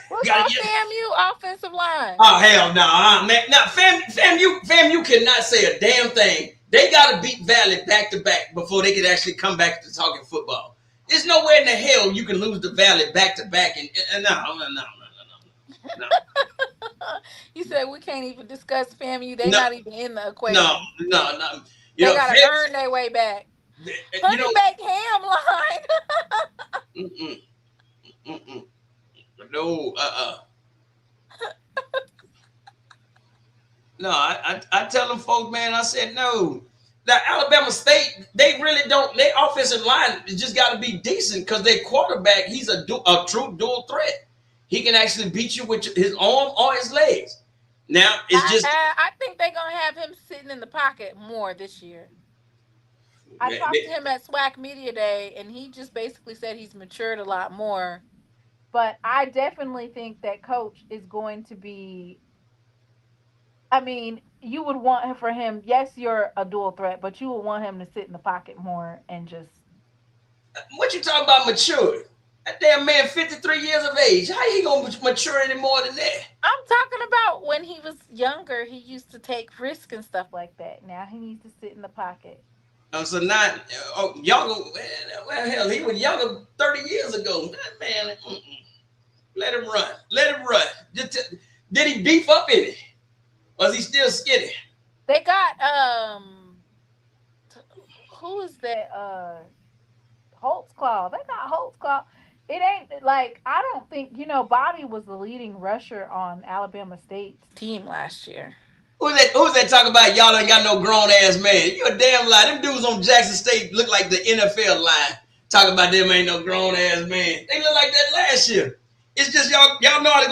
What about FAMU offensive line? Oh hell no, man! Now FAMU cannot say a damn thing. They got to beat Valley back to back before they can actually come back to talking football. There's nowhere in the hell you can lose the Valley back to back and no. You said we can't even discuss FAMU. They're not even in the equation. No. They got to earn their way back. Honey baked ham line. No, No, I tell them folks, man, I said, no. That Alabama State, they really don't, their offensive line just got to be decent because their quarterback, he's a true dual threat. He can actually beat you with his arm or his legs. Now, it's I think they're going to have him sitting in the pocket more this year. I talked to him at SWAC Media Day, and he just basically said he's matured a lot more. But I definitely think that coach is going to be, I mean, you would want for him, yes, you're a dual threat, but you would want him to sit in the pocket more and just. What you talking about matured? That damn man, 53 years of age. How he going to mature any more than that? I'm talking about when he was younger, he used to take risks and stuff like that. Now he needs to sit in the pocket. So now, younger, well, hell, he was younger 30 years ago. Man, let him run. Let him run. Did he beef up in it? Or is he still skinny? They got, who is that? Holtzclaw. They got Holtzclaw. It ain't like, I don't think, Bobby was the leading rusher on Alabama State's team last year. Who's that talking about y'all ain't got no grown ass man? You a damn lie. Them dudes on Jackson State look like the NFL line. Talking about them ain't no grown ass man. They look like that last year. It's just y'all know how to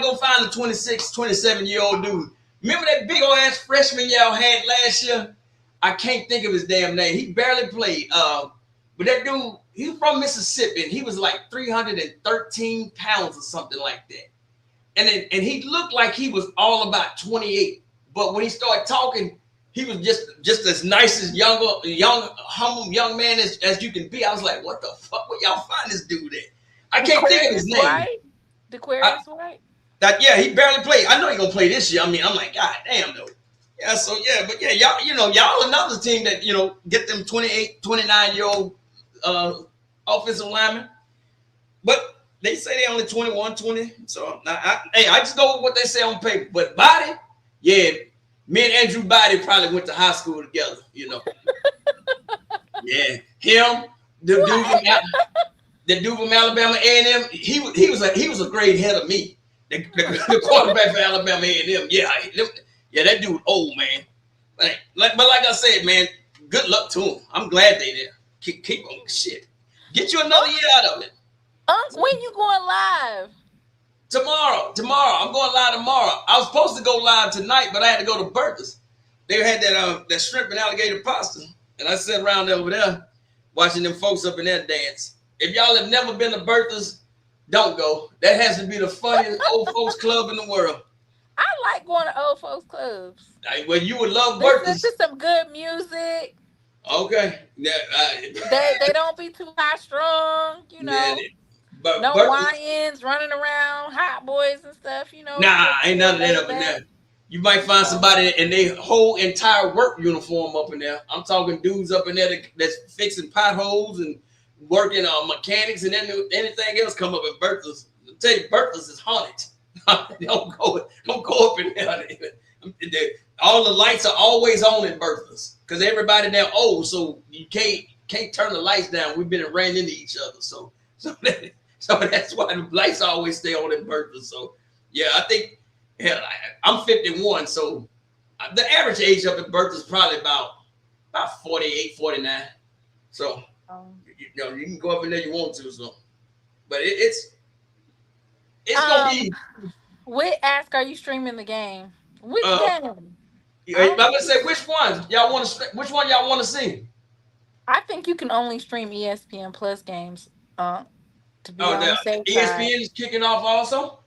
go find a 26, 27-year-old dude. Remember that big old ass freshman y'all had last year? I can't think of his damn name. He barely played. But that dude, he was from Mississippi, and he was like 313 pounds or something like that. And he looked like he was all about 28. But when he started talking, he was just as nice as humble young man as you can be. I was like, what the fuck? Where y'all find this dude at? I can't think of his name. Daqarius White? Yeah, he barely played. I know he's gonna play this year. I mean, I'm like, God damn though. Yeah, so yeah, but yeah, y'all another team that get them 28, 29-year-old offensive linemen. But they say they only 21, 20. So I just go with what they say on paper. But Body, yeah, me and Andrew Body probably went to high school together, Yeah, him, the dude from Alabama A&M, he was a grade ahead of me. The quarterback for Alabama A&M, yeah, that dude old, man. But like I said, man, good luck to him. I'm glad they there. Keep on shit. Get you another year out of it. When you going live? Tomorrow. I'm going live tomorrow. I was supposed to go live tonight, but I had to go to Bertha's. They had that shrimp and alligator pasta, and I sat around over there watching them folks up in there dance. If y'all have never been to Bertha's, don't go. That has to be the funniest old folks club in the world. I like going to old folks clubs. Well, you would love Bertha's. Listen to some good music. Okay. They don't be too high strong, no YNs running around, hot boys and stuff, Nah, ain't none of that up in there. You might find somebody in their whole entire work uniform up in there. I'm talking dudes up in there that's fixing potholes and working on mechanics and anything else come up at Bertha's. I'll tell you, Bertha's is haunted. Don't go up in there. All the lights are always on in Bertha's because everybody there old, so you can't can't turn the lights down. We've been and ran into each other, so that's why the lights always stay on in Bertha. So yeah, I think hell, I'm 51, so the average age up in Bertha is probably about 48, 49. So you can go up in there you want to. So, but it's gonna be. Whit ask, are you streaming the game? Which game? I'm gonna say which one y'all want to. Which one y'all want to see? I think you can only stream ESPN Plus games. To be Oh, on the the safe side. ESPN is kicking off also.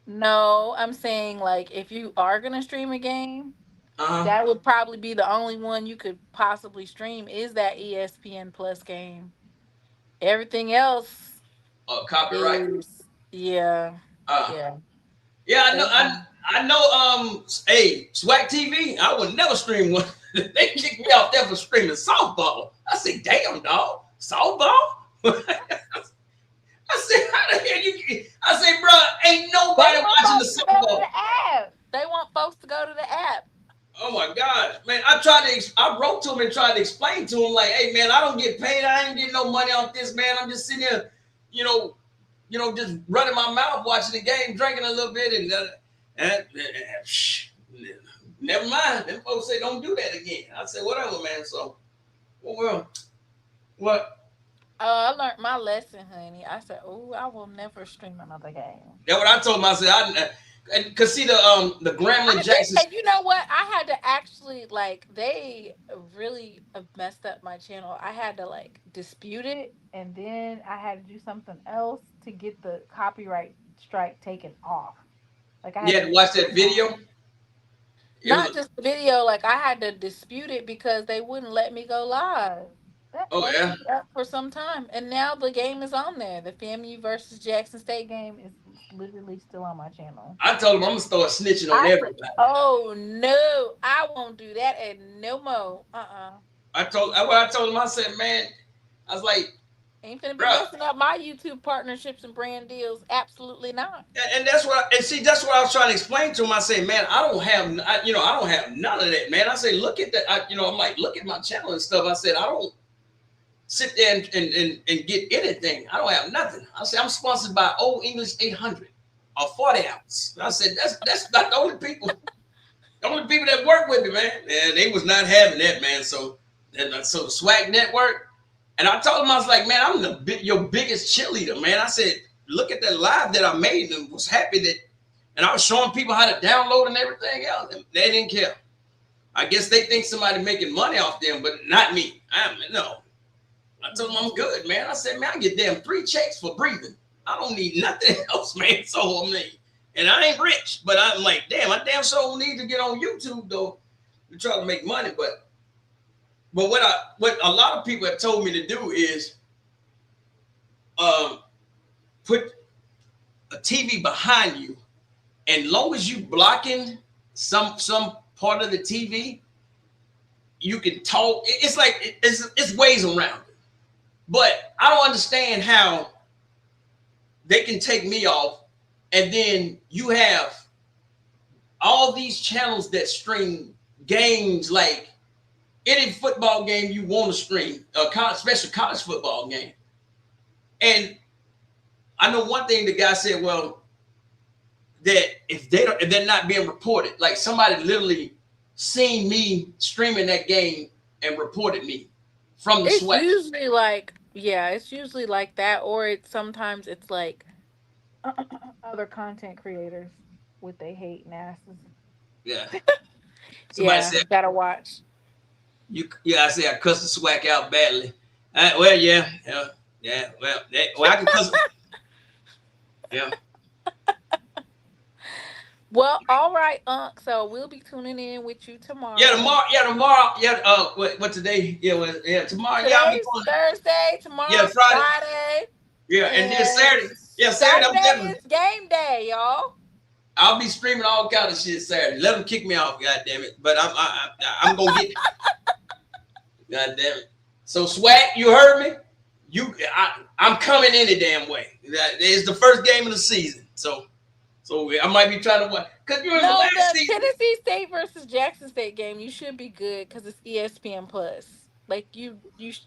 No, I'm saying like if you are gonna stream a game, Uh-huh. that would probably be the only one you could possibly stream is that ESPN Plus game. Everything else Copyright. is yeah, Uh, yeah. yeah, I know. They can. I know. Hey, SWAC TV. I would never stream one. They kicked me off there for streaming softball. I said, "Damn, dog, softball." I said, "How the hell you?" I said, "Bro, ain't nobody watching the softball." They want folks to go to the app. Oh my gosh, man! I wrote to him and tried to explain to him, like, "Hey, man, I don't get paid. I ain't getting no money off this, man. I'm just sitting here, you know, just running my mouth, watching the game, drinking a little bit, and never mind. Them folks say don't do that again." I said, "Whatever, man." So, well, what? I learned my lesson, honey. I said, "Oh, I will never stream another game." That's what I told him. I said, cause see the Grambling Jacksons. And you know what? I had to actually like they really messed up my channel. I had to like dispute it, and then I had to do something else to get the copyright strike taken off. Like I You had had to to watch that video. not just the video. Like I had to dispute it because they wouldn't let me go live. That Oh fucked yeah. me up for some time, and now the game is on there. The FAMU versus Jackson State game is literally still on my channel. I told him I'm gonna start snitching on I said, everybody. "Oh no, I won't do that and no more." I told him. I said, "Man," I was like, Ain't finna be "Bro." messing up my YouTube partnerships and brand deals. Absolutely not. And that's what that's what I was trying to explain to him. I say, "Man, I don't have none of that, man." I say, "Look at that." I'm like, "Look at my channel and stuff." I said, "I don't sit there and get anything. I don't have nothing." I said, "I'm sponsored by Old English 800 or 40 ounce." I said, "That's not the only people." The only people that work with me, man, and they was not having that, man. So the SWAC network, and I told them, I was like, "Man, I'm your biggest cheerleader, man." I said, "Look at that live that I made, and was happy that," and I was showing people how to download and everything else, and they didn't care. I guess they think somebody making money off them, but not me. No. I told them I'm good, man. I said, "Man, I get damn 3 checks for breathing. I don't need nothing else, man." So I mean. And I ain't rich, but I'm like, damn, I damn sure need to get on YouTube though to try to make money. But what a lot of people have told me to do is put a TV behind you, and long as you blocking some part of the TV, you can talk. It's like it's ways around it. But I don't understand how they can take me off. And then you have all these channels that stream games, like any football game you want to stream, especially college football game. And I know one thing the guy said, well, that if they're not being reported, like somebody literally seen me streaming that game and reported me from the It's SWAC. usually like it's usually like that, or sometimes it's like other content creators with they hate asses. Yeah. Somebody said, gotta watch. I say I cussed the SWAC out badly. Well, yeah. Well, I can cuss. Yeah. Well, all right, Unc. So we'll be tuning in with you tomorrow. Yeah, tomorrow. Yeah, what today? Yeah, tomorrow. Today's Yeah, I'll be going. Thursday. Tomorrow's Yeah, Friday. Yeah, and then Saturday. Yeah, Saturday. Is game day, y'all. I'll be streaming all kind of shit Saturday. Let them kick me off, God damn it. But I'm gonna get. God damn it. So SWAC, you heard me. I'm coming any damn way. It's the first game of the season, so I might be trying to watch. Cause you remember last season, Tennessee State versus Jackson State game. You should be good because it's ESPN Plus. Like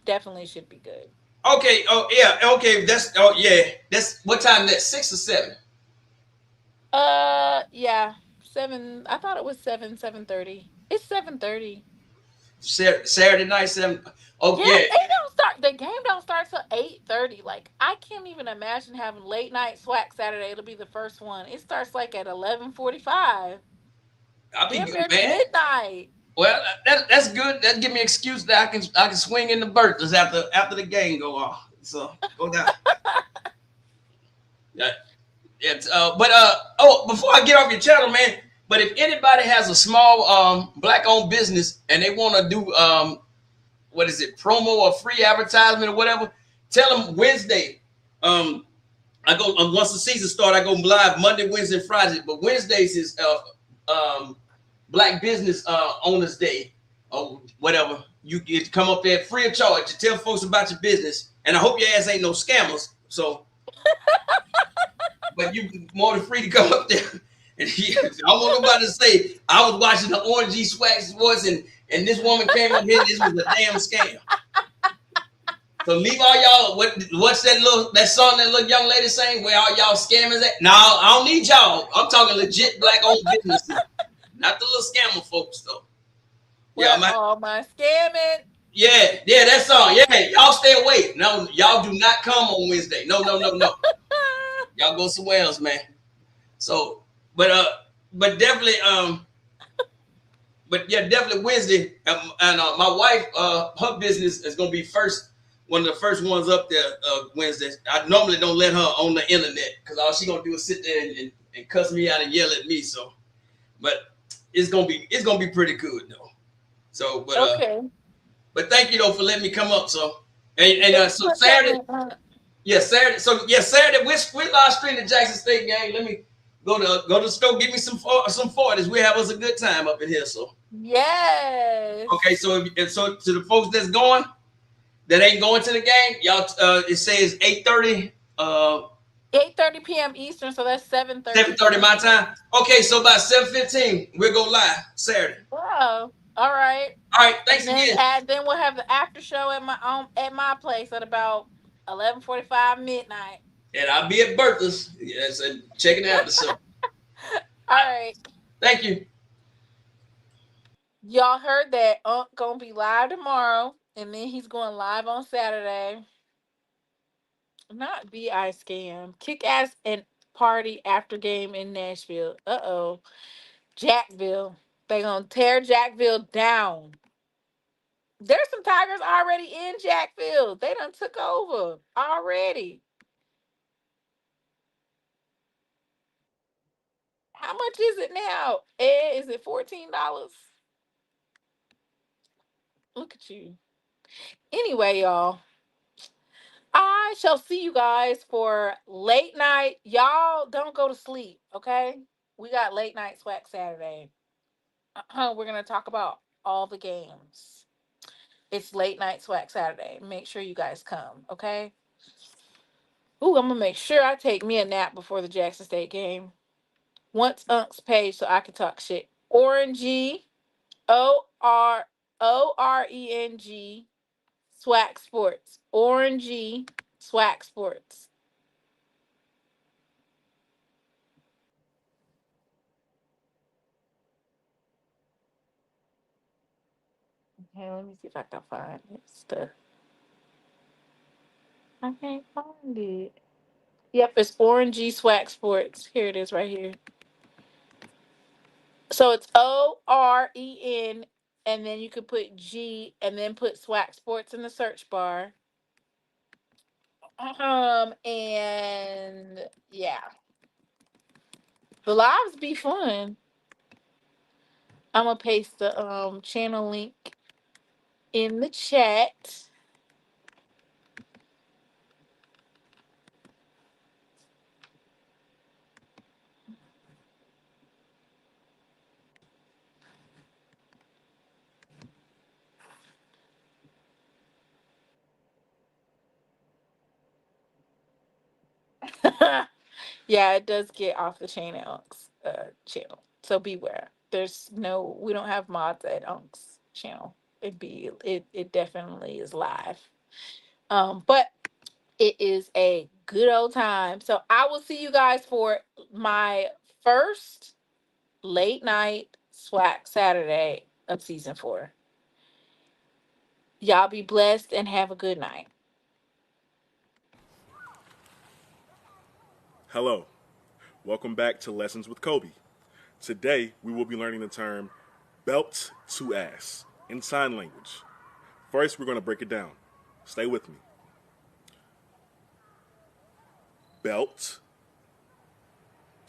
definitely should be good. Okay. Oh yeah. Okay. That's yeah. That's what time? That 6 or 7. Yeah, 7. I thought it was 7:30. It's 7:30. Saturday night 7. Oh Yeah, yeah. they don't start. The game don't start till 8:30. Like I can't even imagine having late night SWAC Saturday. It'll be the first one. It starts like at 11:45. I'll be Damn good, near man. midnight. Well, that's good. That give me an excuse that I can swing in the Berthas after the game go off. So go down. Yeah, it's but oh, before I get off your channel, man. But if anybody has a small black owned business and they want to do what is it, promo or free advertisement or whatever, tell them Wednesday. I go once the season start. I go live Monday, Wednesday, and Friday. But Wednesdays is Black Business Owners Day or whatever. You get to come up there free of charge to tell folks about your business. And I hope your ass ain't no scammers. So, but you more than free to come up there. And I want nobody to say I was watching the Orange SWAC Sports and this woman came up here. This was a damn scam. So leave all y'all. What's that song that little young lady saying? Where all y'all scammers at? No, I don't need y'all. I'm talking legit black owned businesses, not the little scammer folks though. Yeah, Where all my scamming. yeah, that song. Yeah, y'all stay away. No, y'all do not come on Wednesday. No, no, no, no. Y'all go somewhere else, man. So, but definitely, but yeah, definitely Wednesday. And my wife, her business is gonna be one of the first ones up there Wednesdays. I normally don't let her on the internet because all she gonna do is sit there and cuss me out and yell at me. So, but it's gonna be pretty good though. So, Okay. but thank you though for letting me come up. So, and Thanks so for Saturday, coming. yeah, Saturday. So yeah, Saturday we live stream the Jackson State game. Let me go to the store, give me some 40s. We have us a good time up in here. So, Yes. okay. So so to the folks that ain't going to the game, y'all. It says 8:30. 8:30 p.m. Eastern, so that's 7:30 7:30 my Central. time. Okay, so about 7:15, we'll go live Saturday. Wow. All right. All right, And thanks again. then we'll have the after show at my place at about 11:45 midnight. And I'll be at Bertha's. Yes, and checking out the show. All right. Thank you. Y'all heard that Unc gonna be live tomorrow, and then he's going live on Saturday. Not BI scam. Kick ass and party after game in Nashville. Jackville. They gonna tear Jackville down. There's some Tigers already in Jackville. They done took over already. How much is it now? Is it $14? Look at you. Anyway, y'all. I shall see you guys for late night. Y'all don't go to sleep, okay? We got late night SWAC Saturday. We're gonna talk about all the games. It's late night SWAC Saturday. Make sure you guys come, okay? Ooh, I'm gonna make sure I take me a nap before the Jackson State game. Once Unc's paid so I can talk shit. Orangey, ORENG, SWAC Sports. Orangey, SWAC Sports. Okay, let me see if I can find this stuff. I can't find it. Yep, it's Orangey SWAC Sports. Here it is right here. So it's OREN, and then you could put G and then put SWAC Sports in the search bar. And yeah, the lives be fun. I'm gonna paste the channel link in the chat. Yeah, it does get off the chain at Unc's channel. So beware. We don't have mods at Unc's channel. it definitely is live. But it is a good old time. So I will see you guys for my first late night SWAC Saturday of season 4. Y'all be blessed and have a good night. Hello, welcome back to Lessons with Kobe. Today we will be learning the term belt to ass in sign language. First, we're going to break it down. Stay with me. Belt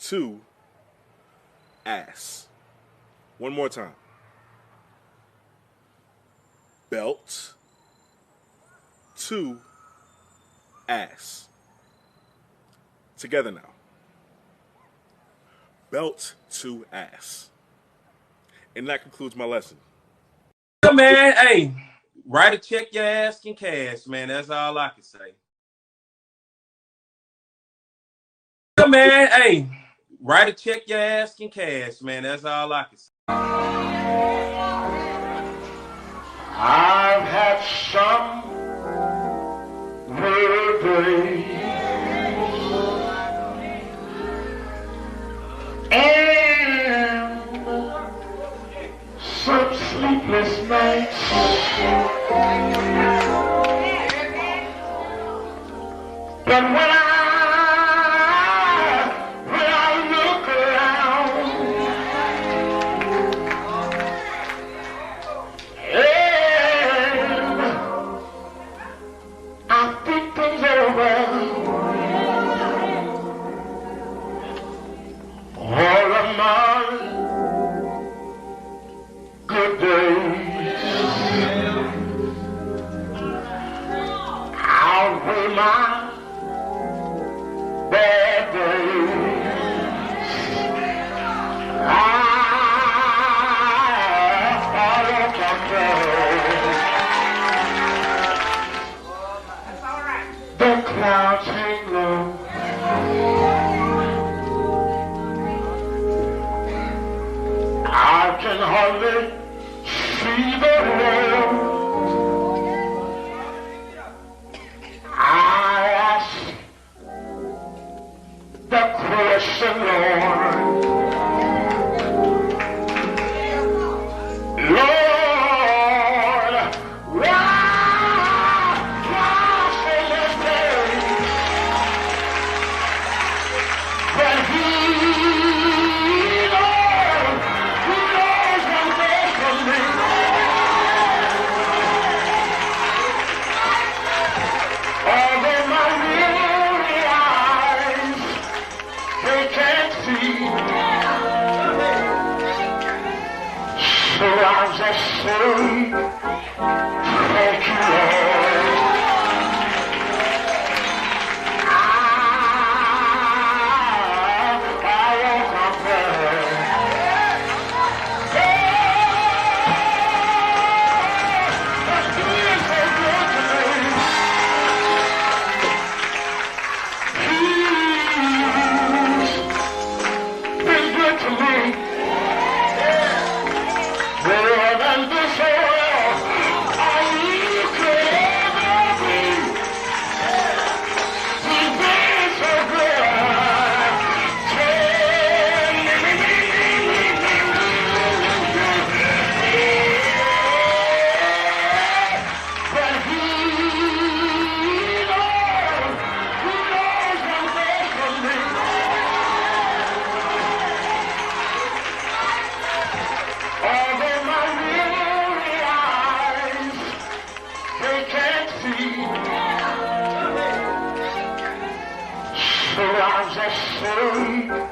to ass. One more time. Belt to ass. Together now. Belt to ass. And that concludes my lesson. Man, hey, write a check your ass in cash, man. That's all I can say. Man, hey, write a check your ass in cash, man. That's all I can say. I've had some weary days and some sleepless nights, but when I look around and I think things over, all of my good days outweigh my bad days. I follow control. The clouds hang low. I can hardly see the road. I ask the question, Lord. Lord, why so much pain? But He knows what's best for me. Although my weary eyes, they can't see, so I'll just say, thank you, Lord. I won't complain. But He is so good to me. He's been good to me. More than this world you could ever be. He's been so good. But He knows what's best for me. Although my weary eyes, they can't see, so I'll just say